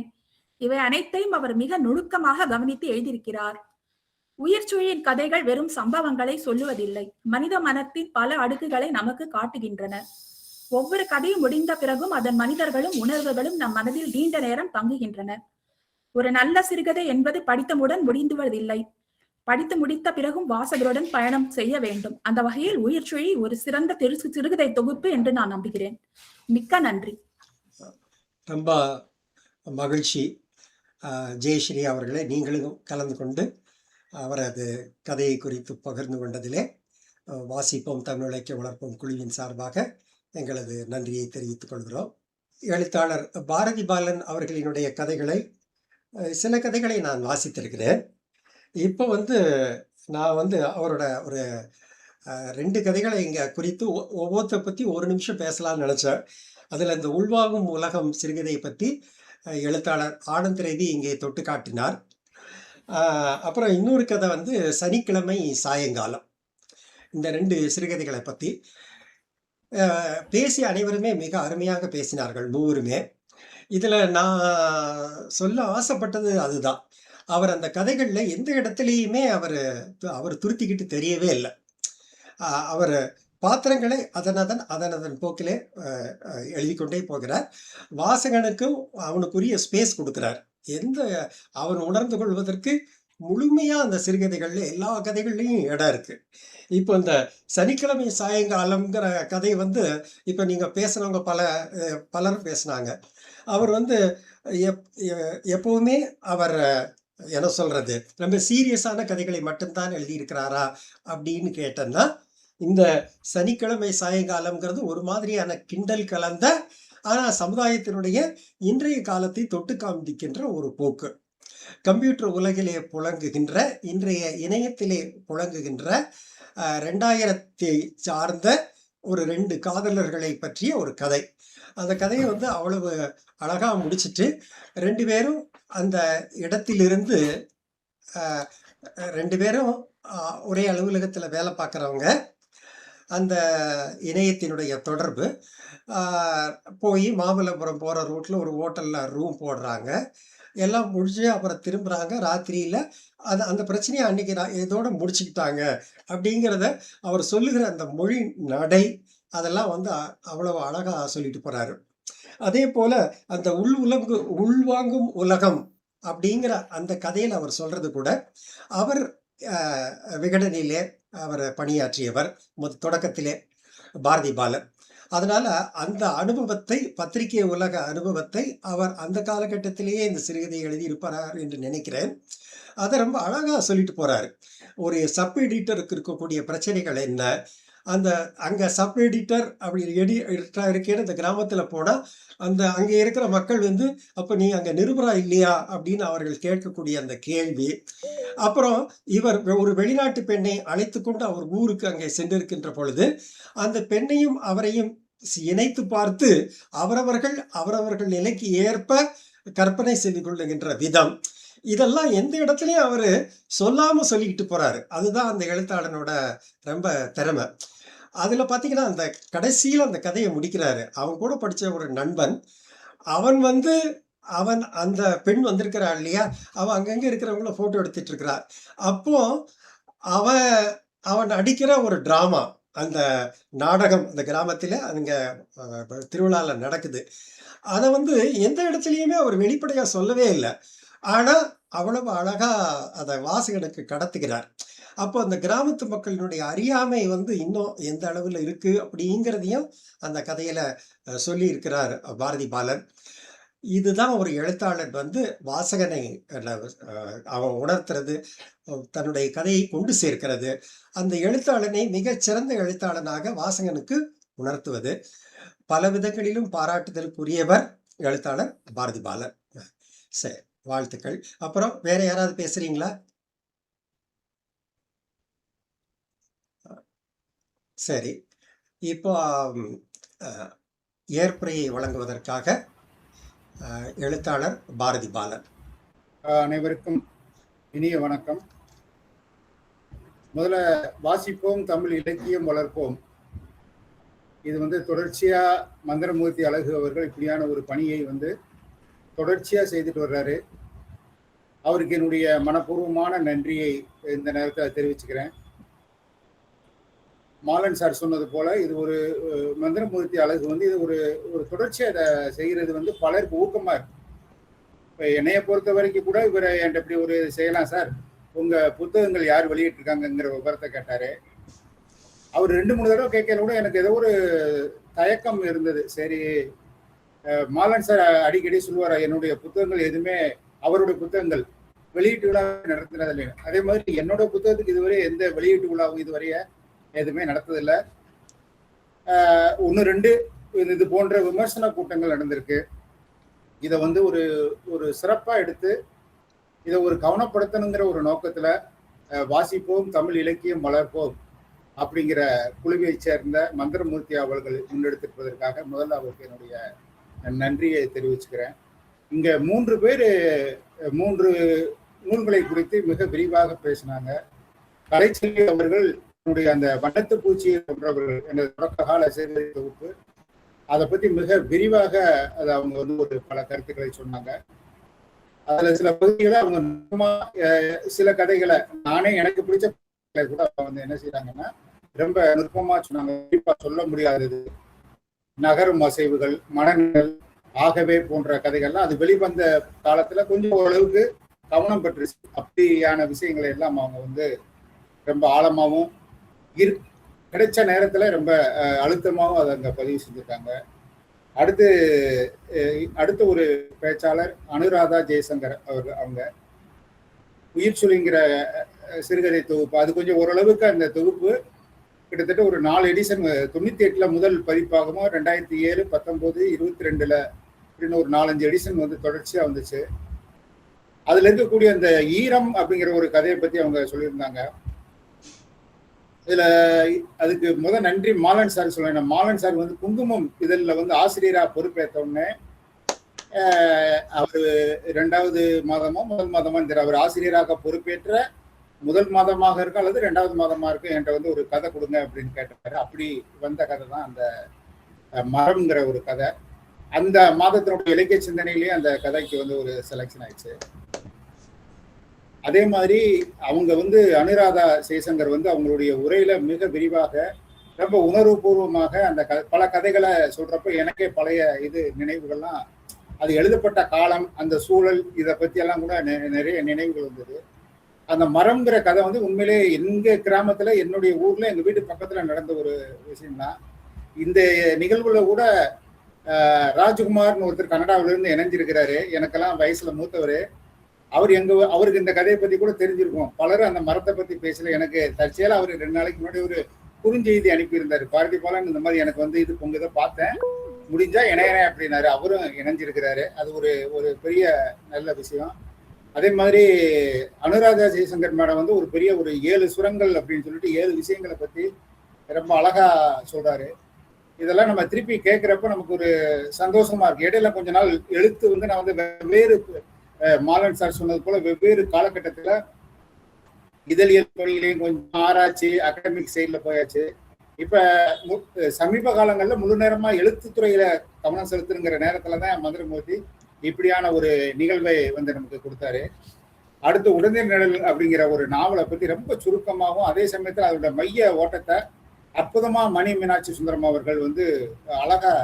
இவை அனைத்தையும் அவர் மிக நுணுக்கமாக கவனித்து எழுதியிருக்கிறார். உயிர்ச்சுழியின் கதைகள் வெறும் சம்பவங்களை சொல்லுவதில்லை, மனித மனத்தின் பல அடுக்குகளை நமக்கு காட்டுகின்றன. ஒவ்வொரு கதையும் முடிந்த பிறகும் அதன் மனிதர்களும் உணர்வுகளும் நம் மனதில் நீண்ட நேரம் தங்குகின்றன. ஒரு நல்ல சிறுகதை என்பது படித்தமுடன் முடிந்துவதில்லை, படித்து முடித்த பிறகும் வாசகருடன் பயணம் செய்ய வேண்டும். அந்த வகையில் உயிர்ச்சுழி ஒரு சிறந்த சிறுகதை தொகுப்பு என்று நான் நம்புகிறேன். மிக்க நன்றி. ரொம்ப மகிழ்ச்சி ஜெயஸ்ரீ அவர்களே, நீங்களும் கலந்து கொண்டு அவரது கதையை குறித்து பகிர்ந்து கொண்டதிலே வாசிப்போம் தமிழ் இலக்கிய வளர்ப்போம் குழுவின் சார்பாக எங்களது நன்றியை தெரிவித்துக் கொள்கிறோம். எழுத்தாளர் பாரதி பாலன் அவர்களினுடைய கதைகளை, சில கதைகளை நான் வாசித்திருக்கிறேன். இப்போ நான் அவரோட ஒரு 2 கதைகளை இங்கே குறித்து ஒவ்வொருத்த பற்றி ஒரு நிமிஷம் பேசலாம்னு நினச்சேன். அதில் இந்த உள்வாங்கும் உலகம் சிறுகதையை பற்றி எழுத்தாளர் ஆனந்த் ரவி இங்கே தொட்டு காட்டினார். அப்புறம் இன்னொரு கதை சனிக்கிழமை சாயங்காலம். இந்த 2 சிறுகதைகளை பற்றி பேசிய அனைவருமே மிக அருமையாக பேசினார்கள், மூவருமே. இதில் நான் சொல்ல ஆசைப்பட்டது அதுதான். அவர் அந்த கதைகளில் எந்த இடத்துலையுமே அவர் துருத்திக்கிட்டு தெரியவே இல்லை. அவர் பாத்திரங்களை அதனதன் போக்கிலே எழுதி கொண்டே போகிறார். வாசகனுக்கும் அவனுக்குரிய ஸ்பேஸ் கொடுக்கிறார். அவன் உணர்ந்து கொள்வதற்கு முழுமையா அந்த சிறுகதைகள்ல எல்லா கதைகள்லையும் இடம் இருக்கு. இப்போ இந்த சனிக்கிழமை சாயங்காலம்ங்கிற கதை இப்போ நீங்க பேசுனவங்க பலரும் பேசினாங்க. அவர் எப்பவுமே அவர் என்ன சொல்றது, ரொம்ப சீரியஸான கதைகளை மட்டும்தான் எழுதியிருக்கிறாரா அப்படின்னு கேட்டேன்னா, இந்த சனிக்கிழமை சாயங்காலம்ங்கிறது ஒரு மாதிரியான கிண்டல் கலந்த, ஆனா சமுதாயத்தினுடைய இன்றைய காலத்தை தொட்டு காண்பிக்கின்ற ஒரு போக்கு. கம்ப்யூட்டர் உலகிலே புழங்குகின்ற, இன்றைய இணையத்திலே புழங்குகின்ற 2000 சார்ந்த ஒரு 2 காதலர்களை பற்றிய ஒரு கதை. அந்த கதையை அவ்வளவு அழகா முடிச்சுட்டு 2 பேரும் அந்த இடத்திலிருந்து 2 பேரும் ஒரே அலுவலகத்தில் வேலை பார்க்குறவங்க. அந்த இணையத்தினுடைய தொடர்பு போய் மாமல்லபுரம் போகிற ரூட்டில் ஒரு ஹோட்டலில் ரூம் போடுறாங்க. எல்லாம் முடிஞ்சு அப்புறம் திரும்புகிறாங்க. ராத்திரியில் அந்த பிரச்சனையை அன்னைக்கு இதோட முடிச்சுக்கிட்டாங்க அப்படிங்கிறத அவர் சொல்லுகிற அந்த மொழி நடை அதெல்லாம் அவ்வளவு அழகாக சொல்லிட்டு போகிறாரு. அதே போல் அந்த உள்வாங்கும் உலகம் அப்படிங்கிற அந்த கதையில் அவர் சொல்றது கூட, அவர் விகடனிலே அவர் பணியாற்றியவர் தொடக்கத்திலே பாரதி பாலன். அதனால அந்த அனுபவத்தை, பத்திரிகை உலக அனுபவத்தை அவர் அந்த காலகட்டத்திலேயே இந்த சிறுகதையை எழுதியிருப்பார் என்று நினைக்கிறேன். அதை ரொம்ப அழகா சொல்லிட்டு போறாரு. ஒரு சப் எடிட்டருக்கு இருக்கக்கூடிய பிரச்சனைகள் என்ன, அந்த அங்க சப் எடிட்டர் அப்படி எடிட்டரா இருக்கேன்னு அந்த கிராமத்துல போனா அந்த அங்க இருக்கிற மக்கள் வந்து, அப்ப நீ அங்க நிருபரா இல்லையா அப்படின்னு அவர்கள் கேட்கக்கூடிய அந்த கேள்வி. அப்புறம் இவர் ஒரு வெளிநாட்டு பெண்ணை அழைத்து கொண்டு அவர் ஊருக்கு அங்கே சென்றிருக்கின்ற பொழுது அந்த பெண்ணையும் அவரையும் இணைத்து பார்த்து அவரவர்கள் நிலைக்கு ஏற்ப கற்பனை செய்து கொள்ளுகின்ற விதம், இதெல்லாம் எந்த இடத்துலயும் அவரு சொல்லாம சொல்லிக்கிட்டு போறாரு. அதுதான் அந்த எழுத்தாளனோட ரொம்ப திறமை. அதுல பாத்தீங்கன்னா அந்த கடைசியில அந்த கதையை முடிக்கிறாரு. அவன் கூட படிச்ச ஒரு நண்பன், அவன் அந்த பெண் வந்திருக்கிறா இல்லையா, அவன் அங்கங்க இருக்கிறவங்கள போட்டோ எடுத்துட்டு இருக்கிறா. அப்போ அவன் அவன் அடிக்கிற ஒரு டிராமா, அந்த நாடகம் அந்த கிராமத்துல அங்க திருவிழால நடக்குது. அதை எந்த இடத்துலயுமே அவர் வெளிப்படையா சொல்லவே இல்லை. ஆனா அவ்வளவு அழகா அதை வாசகனுக்கு கடத்துகிறார். அப்போ அந்த கிராமத்து மக்களினுடைய அறியாமை இன்னும் எந்த அளவுல இருக்கு அப்படிங்கிறதையும் அந்த கதையில சொல்லி இருக்கிறார் பாரதி பாலன். இதுதான் ஒரு எழுத்தாளர் வாசகனை அவன் உணர்த்துறது, தன்னுடைய கதையை கொண்டு சேர்க்கிறது, அந்த எழுத்தாளனை மிகச்சிறந்த எழுத்தாளனாக வாசகனுக்கு உணர்த்துவது. பல விதங்களிலும் பாராட்டுதலுக்குரியவர் எழுத்தாளர் பாரதி பாலன். சரி, வாழ்த்துக்கள். அப்புறம் வேற யாராவது பேசுறீங்களா? சரி, இப்போ ஏற்புரையை வழங்குவதற்காக எழுத்தாளர் பாரதி பாலன். அனைவருக்கும் இனிய வணக்கம். முதல்ல வாசிப்போம் தமிழ் இலக்கியம் வளர்ப்போம். இது தொடர்ச்சியா மந்திரமூர்த்தி அழகு அவர்கள் இப்படியான ஒரு பணியை தொடர்ச்சியா செய்துட்டு வர்றாரு. அவருக்கு என்னுடைய மனப்பூர்வமான நன்றியை இந்த நேரத்தில் தெரிவிச்சுக்கிறேன். மாலன் சார் சொன்னது போல இது ஒரு மந்திரமூர்த்தி அழகு இது ஒரு தொடர்ச்சியா இதை செய்யறது பலருக்கு ஊக்கமா இருக்கு. இப்போ என்னைய பொறுத்த வரைக்கும் கூட இவரை என்கிட்ட இப்படி ஒரு செய்யலாம் சார், உங்க புத்தகங்கள் யார் வெளியிட்டிருக்காங்கிற விவரத்தை கேட்டாரு. அவர் 2-3 தடவை கேட்கல கூட எனக்கு ஏதோ ஒரு தயக்கம் இருந்தது. சரி, மாலன் சார் அடிக்கடி சொல்லுவார், என்னுடைய புத்தகங்கள் எதுவுமே அவருடைய புத்தகங்கள் வெளியீட்டு விழா நடத்தினது இல்லைன்னு. அதே மாதிரி என்னோட புத்தகத்துக்கு இதுவரை எந்த வெளியீட்டு விழாவும் இதுவரைய எதுவுமே நடத்ததில்லை. 1-2 இது போன்ற விமர்சன கூட்டங்கள் நடந்திருக்கு. இதை ஒரு சிறப்பா எடுத்து இதை ஒரு கவனப்படுத்தணுங்கிற ஒரு நோக்கத்துல வாசிப்போம் தமிழ் இலக்கியம் வளர்ப்போம் அப்படிங்கிற குழுவை சேர்ந்த மந்திரமூர்த்தி அவர்கள் முன்னெடுத்திருப்பதற்காக முதல்ல அவருக்கு என்னுடைய நன்றியை தெரிவிச்சுக்கிறேன். இங்க 3 பேர் 3 நூல்களை குறித்து மிக விரிவாக பேசினாங்க. கலைச்செல்வி அவர்கள் அந்த வண்ணத்து பூச்சியை போன்றவர்கள் என்ற தொடக்க கால சிறுகதை தொகுப்பு, அதை பத்தி மிக விரிவாக அதை அவங்க ஒரு பல கருத்துக்களை சொன்னாங்க. அதுல சில பகுதிகளை அவங்க சில கதைகளை நானே எனக்கு பிடிச்ச கூட என்ன செய்யறாங்கன்னா ரொம்ப நுட்பமா சொன்னாங்க. குறிப்பா சொல்ல முடியாதது, நகரும் அசைவுகள், மனங்கள், ஆகவே போன்ற கதைகள்லாம் அது வெளிவந்த காலத்துல கொஞ்சம் ஓரளவுக்கு கவனம் பெற்று அப்படியான விஷயங்களை எல்லாம் அவங்க ரொம்ப ஆழமாவும் கிடைச்ச நேரத்துல ரொம்ப அழுத்தமாகவும் அதை அங்க பதிவு செஞ்சிருக்காங்க. அடுத்து ஒரு பேச்சாளர் அனுராதா ஜெயசங்கர் அவங்க உயிர் சொல்லிங்கிற சிறுகதை தொகுப்பு, அது கொஞ்சம் ஓரளவுக்கு அந்த தொகுப்பு கிட்டத்தட்ட ஒரு 4 எடிஷன் 98ல முதல் பதிப்பாகவும் 2007, 19, 22ல அப்படின்னு ஒரு 4-5 எடிஷன் தொடர்ச்சியா வந்துச்சு. அதுல இருக்கக்கூடிய அந்த ஈரம் அப்படிங்கிற ஒரு கதையை பத்தி அவங்க சொல்லியிருந்தாங்க. இதுல அதுக்கு நன்றி மாலன் சார் சொல்றேன். மாலன் சார் குங்குமம் இதழில் ஆசிரியரா பொறுப்பேற்ற உடனே அவர் 2வது மாதமோ முதல் மாதமோ அவர் ஆசிரியராக பொறுப்பேற்ற முதல் மாதமாக இருக்கும் அல்லது 2வது மாதமா இருக்கும் என்கிட்ட ஒரு கதை கொடுங்க அப்படின்னு கேட்டாரு. அப்படி வந்த கதை தான் அந்த மரம்ங்கிற ஒரு கதை. அந்த மாதத்தினுடைய இலக்கிய சிந்தனையிலேயே அந்த கதைக்கு ஒரு செலெக்ஷன் ஆயிடுச்சு. அதே மாதிரி அவங்க அனுராதா ஜெயசங்கர் அவங்களுடைய உரையில மிக விரிவாக ரொம்ப உணர்வுபூர்வமாக அந்த பல கதைகளை சொல்றப்ப எனக்கே பழைய நினைவுகள்லாம், அது எழுதப்பட்ட காலம், அந்த சூழல், இதை பத்தி எல்லாம் கூட நிறைய நினைவுகள் வந்தது. அந்த மரம்ங்கிற கதை உண்மையிலே எங்க கிராமத்துல என்னுடைய ஊர்ல எங்க வீட்டு பக்கத்துல நடந்த ஒரு விஷயம்தான். இந்த நிகழ்வுல கூட ராஜ்குமார்னு ஒருத்தர் கனடாவிலிருந்து இணைஞ்சிருக்கிறாரு. எனக்கெல்லாம் வயசுல மூத்தவர். அவருக்கு இந்த கதையை பத்தி கூட தெரிஞ்சிருக்கும். பலரும் அந்த மரத்தை பத்தி பேசல. எனக்கு தற்செயலா அவர் 2 நாளைக்கு முன்னாடி ஒரு குறுஞ்செய்தி அனுப்பியிருந்தாரு. பாரதி பாலன் இந்த மாதிரி எனக்கு வந்து இது பொங்குதை பார்த்தேன், முடிஞ்சா இணையறேன் அப்படின்னாரு. அவரும் இணைஞ்சிருக்கிறாரு. அது ஒரு பெரிய நல்ல விஷயம். அதே மாதிரி அனுராதா ஜெய்சங்கர் மேடம் வந்து ஒரு பெரிய ஒரு 7 சுரங்கள் அப்படின்னு சொல்லிட்டு 7 விஷயங்களை பத்தி ரொம்ப அழகா சொல்றாரு. இதெல்லாம் நம்ம திருப்பி கேட்கிறப்ப நமக்கு ஒரு சந்தோஷமா இருக்கு. இடையில கொஞ்ச நாள் எழுத்து வந்து நான் வந்து வெவ்வேறு மாலன் சார் சொன்னது போல வெவ்வேறு காலகட்டத்துல இதழியல் பணியிலையும் கொஞ்சம் ஆராய்ச்சி அகாடமிக் சைட்ல போயாச்சு. இப்ப சமீப காலங்கள்ல முழு நேரமா எழுத்துத்துறையில கவனம் செலுத்துங்கிற நேரத்துலதான் மதுரமூர்த்தி இப்படியான ஒரு நிகழ்வை வந்து நமக்கு கொடுத்தாரு. அடுத்து உடனே நிழல் அப்படிங்கிற ஒரு நாவலை பத்தி ரொம்ப சுருக்கமாகவும் அதே சமயத்துல அதோட மைய ஓட்டத்தை அற்புதமா மணி மீனாட்சி சுந்தரம் அவர்கள் வந்து அழகா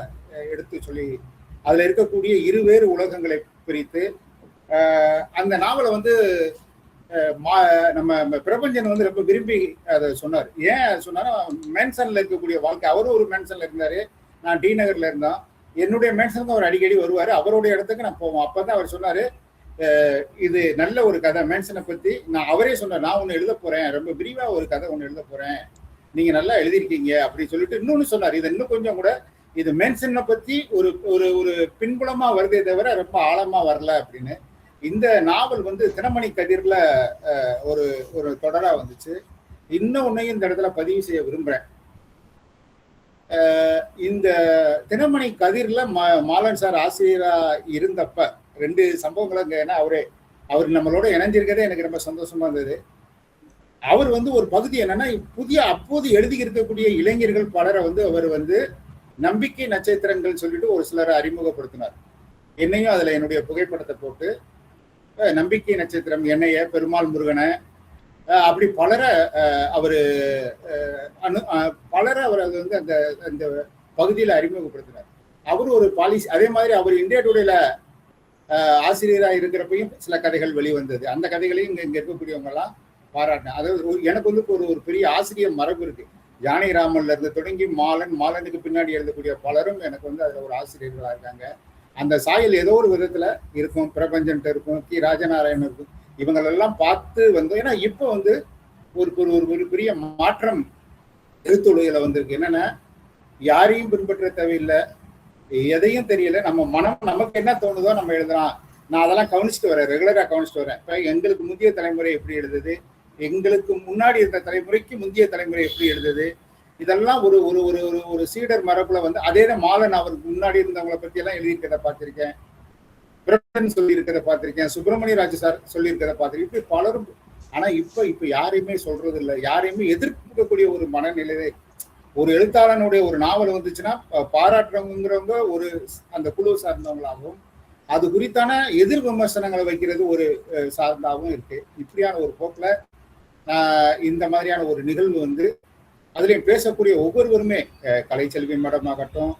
எடுத்து சொல்லி அதுல இருக்கக்கூடிய இருவேறு உலகங்களை பிரித்து அந்த நாவலை வந்து நம்ம பிரபஞ்சன் வந்து ரொம்ப விரும்பி அதை சொன்னார். ஏன் சொன்னாரோ, மேன்சன்ல இருக்கக்கூடிய வாழ்க்கை, அவரும் ஒரு மேன்சன்ல இருந்தாரு, நான் டி நகர்ல இருந்தோம். என்னுடைய மேன்சனுக்கு அவர் அடிக்கடி வருவாரு. அவருடைய இடத்துக்கு நான் போவோம். அப்பதான் அவர் சொன்னாரு, இது நல்ல ஒரு கதை மேன்சனை பத்தி. அவரே சொன்னார், நான் ஒண்ணு எழுத போறேன், ரொம்ப விரிவா ஒரு கதை ஒண்ணு எழுத போறேன், நீங்க நல்லா எழுதிருக்கீங்க அப்படின்னு சொல்லிட்டு இன்னொன்னு சொன்னார். இது இன்னும் கொஞ்சம் கூட இது மேன்சனை பத்தி ஒரு ஒரு பின்புலமா வருதே தவிர ரொம்ப ஆழமா வரல அப்படின்னு. இந்த நாவல் வந்து தினமணி கதிர்ல ஒரு தொடரா வந்துச்சு. இன்னும் ஒன்னையும் இந்த இடத்துல பதிவு செய்ய விரும்புறேன். இந்த தினமணி கதிர்ல மாலன் சார் ஆசிரியரா இருந்தப்ப 2 சம்பவங்கள். ஏன்னா அவர் நம்மளோட இணைஞ்சிருக்கதே எனக்கு ரொம்ப சந்தோஷமா இருந்தது. அவர் வந்து ஒரு பகுதி என்னன்னா, அப்போது எழுதி இருக்கக்கூடிய இளைஞர்கள் பலரை வந்து அவர் வந்து நம்பிக்கை நட்சத்திரங்கள் சொல்லிட்டு ஒரு சிலரை அறிமுகப்படுத்தினார். என்னையும் அதுல என்னுடைய புகைப்படத்தை போட்டு நம்பிக்கை நட்சத்திரம் என்னைய, பெருமாள் முருகனை, அப்படி பலரை அவர் அது வந்து அந்த பகுதியில அறிமுகப்படுத்தினார். அவர் ஒரு பாலிசி. அதே மாதிரி அவர் இந்தியா டுடேல ஆசிரியராக இருக்கிறப்பையும் சில கதைகள் வெளிவந்தது. அந்த கதைகளையும் இங்க இருக்கக்கூடியவங்க எல்லாம் பாராட்டினேன். அதாவது எனக்கு வந்து ஒரு பெரிய ஆசிரியர் மரபு இருக்கு. ஜானகிராமன்ல இருந்து தொடங்கி மாலனுக்கு பின்னாடி எழுதக்கூடிய பலரும் எனக்கு வந்து அதுல ஒரு ஆசிரியர்களா இருக்காங்க. அந்த சாயல் ஏதோ ஒரு விதத்துல இருக்கும். பிரபஞ்சன் இருக்கும், கி ராஜநாராயணன் இருக்கும். இவங்களெல்லாம் பார்த்து வந்தோம். ஏன்னா இப்ப வந்து ஒரு பெரிய மாற்றம் எழுத்துறையில வந்திருக்கு. என்னன்னா, யாரையும் பின்பற்ற தேவையில்லை, எதையும் தெரியல, நம்ம மனம் நமக்கு என்ன தோணுதோ நம்ம எழுதலாம். நான் அதெல்லாம் கவனிச்சுட்டு வரேன், ரெகுலரா கவனிச்சுட்டு வரேன். இப்ப எங்களுக்கு முந்தைய தலைமுறை எப்படி எழுதுது, எங்களுக்கு முன்னாடி இருந்த தலைமுறைக்கு முந்தைய தலைமுறை எப்படி எழுதுது, இதெல்லாம் ஒரு ஒரு ஒரு ஒரு சீடர் மரபுல வந்து அதேதான். மாலன் அவருக்கு முன்னாடி இருந்தவங்களை பத்தி எல்லாம் எழுதியிருக்கிறத பார்த்திருக்கேன், பிரபன் சொல்லி இருக்கிறத பார்த்திருக்கேன், சுப்பிரமணிய ராஜு சார் சொல்லி இருக்கிறத பார்த்திருக்கேன். இப்படி பலரும். ஆனா இப்ப யாரையுமே சொல்றது இல்லை, யாரையுமே எதிர்க்கக்கூடிய ஒரு மனநிலையே. ஒரு எழுத்தாளனுடைய ஒரு நாவல் வந்துச்சுன்னா பாராட்டுறவங்கிறவங்க ஒரு அந்த குழு சார்ந்தவங்களாகவும், அது குறித்தான எதிர் விமர்சனங்களை வைக்கிறது ஒரு சார்ந்தாகவும் இருக்கு. இப்படியான ஒரு போக்குல இந்த மாதிரியான ஒரு நிகழ்வு வந்து அதுலயும் பேசக்கூடிய ஒவ்வொருவருமே, கலைச்செல்வி மேடம் ஆகட்டும்,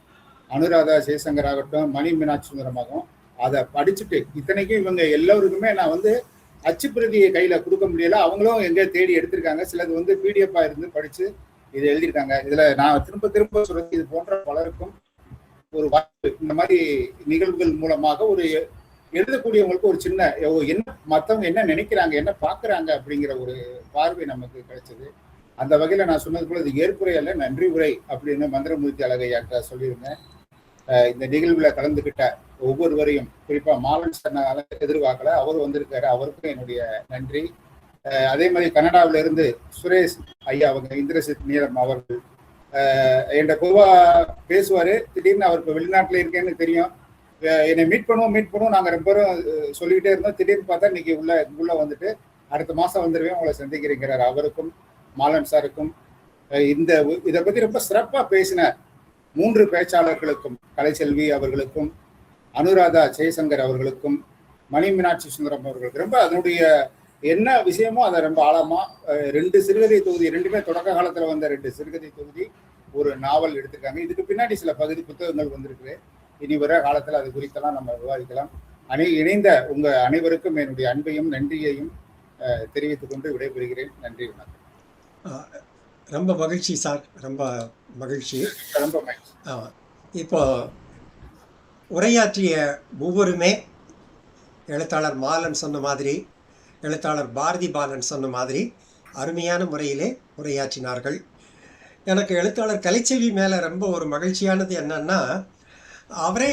அனுராதா ஜெய்சங்கர் ஆகட்டும், மணி மீனாட்சி சுந்தரமாகவும் அதை படிச்சுட்டு, இத்தனைக்கும் இவங்க எல்லோருக்குமே நான் வந்து அச்சு பிரதியை கையில கொடுக்க முடியல. அவங்களும் எங்க தேடி எடுத்திருக்காங்க. சிலது வந்து பிடிஎஃபா இருந்து படிச்சு இது எழுதியிருக்காங்க. இதுல நான் திரும்ப சொல்றது, இது போன்ற பலருக்கும் ஒரு வாய்ப்பு இந்த மாதிரி நிகழ்வுகள் மூலமாக ஒரு எழுதக்கூடியவங்களுக்கு ஒரு சின்ன என்ன மற்றவங்க என்ன நினைக்கிறாங்க, என்ன பாக்குறாங்க அப்படிங்கிற ஒரு பார்வை நமக்கு கிடைச்சது. அந்த வகையில நான் சொன்னது போல இது ஏற்புரை அல்ல, நன்றி உரை அப்படின்னு மந்திரமூர்த்தி அழகையாக்க சொல்லியிருந்தேன். இந்த நிகழ்வுல கலந்துகிட்ட ஒவ்வொருவரையும், குறிப்பா மாலன் சார் எதிர்பார்க்கல, அவர் வந்திருக்காரு, அவருக்கும் என்னுடைய நன்றி. அதே மாதிரி கனடாவில இருந்து சுரேஷ் ஐயா அவங்க, இந்திரசித் நீலம் அவர்கள் என்கிட்ட பொதுவா பேசுவாரு. திடீர்னு அவர் இப்போ வெளிநாட்டுல இருக்கேன்னு தெரியும், என்னை மீட் பண்ணுவோம் நாங்க ரொம்ப பேரும் சொல்லிக்கிட்டே இருந்தோம். திடீர்னு பார்த்தா இன்னைக்கு உள்ள வந்துட்டு அடுத்த மாசம் வந்துருவேன், உங்களை சந்திக்கிறேங்கிறார். அவருக்கும் மாலன் சாருக்கும் இதை பத்தி ரொம்ப சிறப்பா பேசின 3 பேச்சாளர்களுக்கும், கலைச்செல்வி அவர்களுக்கும், அனுராதா ஜெய்சங்கர் அவர்களுக்கும், மணி மீனாட்சி சுந்தரம் அவர்களுக்கு ரொம்ப அதனுடைய என்ன விஷயமோ அதை ரொம்ப ஆழமா 2 சிறுகதை தொகுதி, 2மே தொடக்க காலத்துல வந்த 2 சிறுகதை தொகுதி, ஒரு நாவல் எடுத்திருக்காங்க. இதுக்கு பின்னாடி சில பகுதி புத்தகங்கள் வந்திருக்கு. இனி வர காலத்துல அது குறித்தெல்லாம் நம்ம விவாதிக்கலாம். இணைந்த உங்க அனைவருக்கும் என்னுடைய அன்பையும் நன்றியையும் தெரிவித்துக் கொண்டு விடைபெறுகிறேன். நன்றி, வணக்கம். ரொம்ப மகிழ்ச்சி சார், ரொம்ப மகிழ்ச்சி. ரொம்ப மகிழ்ச்சி. இப்போ உரையாற்றிய ஒவ்வொருமே எழுத்தாளர் மாலன் சொன்ன மாதிரி, எழுத்தாளர் பாரதி பாலன் சொன்ன மாதிரி அருமையான முறையிலே உரையாற்றினார்கள். எனக்கு எழுத்தாளர் கலைச்செல்வி மேலே ரொம்ப ஒரு மகிழ்ச்சியானது என்னன்னா, அவரே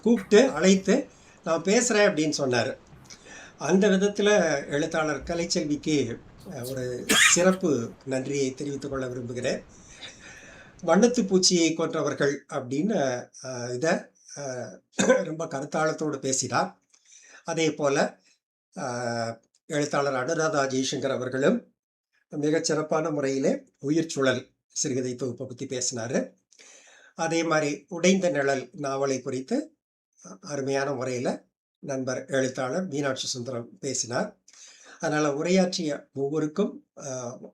கூப்பிட்டு அழைத்து நான் பேசுகிறேன் அப்படின்னு சொன்னார். அந்த விதத்தில் எழுத்தாளர் கலைச்செல்விக்கு ஒரு சிறப்பு நன்றியை தெரிவித்துக் கொள்ள விரும்புகிறேன். வண்ணத்து பூச்சியை கொன்றவர்கள் அப்படின்னு இதை ரொம்ப கருத்தாளத்தோடு பேசினார். அதே போல் எழுத்தாளர் அனுராதா ஜெய்சங்கர் அவர்களும் மிகச் சிறப்பான முறையிலே உயிர் சுழல் சிறுகதை தொகுப்பை பற்றி பேசினார். அதே மாதிரி உடைந்த நிழல் நாவலை குறித்து அருமையான முறையில் நண்பர் எழுத்தாளர் மீனாட்சி சுந்தரம் பேசினார். அதனால் உரையாற்றிய ஒவ்வொருக்கும்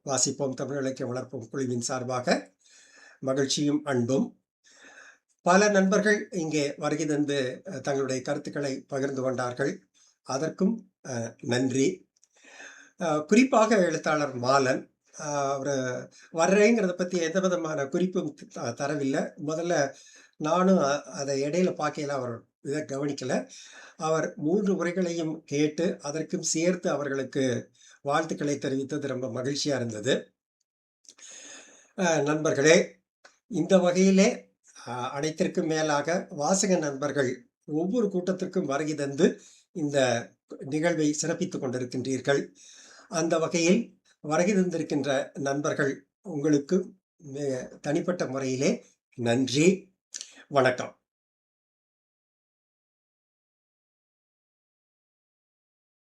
வாசிப்போம் தமிழ் இலக்கியம் வளர்ப்போம் குழுவின் சார்பாக மகிழ்ச்சியும் அன்பும். பல நண்பர்கள் இங்கே வருகை தந்து தங்களுடைய கருத்துக்களை பகிர்ந்து கொண்டார்கள், அதற்கும் நன்றி. குறிப்பாக எழுத்தாளர் மாலன் அவர் வர்றேங்கிறத பற்றி எந்த விதமான குறிப்பும் தரவில்லை. முதல்ல நானும் அதை இடையில பார்க்கல, அவர் இதை கவனிக்கலை. அவர் 3 உரைகளையும் கேட்டு அதற்கும் சேர்த்து அவர்களுக்கு வாழ்த்துக்களை தெரிவித்தது ரொம்ப மகிழ்ச்சியாக இருந்தது. நண்பர்களே, இந்த வகையிலே அனைத்திற்கும் மேலாக வாசக நண்பர்கள் ஒவ்வொரு கூட்டத்திற்கும் வருகை தந்து இந்த நிகழ்வை சிறப்பித்துக் கொண்டிருக்கின்றீர்கள். அந்த வகையில் வருகை தந்திருக்கின்ற நண்பர்கள் உங்களுக்கு தனிப்பட்ட முறையிலே நன்றி, வணக்கம்.